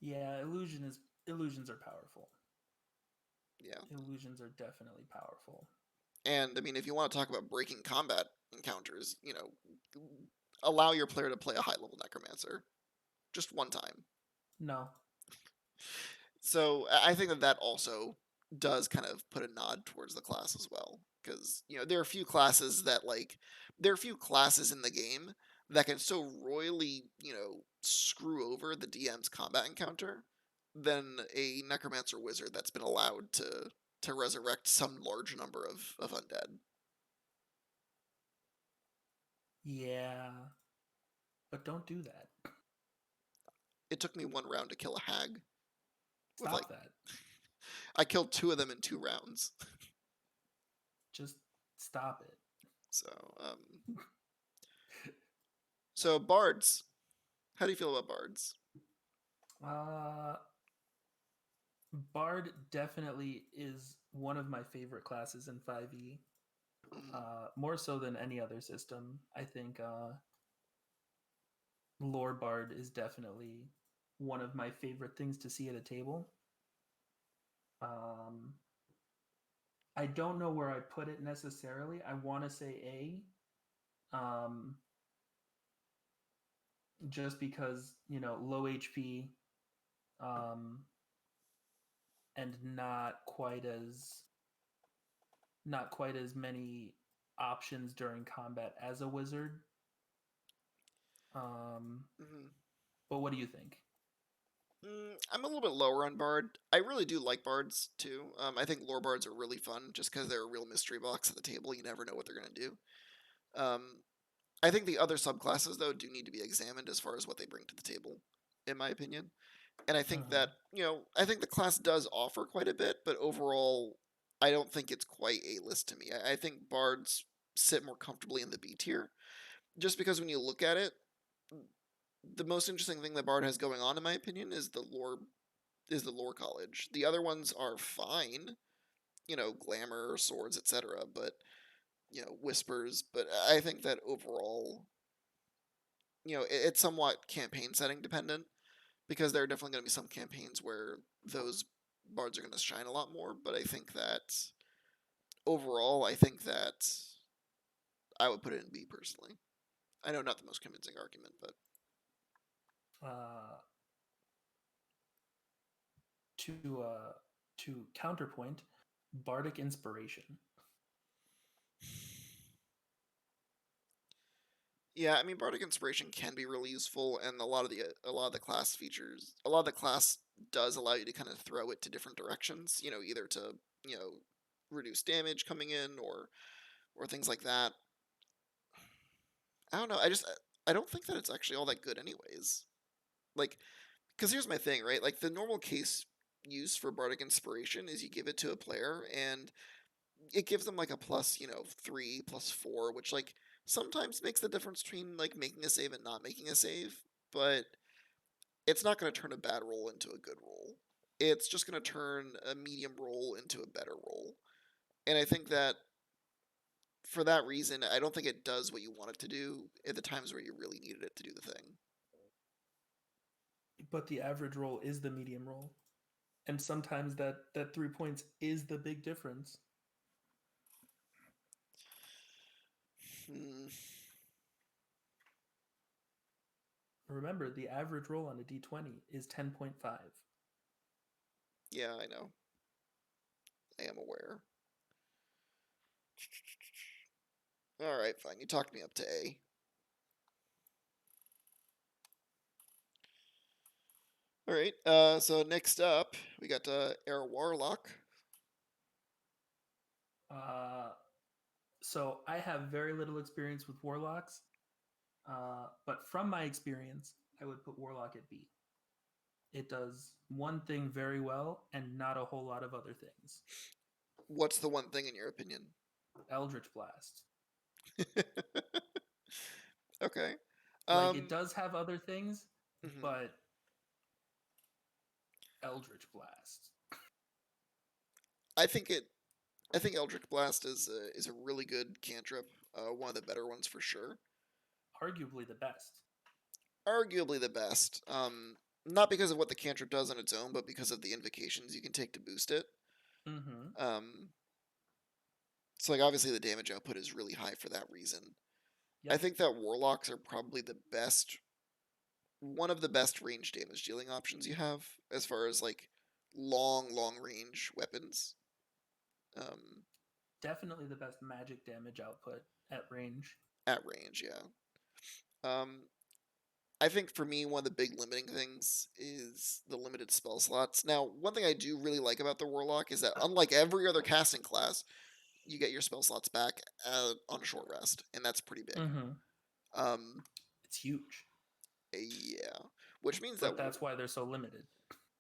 Yeah, illusions are powerful. Yeah. Illusions are definitely powerful. And I mean, if you want to talk about breaking combat encounters, allow your player to play a high level necromancer just one time. No. So I think that also does kind of put a nod towards the class as well, because there are a few classes in the game that can so royally screw over the DM's combat encounter than a necromancer wizard that's been allowed to resurrect some large number of undead. Yeah, but don't do that. It took me one round to kill a hag with like Stop that. I killed two of them in 2 rounds. Just stop it. So so bards. How do you feel about bards? Uh, Bard definitely is one of my favorite classes in 5e. Mhm. More so than any other system. I think Lore Bard is definitely one of my favorite things to see at a table. Um, I don't know where I put it necessarily. I want to say A, just because low HP, um, and not quite as many options during combat as a wizard. Um, Mhm. but what do you think? I'm a little bit lower on bard. I really do like bards too. I think lore bards are really fun just because they're a real mystery box at the table. You never know what they're gonna do. Um, I think the other subclasses though do need to be examined as far as what they bring to the table, in my opinion. And I think Uh-huh. that I think the class does offer quite a bit, but overall, I don't think it's quite A list to me. I think bards sit more comfortably in the B tier, just because when you look at it, the most interesting thing that bard has going on, in my opinion, is the lore college. The other ones are fine, glamour, swords, etc. But whispers. But I think that overall, it's somewhat campaign setting dependent because there are definitely going to be some campaigns where those bards are going to shine a lot more. But I think that overall, I think that I would put it in B personally. I know not the most convincing argument, but Uh, to to counterpoint, bardic inspiration. yeah, I mean, bardic inspiration can be really useful, and a lot of the class features, a lot of the class does allow you to kind of throw it to different directions. Either to you know reduce damage coming in or things like that. I don't know. I don't think that it's actually all that good, anyways. Like, because here's my thing, right? Like the normal case use for bardic inspiration is you give it to a player and it gives them like a plus, 3, plus 4, which like sometimes makes the difference between like making a save and not making a save, but it's not going to turn a bad roll into a good roll. It's just going to turn a medium roll into a better roll. And I think that for that reason, I don't think it does what you want it to do at the times where you really needed it to do the thing. But the average roll is the medium roll, and sometimes that 3 points is the big difference. Hmm. Remember, the average roll on a d20 is 10.5. Yeah, I know. I am aware. All right, fine. You talked me up to A. All right. So next up, we got Air Warlock. Uh, so I have very little experience with warlocks, but from my experience, I would put Warlock at B. It does one thing very well and not a whole lot of other things. What's the one thing in your opinion? Eldritch Blast. Okay. Like, it does have other things, mhm. but Eldritch Blast. I think Eldritch Blast is a really good cantrip. One of the better ones for sure. Arguably the best. Arguably the best. Not because of what the cantrip does on its own, but because of the invocations you can take to boost it. Mm-hmm. So like obviously the damage output is really high for that reason. Yep. I think that warlocks are probably one of the best range damage dealing options you have as far as like long range weapons. Definitely the best magic damage output at range. At range, yeah. I think for me, one of the big limiting things is the limited spell slots. Now, one thing I do really like about the Warlock is that, unlike every other casting class, you get your spell slots back on a short rest, and that's pretty big. Mm-hmm. Um, It's huge. yeah, which means But that that's why they're so limited.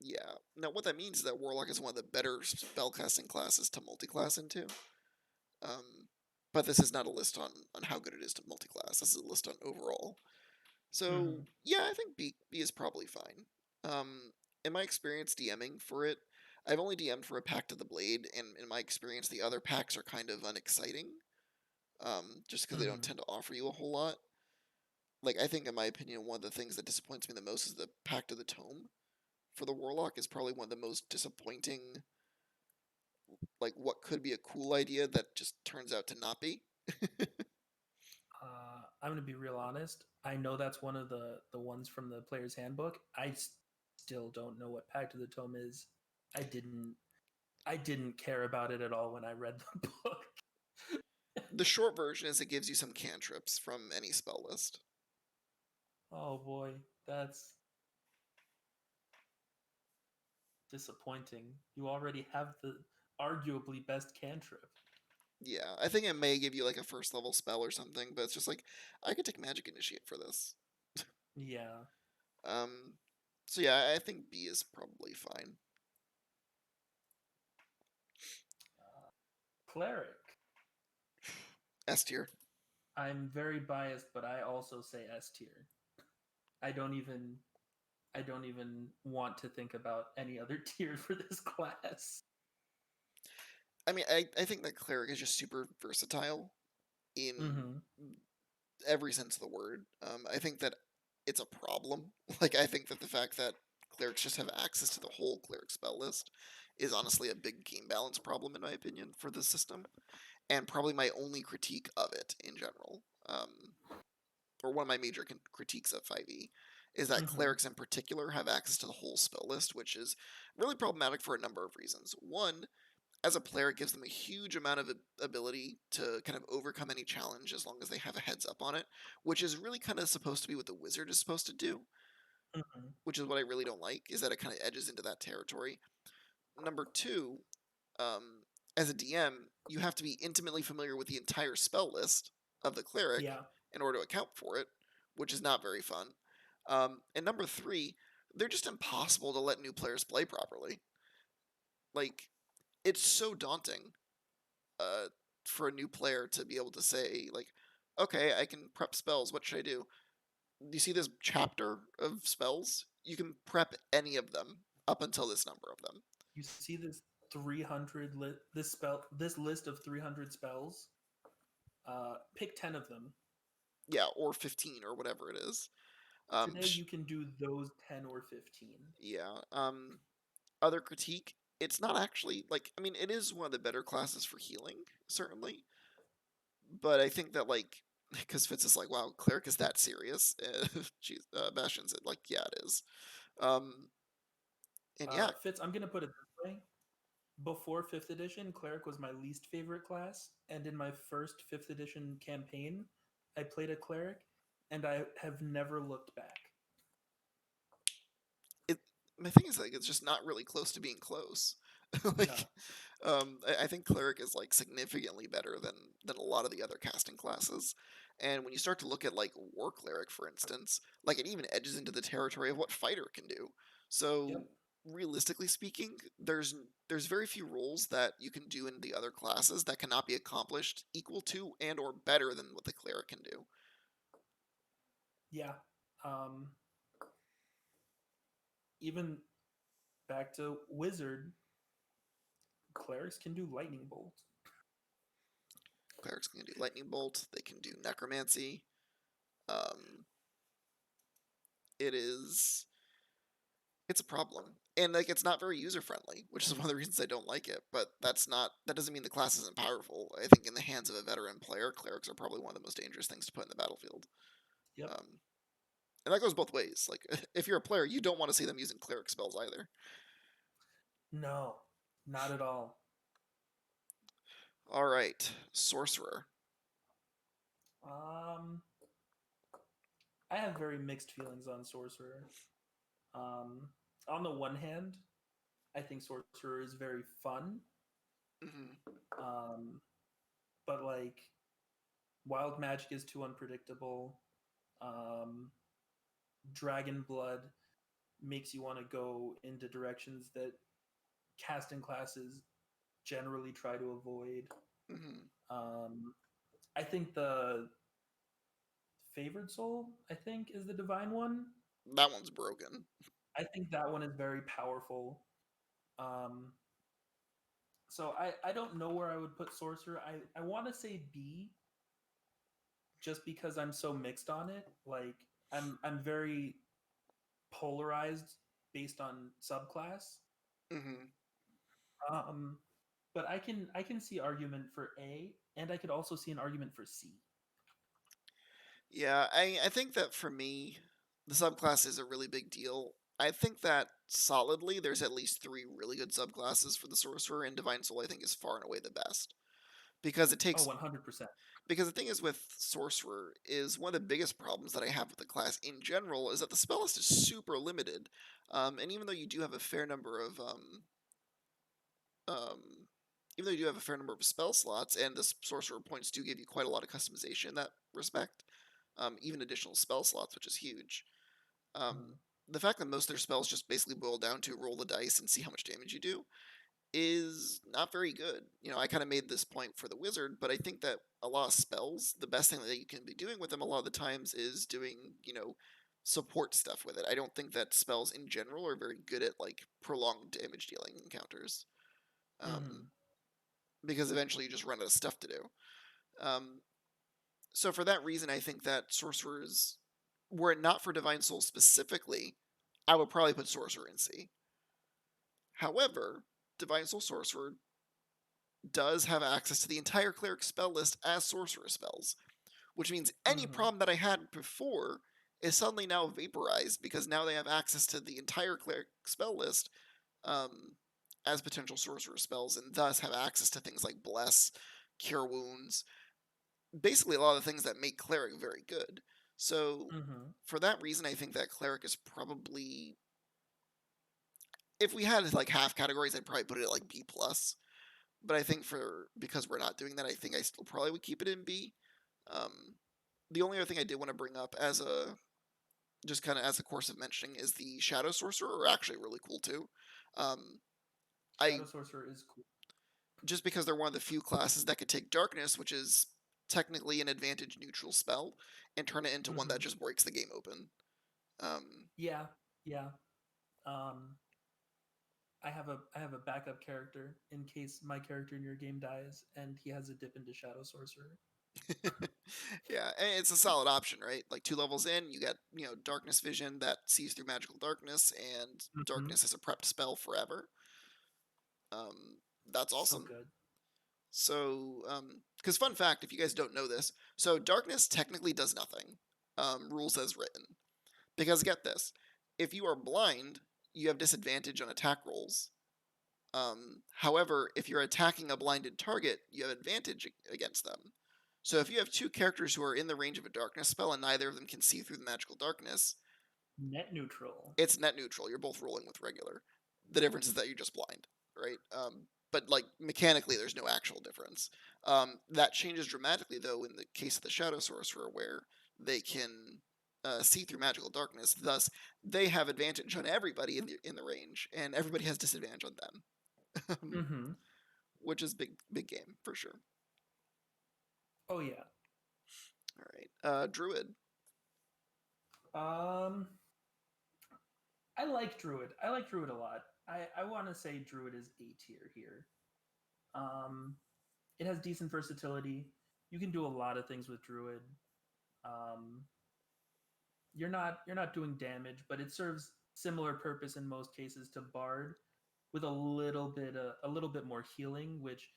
yeah. Now, what that means is that Warlock is one of the better spellcasting classes to multiclass into. But this is not a list on how good it is to multiclass. This is a list on overall. So yeah, I think B is probably fine. In my experience DMing for it, I've only DM'd for a Pact of the Blade, and in my experience, the other packs are kind of unexciting. Just because they don't tend to offer you a whole lot. Like I think, in my opinion, one of the things that disappoints me the most is the Pact of the Tome. For the Warlock is probably one of the most disappointing. Like what could be a cool idea that just turns out to not be. I'm gonna be real honest. I know that's one of the ones from the player's handbook. I still don't know what Pact of the Tome is. I didn't care about it at all when I read the book. The short version is it gives you some cantrips from any spell list. Oh boy, that's disappointing. You already have the arguably best cantrip. Yeah, I think it may give you like a first level spell or something, but it's just like I could take Magic Initiate for this. Yeah. Um, so yeah, I think B is probably fine. Cleric. S tier. I'm very biased, but I also say S tier. I don't even want to think about any other tier for this class. I mean, I think that Cleric is just super versatile in every sense of the word. I think that it's a problem. Like, I think that the fact that Clerics just have access to the whole Cleric spell list is honestly a big game balance problem, in my opinion, for the system. And probably my only critique of it in general. Or one of my major critiques of 5e is that clerics in particular have access to the whole spell list, which is really problematic for a number of reasons. One, as a player, it gives them a huge amount of ability to kind of overcome any challenge as long as they have a heads up on it, which is really kind of supposed to be what the wizard is supposed to do, which is what I really don't like, is that it kind of edges into that territory. Number two, as a DM, you have to be intimately familiar with the entire spell list of the cleric in order to account for it, which is not very fun. And number three, they're just impossible to let new players play properly. Like, it's so daunting for a new player to be able to say, like, okay, I can prep spells. What should I do? You see this chapter of spells? You can prep any of them up until this number of them. You see this 300 this list of 300 spells. Pick 10 of them. Yeah, or 15 or whatever it is. Today you can do those 10 or 15. Yeah. Other critique, it's not actually like, I mean, it is one of the better classes for healing, certainly. But I think that like, because Fitz is like, wow, cleric is that serious? Bastion said like, yeah, it is. And yeah, Fitz, I'm gonna put it this way. Before 5th edition, cleric was my least favorite class, and in my first 5th edition campaign, I played a cleric, and I have never looked back. My thing is like it's just not really close to being close. Like, I think cleric is like significantly better than a lot of the other casting classes, And when you start to look at like War Cleric, for instance, like it even edges into the territory of what Fighter can do. So Yep. realistically speaking, there's very few roles that you can do in the other classes that cannot be accomplished equal to and or better than what the cleric can do. Yeah. Um, Even back to wizard, clerics can do lightning bolt. Clerics can do lightning bolt. They can do necromancy. Um, it is it's a problem, and like it's not very user friendly, which is one of the reasons I don't like it. But that doesn't mean the class isn't powerful. I think in the hands of a veteran player, clerics are probably one of the most dangerous things to put in the battlefield. Yep. Um, and that goes both ways. Like if you're a player, you don't want to see them using cleric spells either. No, not at all. All right, sorcerer. Um, I have very mixed feelings on sorcerer. Um, on the one hand, I think sorcerer is very fun. Hmm. Um, but like wild magic is too unpredictable. Um, Dragon blood makes you want to go into directions that casting classes generally try to avoid. Hmm. Um, I think the favored soul, I think, is the divine one. That one's broken. I think that one is very powerful. Um, so I don't know where I would put sorcerer. I want to say B, just because I'm so mixed on it. Like I'm very polarized based on subclass. Hmm. Um, but I can see argument for A, and I could also see an argument for C. Yeah, I think that for me, the subclass is a really big deal. I think that solidly there's at least three really good subclasses for the sorcerer, and Divine Soul I think is far and away the best. Because it Oh, takes 100%. because the thing is with sorcerer is one of the biggest problems that I have with the class in general is that the spell list is super limited. And even though you do have a fair number of um, even though you do have a fair number of spell slots, and the sorcerer points do give you quite a lot of customization in that respect, even additional spell slots, which is huge. Um, Mhm. the fact that most of their spells just basically boil down to roll the dice and see how much damage you do is not very good. I kind of made this point for the wizard, but I think that a lot of spells, the best thing that you can be doing with them a lot of the times is doing, support stuff with it. I don't think that spells in general are very good at like prolonged damage dealing encounters. Um, Mhm. because eventually you just run out of stuff to do. Um, so for that reason, I think that sorcerers, were it not for Divine Soul specifically, I would probably put sorcerer in C. However, Divine Soul Sorcerer does have access to the entire cleric spell list as sorcerer spells, which means any Mhm. problem that I had before is suddenly now vaporized because now they have access to the entire cleric spell list um, as potential sorcerer spells, and thus have access to things like bless, cure wounds, basically a lot of the things that make cleric very good. So Mhm. for that reason, I think that cleric is probably, if we had like half categories, I'd probably put it at like B plus. But I think because we're not doing that, I think I still probably would keep it in B. Um, the only other thing I did want to bring up as a just kind of as a course of mentioning is the Shadow Sorcerer are actually really cool too. Um, I Shadow sorcerer is cool. just because they're one of the few classes that could take Darkness, which is technically an advantage neutral spell, and turn it into one that Mhm. just breaks the game open. Um, Yeah. Yeah. Um, I have a backup character in case my character in your game dies and he has a dip into shadow sorcerer. yeah, and it's a solid option, right? Like 2 levels in, you get Darkness Vision that sees through magical darkness, and Mhm. Darkness is a prepped spell forever. Um, that's So awesome. good. So, because fun fact, if you guys don't know this, so Darkness technically does nothing. Rules as written. Because get this, if you are blind, you have disadvantage on attack rolls. However, if you're attacking a blinded target, you have advantage against them. So if you have two characters who are in the range of a darkness spell and neither of them can see through the magical darkness, Net neutral. it's net neutral. You're both rolling with regular. The difference is that you're just blind, right? But like mechanically, there's no actual difference. That changes dramatically, though, in the case of the Shadow Sorcerer, where they can see through magical darkness. Thus, they have advantage on everybody in the range, and everybody has disadvantage on them, Mm-hmm. which is big game for sure. Oh yeah. All right, Druid. Um, I like Druid. I like Druid a lot. I want to say Druid is A tier here. Um, it has decent versatility. You can do a lot of things with Druid. Um, you're not doing damage, but it serves similar purpose in most cases to Bard, with a little bit more healing, which,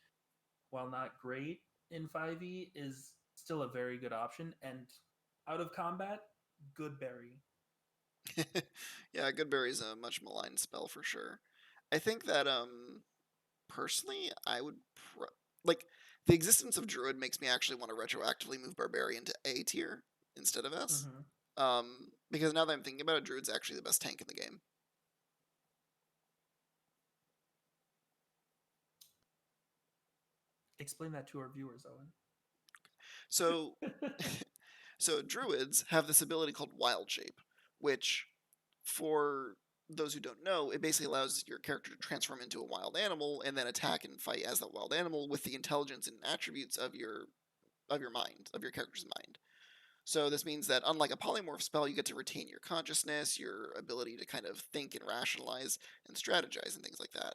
while not great in 5e, is still a very good option. And out of combat, good berry. Yeah, Goodberry is a much maligned spell for sure. I think that personally, I would like the existence of Druid makes me actually want to retroactively move Barbarian to A tier instead of S. Mm-hmm. Because now that I'm thinking about it, Druid's actually the best tank in the game. Explain that to our viewers, Owen. So, so Druids have this ability called Wild Shape, which, for those who don't know, it basically allows your character to transform into a wild animal and then attack and fight as that wild animal with the intelligence and attributes of your mind, of your character's mind. So this means that unlike a polymorph spell, you get to retain your consciousness, your ability to kind of think and rationalize and strategize and things like that.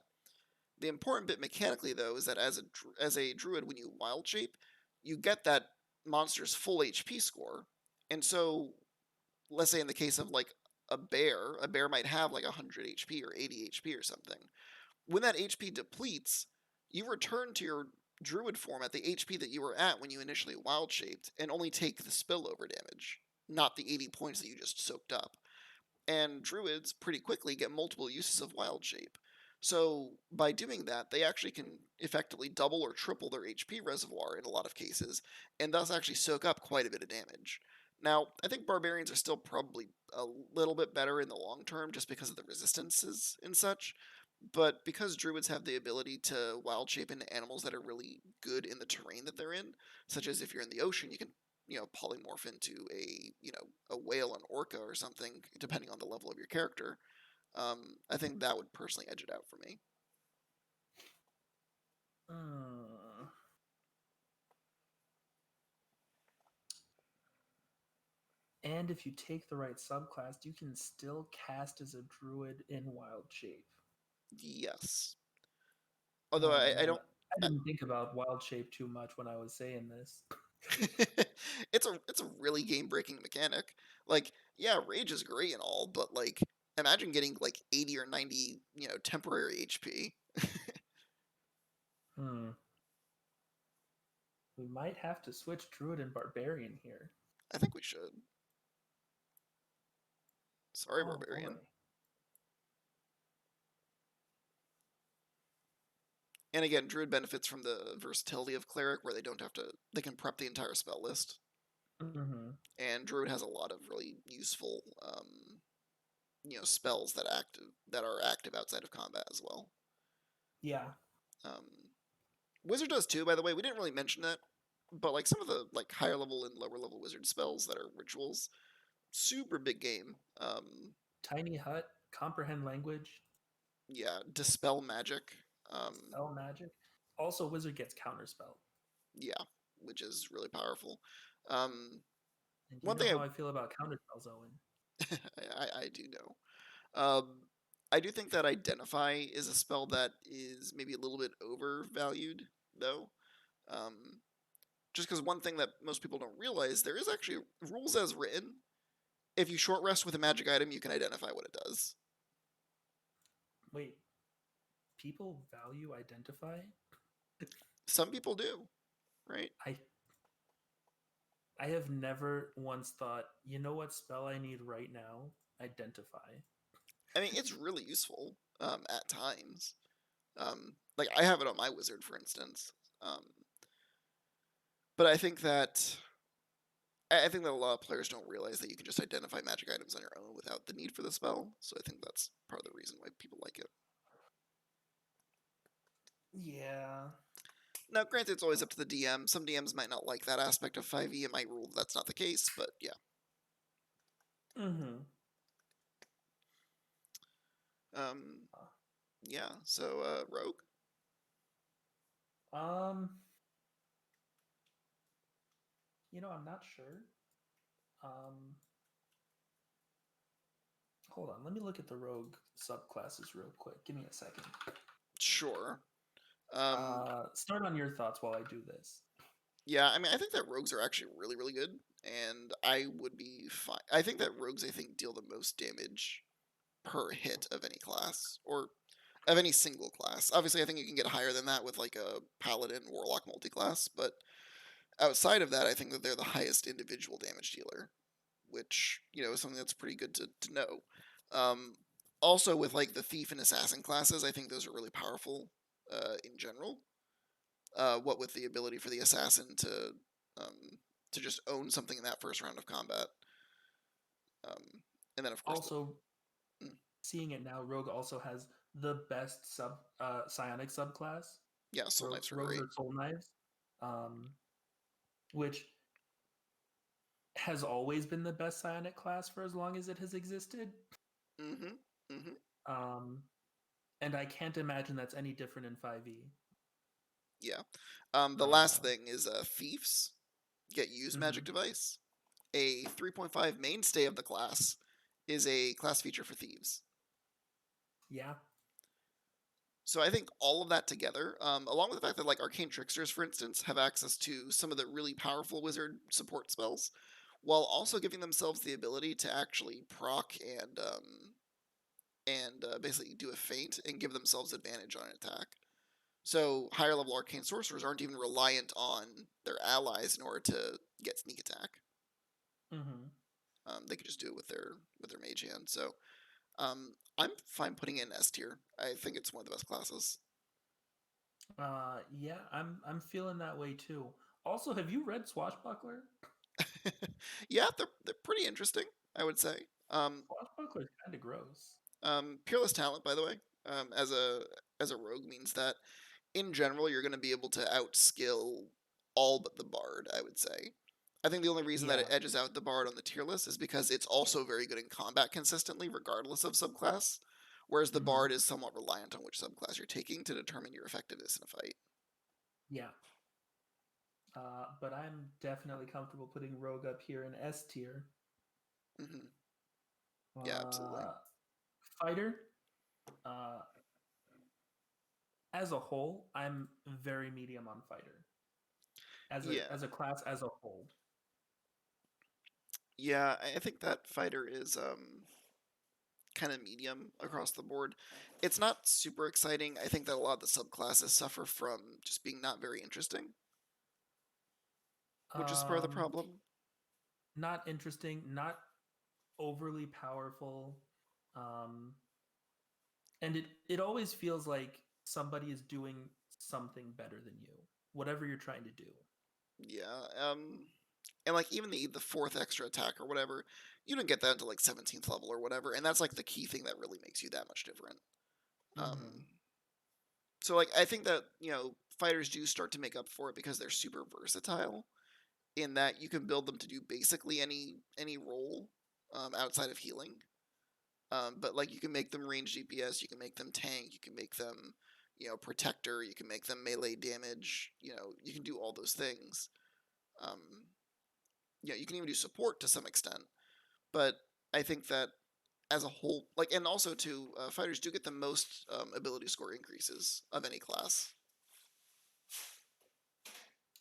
The important bit mechanically, though, is that as a druid, when you wild shape, you get that monster's full HP score, and so let's say in the case of like a bear might have like 100 HP or 80 HP or something. When that HP depletes, you return to your druid form at the HP that you were at when you initially wild shaped and only take the spillover damage, not the 80 points that you just soaked up. And druids pretty quickly get multiple uses of wild shape. So by doing that, they actually can effectively double or triple their HP reservoir in a lot of cases, and thus actually soak up quite a bit of damage. Now, I think barbarians are still probably a little bit better in the long term just because of the resistances and such, but because druids have the ability to wild shape into animals that are really good in the terrain that they're in, such as if you're in the ocean, you can polymorph into a whale, an orca, or something, depending on the level of your character. I think that would personally edge it out for me. Uh, and if you take the right subclass, you can still cast as a druid in wild shape. Yes. Although Oh I man, don't. I didn't think about wild shape too much when I was saying this. It's a really game breaking mechanic. Like, yeah, rage is great and all, but like, imagine getting like 80 or 90, temporary HP. Hmm. We might have to switch druid and barbarian here. I think we should. Sorry, Oh boy. barbarian. And again, druid benefits from the versatility of cleric, where they can prep the entire spell list. Mm-hmm. And druid has a lot of really useful, spells that are active outside of combat as well. Yeah. Um, Wizard does too, by the way. We didn't really mention that, but like some of the like higher level and lower level wizard spells that are rituals, super big game. Tiny hut, comprehend language, Yeah, dispel magic. spell magic. Also, wizard gets counterspell. Yeah, which is really powerful. Um, And you One know thing how I feel about counterspells, Owen. I do know. Um, I do think that identify is a spell that is maybe a little bit overvalued, though. Um, just because one thing that most people don't realize, there is actually rules as written. If you short rest with a magic item, you can identify what it does. Wait, people value identify? Some people do, right? I I have never once thought, you know what spell I need right now? Identify. I mean, it's really useful at times. Like I have it on my wizard, for instance. Um, but I think that a lot of players don't realize that you can just identify magic items on your own without the need for the spell. So I think that's part of the reason why people like it. Yeah. Now, granted, it's always up to the DM. Some DMs might not like that aspect of 5e and might rule that's not the case, but yeah. Mm-hmm. Yeah, so, Rogue? Um, I'm not sure. Um, Hold on, let me look at the rogue subclasses real quick. Give me a second. Sure. Start on your thoughts while I do this. Yeah, I mean, I think that rogues are actually really, really good, and I would be fine. I think that rogues, deal the most damage per hit of any class, or of any single class. Obviously, I think you can get higher than that with like a paladin warlock multiclass, but outside of that, I think that they're the highest individual damage dealer, which is something that's pretty good to know. Um, Also, with like the thief and assassin classes, I think those are really powerful in general. What with the ability for the assassin to just own something in that first round of combat, um, and then of course Also, mm, seeing it now, rogue also has the best psionic subclass. yeah, soul knives are Rogues great. are soul knives, um, which has always been the best psionic class for as long as it has existed. Mm-hmm. Mm-hmm. Um, and I can't imagine that's any different in 5e. Yeah. The last Uh, thing is thieves get used magic mhm. device. A 3.5 mainstay of the class is a class feature for thieves. Yeah. So I think all of that together, along with the fact that like arcane tricksters, for instance, have access to some of the really powerful wizard support spells, while also giving themselves the ability to actually proc and basically do a feint and give themselves advantage on an attack. So higher level arcane sorcerers aren't even reliant on their allies in order to get sneak attack. Mm-hmm. They can just do it with their mage hand. So I'm fine putting it in S tier. I think it's one of the best classes. Yeah, I'm feeling that way too. Also, have you read Swashbuckler? Yeah, they're pretty interesting, I would say. Swashbuckler is kind of gross. Peerless talent, by the way, as a rogue means that in general you're going to be able to outskill all but the bard. I would say. I think the only reason that Yeah. it edges out the bard on the tier list is because it's also very good in combat consistently, regardless of subclass. Whereas the Mm-hmm. bard is somewhat reliant on which subclass you're taking to determine your effectiveness in a fight. Yeah. But I'm definitely comfortable putting Rogue up here in S tier. Hmm. Yeah, absolutely. Uh, Fighter, uh, as a whole, I'm very medium on Fighter. Yeah, As a class as a whole. yeah. I think that fighter is kind of medium across the board. It's not super exciting. I think that a lot of the subclasses suffer from just being not very interesting, which is part of the Um, problem. Not interesting, not overly powerful. Um, and it always feels like somebody is doing something better than you, whatever you're trying to do. Yeah, and like even the fourth extra attack or whatever, you don't get that until like 17th level or whatever, and that's like the key thing that really makes you that much different. Mm-hmm. Um, so like I think that fighters do start to make up for it because they're super versatile in that you can build them to do basically any role outside of healing. But like you can make them range DPS, you can make them tank, you can make them protector, you can make them melee damage. You can do all those things. Um, you can even do support to some extent. But I think that as a whole, like, and also too, fighters do get the most ability score increases of any class.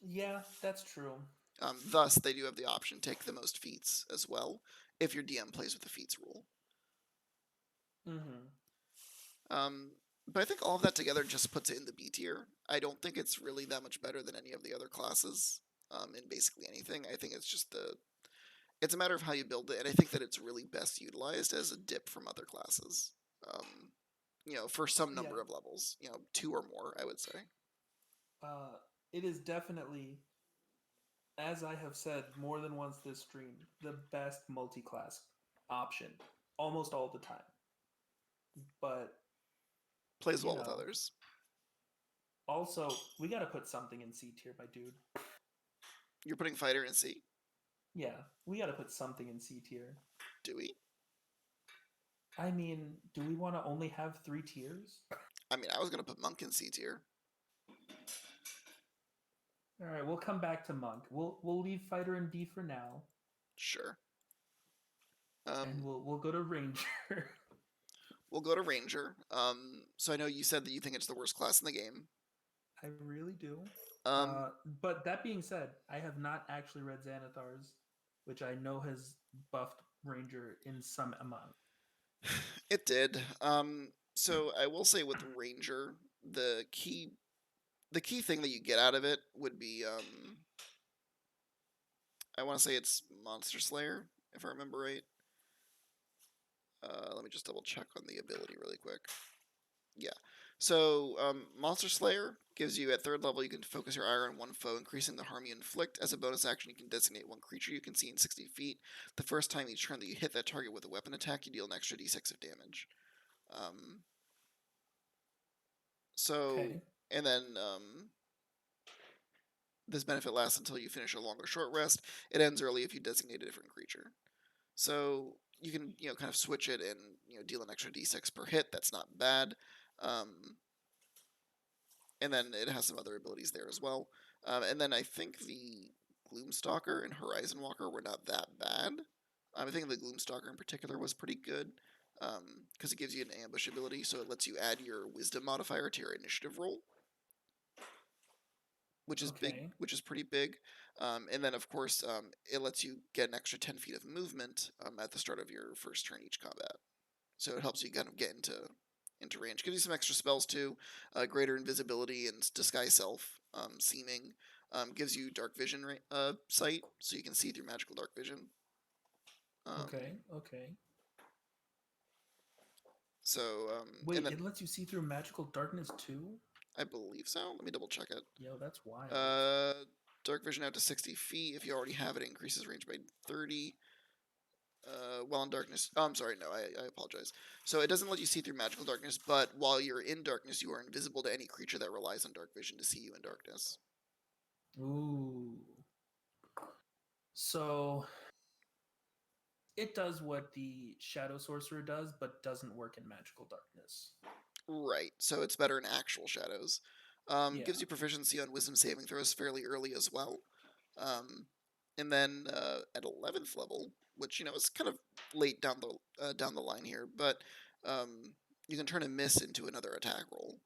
Yeah, that's true. Thus, they do have the option to take the most feats as well if your DM plays with the feats rule. Mm-hmm. Um, but I think all of that together just puts it in the B tier. I don't think it's really that much better than any of the other classes in basically anything. I think it's a matter of how you build it, and I think that it's really best utilized as a dip from other classes. For some Yeah. number of levels, two or more, I would say. Uh, it is definitely, as I have said more than once this stream, the best multi-class option almost all the time. But Plays you well with know, others. Also, we gotta put something in C tier, my dude. You're putting fighter in C. Yeah, we gotta put something in C tier. Do we? I mean, do we want to only have 3 tiers? I mean, I was gonna put monk in C tier. All right, we'll come back to monk. We'll leave fighter in D for now, Sure. and we'll go to ranger. We'll go to ranger. So I know you said that you think it's the worst class in the game. I really do. Um, But that being said, I have not actually read Xanathar's, which I know has buffed ranger in some amount. it did. So I will say with ranger, the key thing that you get out of it would be I want to say it's Monster Slayer, if I remember right. Let me just double check on the ability really quick. Yeah. So, Monster Slayer gives you, at 3rd level, you can focus your ire on one foe, increasing the harm you inflict. As a bonus action, you can designate one creature you can see in 60 feet. The first time each turn that you hit that target with a weapon attack, you deal an extra d6 of damage. Um, so, Okay. and then this benefit lasts until you finish a long or short rest. It ends early if you designate a different creature. So you can, kind of switch it and, deal an extra d6 per hit. That's not bad. And then it has some other abilities there as well. And then I think the Gloomstalker and Horizon Walker were not that bad. I think the Gloomstalker in particular was pretty good because it gives you an ambush ability, so it lets you add your Wisdom modifier to your initiative roll, which is big, Okay. which is pretty big. And then of course it lets you get an extra 10 feet of movement at the start of your first turn each combat. So it helps you kind of get into range. Gives you some extra spells too, greater invisibility and disguise self, seeming. Gives you dark vision sight, so you can see through magical dark vision. Okay. Okay. So Wait, and then it lets you see through magical darkness too? I believe so. Let me double check it. Yo, that's wild. Dark vision out to 60 feet. If you already have it, it increases range by 30. While in darkness. Oh, I'm sorry. No, I apologize. So it doesn't let you see through magical darkness, but while you're in darkness, you are invisible to any creature that relies on dark vision to see you in darkness. Ooh. So it does what the Shadow Sorcerer does, but doesn't work in magical darkness. Right. So it's better in actual shadows. Yeah. Gives you proficiency on wisdom saving throws fairly early as well. And then at 11th level, which is kind of late down the line here, but you can turn a miss into another attack roll.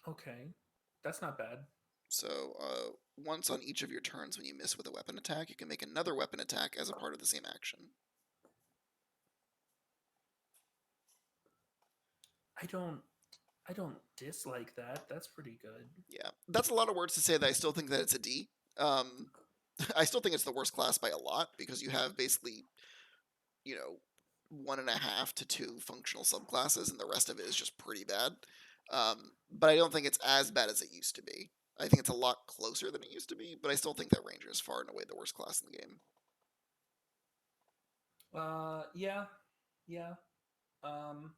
Okay. That's not bad. So once on each of your turns when you miss with a weapon attack, you can make another weapon attack as a part of the same action. I don't dislike that. That's pretty good. Yeah, that's a lot of words to say that I still think that it's a D. I still think it's the worst class by a lot because you have basically, 1.5 to 2 functional subclasses, and the rest of it is just pretty bad. But I don't think it's as bad as it used to be. I think it's a lot closer than it used to be, but I still think that Ranger is far and away the worst class in the game. Yeah. Yeah. Um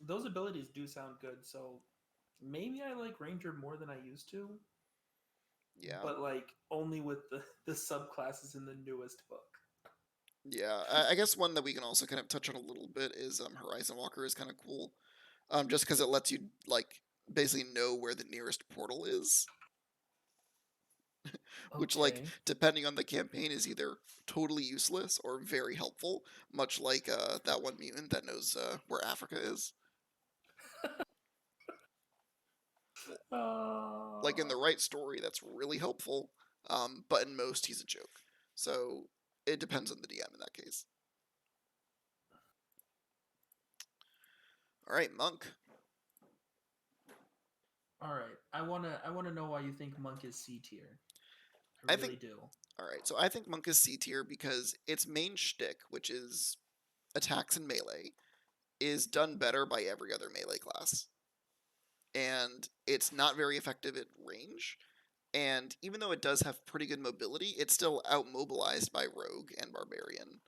those abilities do sound good, so maybe I like Ranger more than I used to. Yeah. But like only with the subclasses in the newest book. Yeah, I guess one that we can also kind of touch on a little bit is Horizon Walker is kind of cool, just because it lets you like basically know where the nearest portal is, which like Okay. depending on the campaign is either totally useless or very helpful, much like that one mutant that knows where Africa is. Like in the right story, that's really helpful, but in most he's a joke. So it depends on the DM in that case. All right, Monk. All right. I wanna know why you think Monk is C tier. I I think really do. All right, so I think Monk is C tier because its main shtick, which is attacks and melee, is done better by every other melee class. And it's not very effective at range. And even though it does have pretty good mobility, it's still outmobilized by Rogue and Barbarian,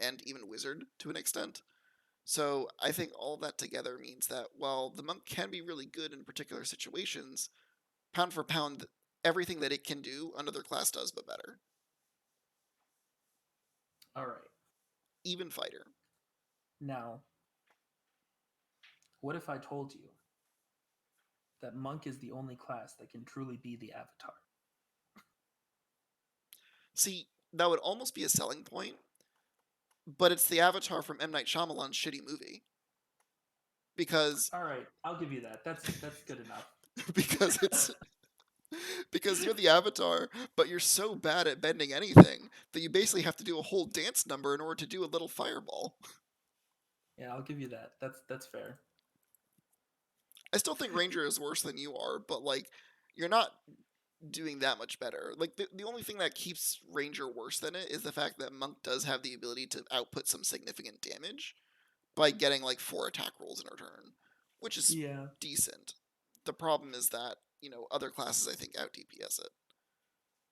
and even Wizard to an extent. So I think all that together means that while the monk can be really good in particular situations, pound for pound, everything that it can do, another class does, but better. All right. Even fighter. Now, what if I told you that monk is the only class that can truly be the avatar? See, that would almost be a selling point, but it's the avatar from M. Night Shyamalan's shitty movie. Because All right, I'll give you that. That's good enough. because it's because you're the avatar, but you're so bad at bending anything that you basically have to do a whole dance number in order to do a little fireball. Yeah, I'll give you that. That's fair. I still think Ranger is worse than you are, but like you're not doing that much better. Like the only thing that keeps Ranger worse than it is the fact that Monk does have the ability to output some significant damage by getting like 4 attack rolls in a turn, which is Yeah. decent. The problem is that, other classes I think out DPS it.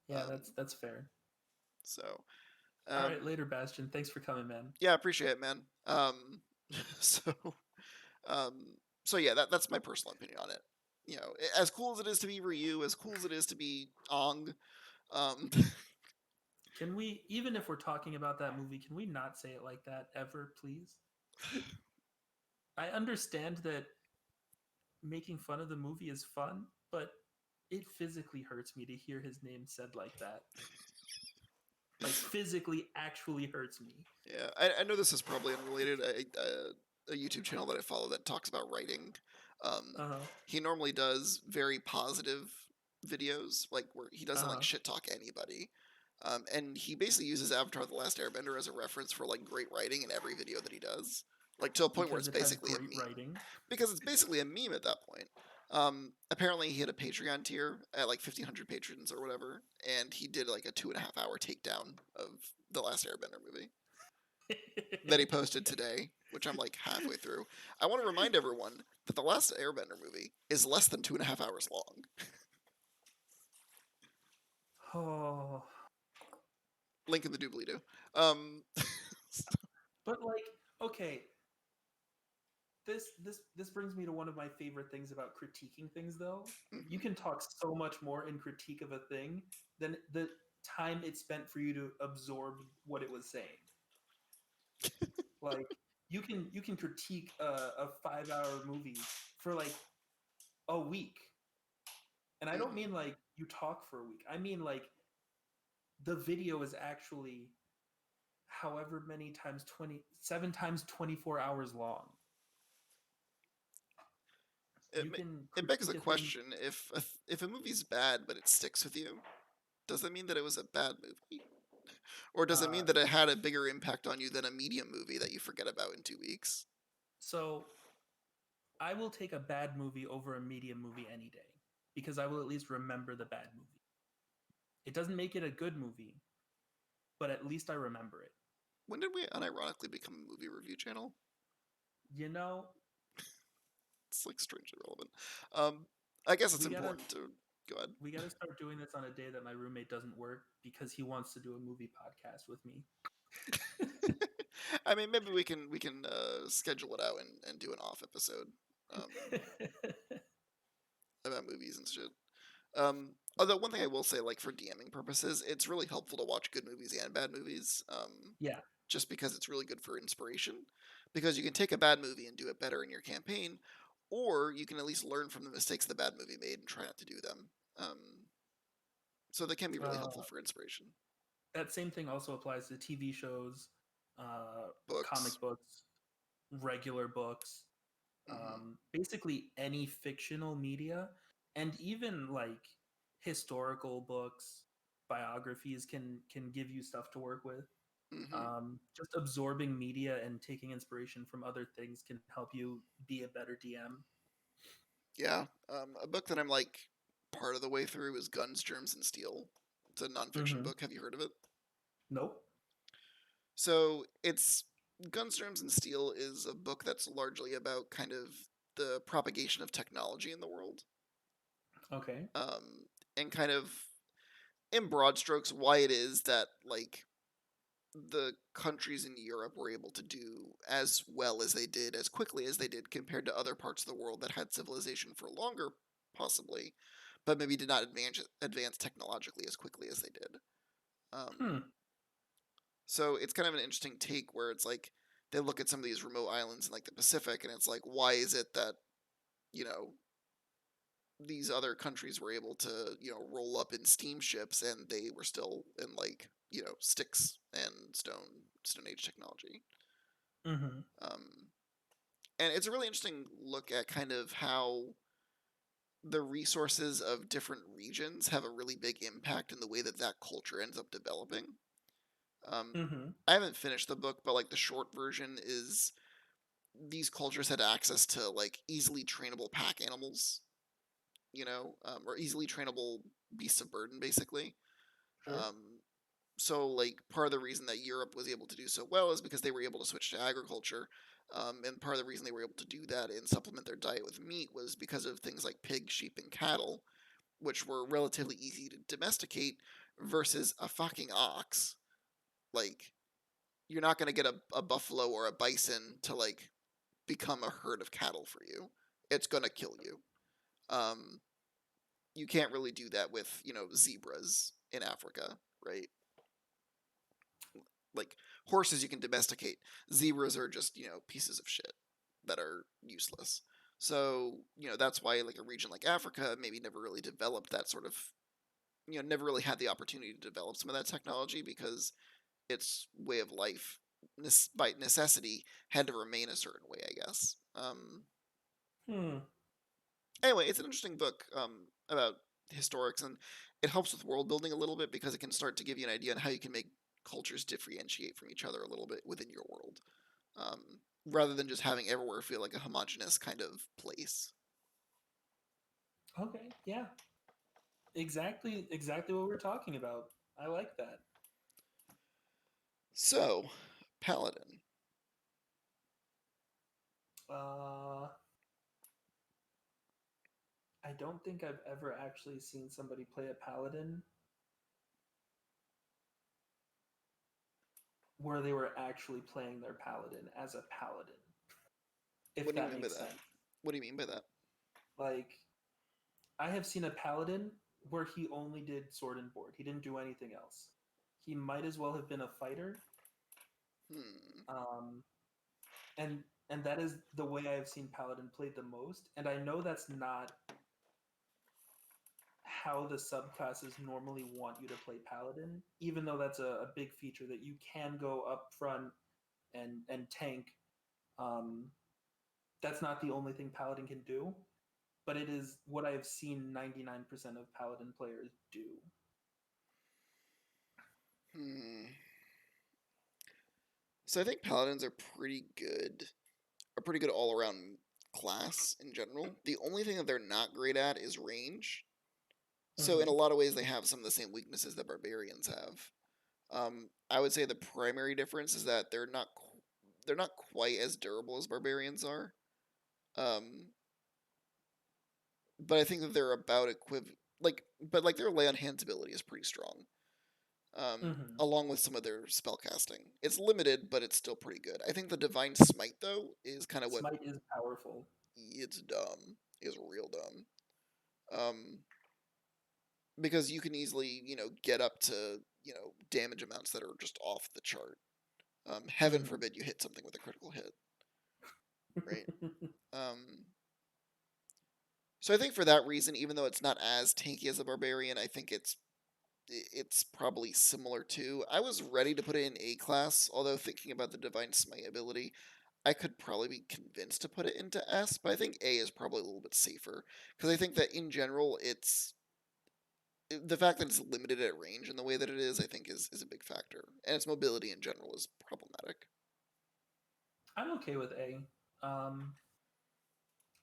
Yeah, Um, that's fair. so All um, right, later, Bastion. Thanks for coming, man. yeah, appreciate it, man. So um, so yeah, that's my personal opinion on it. As cool as it is to be Ryu, as cool as it is to be Ong, um, Can we, even if we're talking about that movie, can we not say it like that ever, please? I understand that making fun of the movie is fun, but it physically hurts me to hear his name said like that. Like physically, actually hurts me. yeah, I know this is probably unrelated. A YouTube channel that I follow that talks about writing. Uh huh. He normally does very positive videos, like where he Uh doesn't like huh. shit talk anybody. And he basically uses Avatar: The Last Airbender as a reference for like great writing in every video that he does, like to a point where Because it's it has basically a great meme. writing. Because it's basically a meme at that point. Apparently he had a Patreon tier at like 1,500 patrons or whatever, and he did like a 2.5 hour takedown of the Last Airbender movie that he posted today, which I'm like halfway through. I want to remind everyone that the Last Airbender movie is less than 2.5 hours long. Oh, Link in the doobly doo. Um, but like, okay, this brings me to one of my favorite things about critiquing things. Though you can talk so much more in critique of a thing than the time it spent for you to absorb what it was saying. Like you can critique a 5 hour movie for like a week, and I don't mean like you talk for a week. I mean like the video is actually however many times 27 times 24 hours long. it You can it begs the critique a thing. question: if a movie's bad but it sticks with you, does that mean that it was a bad movie, or does it Uh, mean that it had a bigger impact on you than a medium movie that you forget about in 2 weeks? so I will take a bad movie over a medium movie any day because I will at least remember the bad movie. It doesn't make it a good movie, but at least I remember it. When did we unironically become a movie review channel? You know, It's like strangely relevant. I guess it's we gotta important to go ahead. we gotta start doing this on a day that my roommate doesn't work because he wants to do a movie podcast with me. I mean, maybe we can schedule it out and do an off episode um, about movies and shit. Although one thing I will say, like for DMing purposes, it's really helpful to watch good movies and bad movies. Yeah. Just because it's really good for inspiration. Because you can take a bad movie and do it better in your campaign, or you can at least learn from the mistakes the bad movie made and try not to do them. Um, so they can be really helpful Uh, for inspiration. that same thing also applies to TV shows, Books. comic books, regular books, Hmm. basically any fictional media, and even like historical books, biographies can give you stuff to work with. Hmm. Just absorbing media and taking inspiration from other things can help you be a better DM. Yeah. A book that I'm like part of the way through is Guns, Germs, and Steel. It's a nonfiction Mm-hmm. book. Have you heard of it? Nope. So it's Guns, Germs, and Steel is a book that's largely about kind of the propagation of technology in the world, Okay. and kind of in broad strokes why it is that like the countries in Europe were able to do as well as they did, as quickly as they did, compared to other parts of the world that had civilization for longer, possibly, but maybe did not advance technologically as quickly as they did. Hmm. So it's kind of an interesting take where it's like they look at some of these remote islands in like the Pacific, and it's like, why is it that you know these other countries were able to roll up in steamships and they were still in like sticks and stone age technology. Mm-hmm. um, and it's a really interesting look at kind of how the resources of different regions have a really big impact in the way that that culture ends up developing. um, Mm-hmm. I haven't finished the book, but like the short version is these cultures had access to like easily trainable pack animals, or easily trainable beasts of burden, basically. Sure. Um, so, like, part of the reason that Europe was able to do so well is because they were able to switch to agriculture. And part of the reason they were able to do that and supplement their diet with meat was because of things like pig, sheep, and cattle, which were relatively easy to domesticate versus a fucking ox. Like, you're not going to get a buffalo or a bison to, like, become a herd of cattle for you. It's going to kill you. Um, you can't really do that with zebras in Africa, right? Like horses you can domesticate. Zebras are just pieces of shit that are useless. So that's why like a region like Africa maybe never really developed that sort of never really had the opportunity to develop some of that technology because its way of life by necessity had to remain a certain way, I guess. Hmm. Anyway, it's an interesting book about historics, and it helps with world building a little bit because it can start to give you an idea on how you can make cultures differentiate from each other a little bit within your world, um, rather than just having everywhere feel like a homogenous kind of place. Okay. Yeah. Exactly. Exactly what we're talking about. I like that. So, Paladin. Uh, I don't think I've ever actually seen somebody play a paladin where they were actually playing their paladin as a paladin, if What do you that mean by makes that? sense. What do you mean by that? Like, I have seen a paladin where he only did sword and board. He didn't do anything else. He might as well have been a fighter. Hmm. Um, and and that is the way I've seen paladin played the most. And I know that's not how the subclasses normally want you to play paladin, even though that's a big feature that you can go up front and tank. Um, that's not the only thing paladin can do, but it is what I have seen 99% of paladin players do. Hmm. So I think paladins are a pretty good all around class in general. The only thing that they're not great at is range. So in a Mm-hmm. lot of ways, they have some of the same weaknesses that barbarians have. I would say the primary difference is that they're not quite as durable as barbarians are. Um, but I think that they're about equivalent. But like their lay on hands ability is pretty strong. Mm-hmm. Along with some of their spell casting, it's limited, but it's still pretty good. I think the divine smite though is kind of what Smite is powerful. it's dumb. Is real dumb. Um, because you can easily get up to damage amounts that are just off the chart. Heaven Mm-hmm. forbid you hit something with a critical hit, right? Um, so I think for that reason, even though it's not as tanky as a barbarian, I think it's probably similar to. I was ready to put it in A class, although thinking about the divine smite ability, I could probably be convinced to put it into S, but I think A is probably a little bit safer because I think that in general, the fact that it's limited at range in the way that it is, I think, is a big factor, and its mobility in general is problematic. I'm okay with A. Um,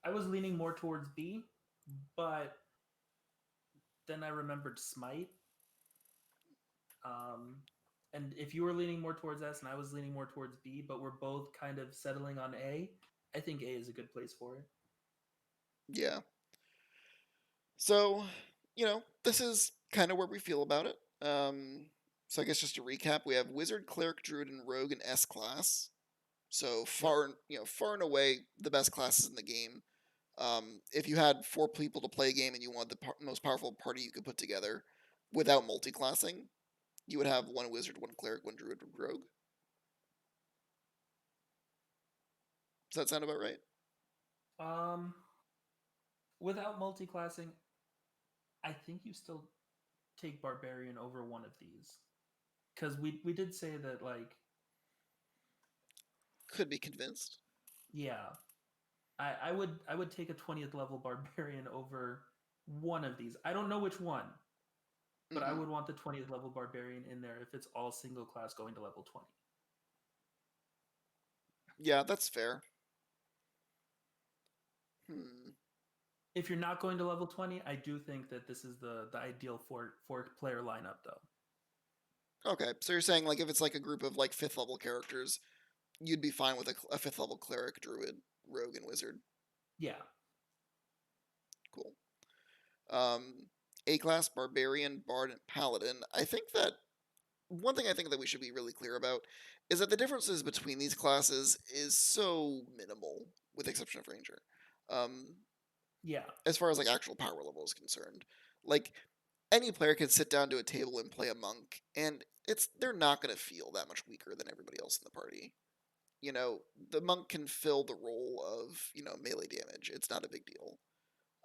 I was leaning more towards B, but then I remembered Smite. Um, and if you were leaning more towards S and I was leaning more towards B, but we're both kind of settling on A, I think A is a good place for it. Yeah. So, this is kind of where we feel about it. So I guess just to recap, we have Wizard, Cleric, Druid, and Rogue in S class. So Yep. far and away the best classes in the game. If you had 4 people to play a game and you wanted the most powerful party you could put together without multi-classing, you would have 1 Wizard, 1 Cleric, 1 Druid, 1 Rogue. Does that sound about right? Um, without multi-classing, I think you still take Barbarian over one of these. Because we did say that, like, Could be convinced. yeah, I would take a 20th level Barbarian over one of these. I don't know which one, but I Hmm. would want the 20th level Barbarian in there if it's all single class going to level 20. Yeah, that's fair. Hmm. If you're not going to level 20, I do think that this is the ideal four player lineup, though. Okay, so you're saying like if it's like a group of like 5th level characters, you'd be fine with a 5th level Cleric, Druid, Rogue, and Wizard. Yeah. Cool. A class Barbarian, Bard, and Paladin. I think that one thing I think that we should be really clear about is that the differences between these classes is so minimal, with the exception of Ranger. Um, Yeah. as far as like actual power level is concerned, like any player can sit down to a table and play a monk, and they're not going to feel that much weaker than everybody else in the party. The monk can fill the role of melee damage. It's not a big deal.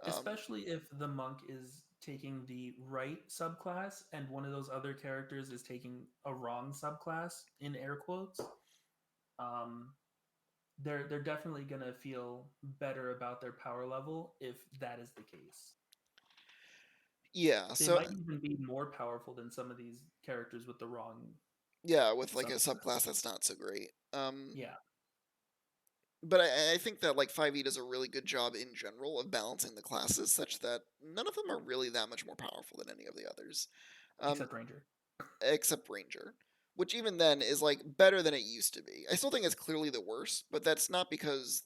Um, Especially if the monk is taking the right subclass and one of those other characters is taking a wrong subclass, in air quotes. Um, they're definitely gonna feel better about their power level if that is the case. yeah, They so might even be more powerful than some of these characters with the wrong yeah, with like a subclass. subclass that's not so great. Yeah, But I think that like 5e does a really good job in general of balancing the classes such that none of them are really that much more powerful than any of the others, um, except Ranger. except Ranger, which even then is like better than it used to be. I still think it's clearly the worst, but that's not because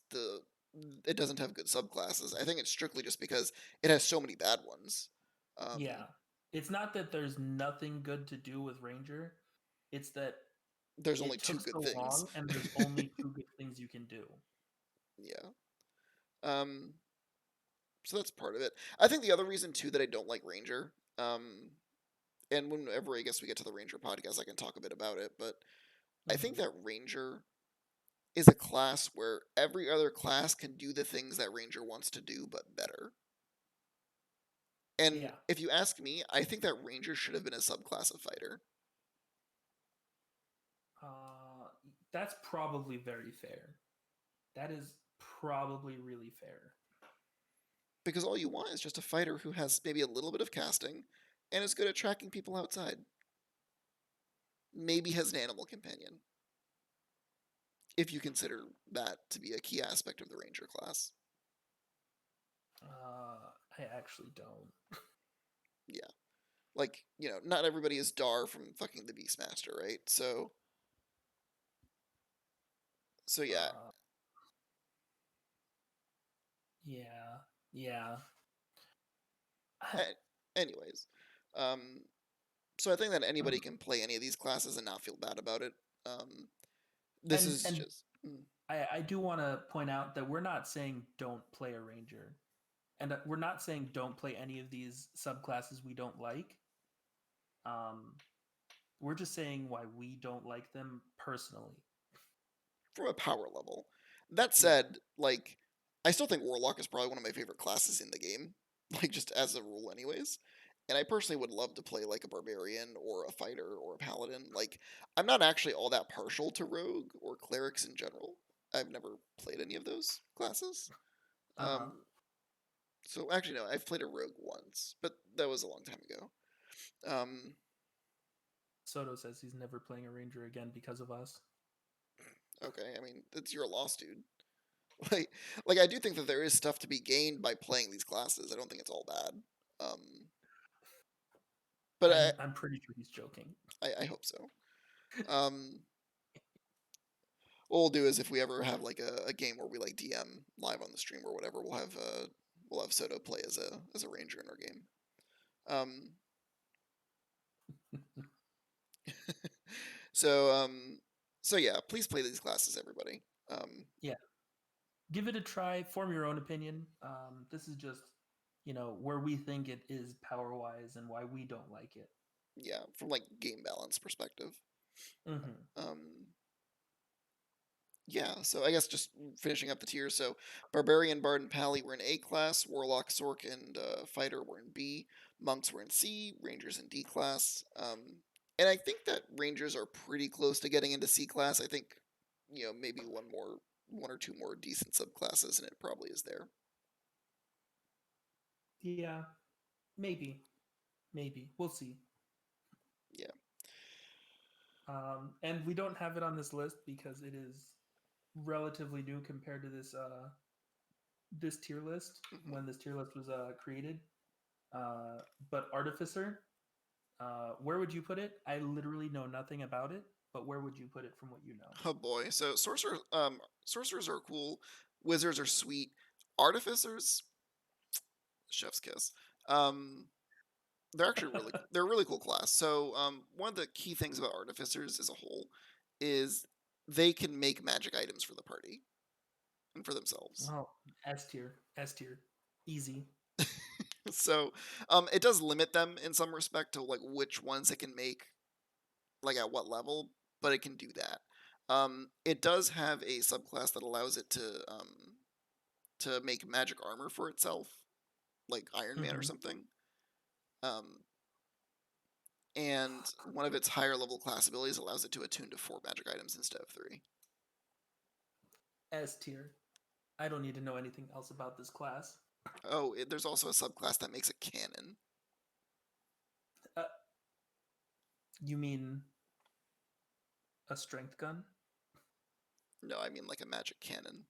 it doesn't have good subclasses. I think it's strictly just because it has so many bad ones. Yeah, it's not that there's nothing good to do with Ranger. It's that There's only it two took good so things. long, and there's only two good things you can do. Yeah. Um, so that's part of it. I think the other reason too that I don't like Ranger, and whenever I guess we get to the Ranger podcast, I can talk a bit about it. But I think Hmm. that Ranger is a class where every other class can do the things that Ranger wants to do, but better. And Yeah, if you ask me, I think that Ranger should have been a subclass of fighter. uh, that's probably very fair. That is probably really fair. Because all you want is just a fighter who has maybe a little bit of casting and is good at tracking people outside. Maybe has an animal companion, if you consider that to be a key aspect of the Ranger class. I actually don't. Yeah. Like, not everybody is Dar from fucking the Beastmaster, right? So yeah. Uh, yeah, yeah. Anyways, um, so I think that Mhm. anybody can play any of these classes and not feel bad about it. This and is and just I do want to point out that we're not saying don't play a ranger, and we're not saying don't play any of these subclasses we don't like. Um, we're just saying why we don't like them personally. from a power level. That Yeah. said, like, I still think Warlock is probably one of my favorite classes in the game, like just as a rule, anyways. And I personally would love to play like a barbarian or a fighter or a paladin. Like, I'm not actually all that partial to rogue or clerics in general. I've never played any of those classes. Uh huh. So actually, no, I've played a rogue once, but that was a long time ago. Um, Soto says he's never playing a ranger again because of us. okay, I mean, it's your loss, dude. Like, I do think that there is stuff to be gained by playing these classes. I don't think it's all bad. Um, but I'm pretty sure he's joking. I hope so. Um, what we'll do is if we ever have like a game where we like DM live on the stream or whatever, we'll have Soto play as a ranger in our game. Um, So yeah, please play these classes, everybody. Yeah, give it a try. Form your own opinion. This is just, where we think it is power wise and why we don't like it. Yeah, from like game balance perspective. Mm-hmm. Um, yeah, so I guess just finishing up the tiers. So Barbarian, Bard, and Pally were in A class. Warlock, Sork, and Fighter were in B. Monks were in C. Rangers in D class. And I think that Rangers are pretty close to getting into C class. I think, maybe one or two more decent subclasses, and it probably is there. Yeah, maybe, we'll see. Yeah. And we don't have it on this list because it is relatively new compared to this tier list Mm-hmm. when this tier list was created. But Artificer, where would you put it? I literally know nothing about it, but where would you put it from what you know? Oh boy. So sorcerers are cool. Wizards are sweet. Artificers, chef's kiss. Um, they're actually they're a really cool class. So one of the key things about artificers as a whole is they can make magic items for the party and for themselves. Oh, S tier, easy. So it does limit them in some respect to like which ones it can make, like at what level, but it can do that. It does have a subclass that allows it to make magic armor for itself, like Iron Man or Mm-hmm. something. Um, and one of its higher level class abilities allows it to attune to 4 magic items instead of 3. S tier. I don't need to know anything else about this class. Oh, there's also a subclass that makes a cannon. Uh, you mean a strength gun? No, I mean like a magic cannon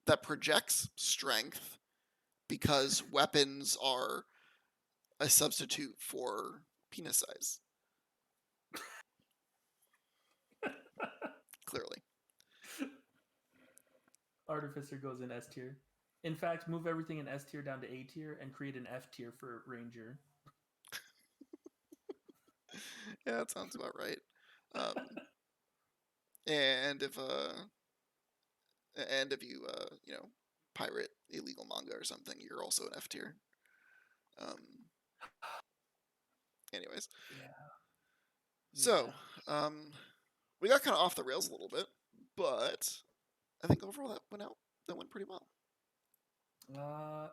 that projects strength because weapons are a substitute for penis size. Clearly. Artificer goes in S tier. In fact, move everything in S tier down to A tier and create an F tier for Ranger. Yeah, that sounds about right. Um, and if you pirate illegal manga or something, you're also an F tier. Um, anyways, Yeah. so we got kind of off the rails a little bit, but I think overall that went pretty well.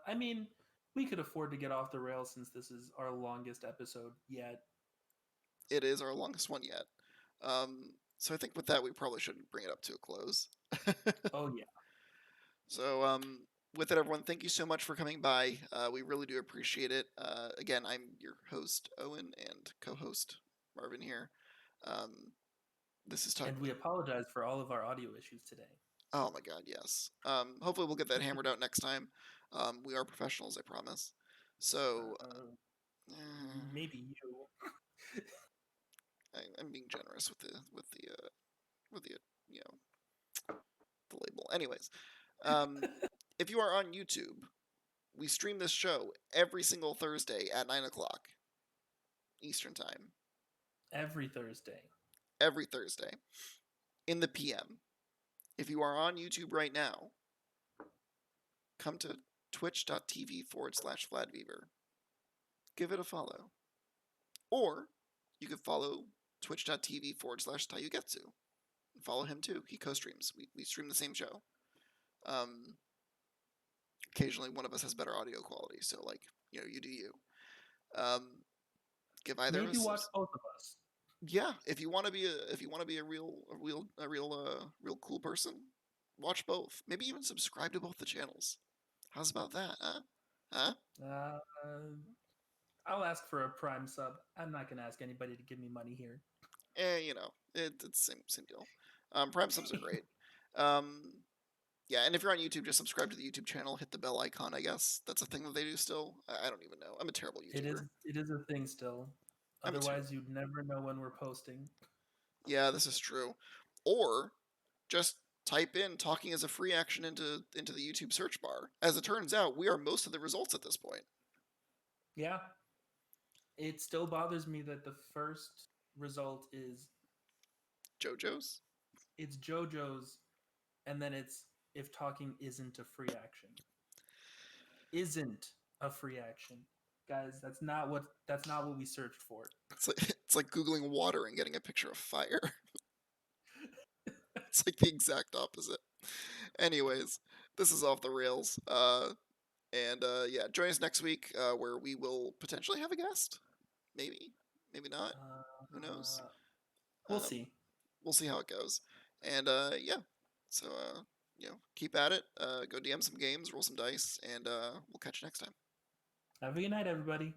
I mean, we could afford to get off the rails since this is our longest episode yet. It is our longest one yet. So I think with that we probably shouldn't bring it up to a close. Oh yeah. So with it, everyone, thank you so much for coming by. We really do appreciate it. Again, I'm your host Owen and co-host Marvin here. Um, this is talk. And we apologize for all of our audio issues today. Oh my God, yes. Hopefully we'll get that hammered out next time. We are professionals, I promise. So Maybe you. I'm being generous with the you know the label. Anyways, if you are on YouTube, we stream this show every single Thursday at 9 o'clock Eastern Time. Every Thursday. Every Thursday in the PM. If you are on YouTube right now, come to twitch.tv/Vladdviever. Give it a follow. Or you could follow twitch.tv/𝐁𝐚𝐫𝐿 and follow him too. He co-streams. We stream the same show. Occasionally one of us has better audio quality, so like, you do you. Give either Maybe of watch us. both of us. Yeah, if you want to be a real cool person, watch both. Maybe even subscribe to both the channels. How's about that, huh? Huh? Uh, I'll ask for a Prime sub. I'm not gonna ask anybody to give me money here. It's same deal. Prime subs are great. Um, yeah, and if you're on YouTube, just subscribe to the YouTube channel. Hit the bell icon. I guess that's a thing that they do still. I don't even know. I'm a terrible YouTuber. It is a thing still. I'm a Otherwise, you'd never know when we're posting. Yeah, this is true. Or just type in "talking as a free action" into the YouTube search bar. As it turns out, we are most of the results at this point. Yeah. It still bothers me that the first result is JoJo's? it's JoJo's, and then it's if talking isn't a free action. Isn't a free action, guys. That's not what we searched for. It's like Googling water and getting a picture of fire. It's like the exact opposite. Anyways, this is off the rails. Yeah, join us next week where we will potentially have a guest. Maybe, maybe not. Who knows? We'll Um, see. We'll see how it goes. And yeah, so keep at it. Go DM some games, roll some dice, and we'll catch you next time. Have a good night, everybody.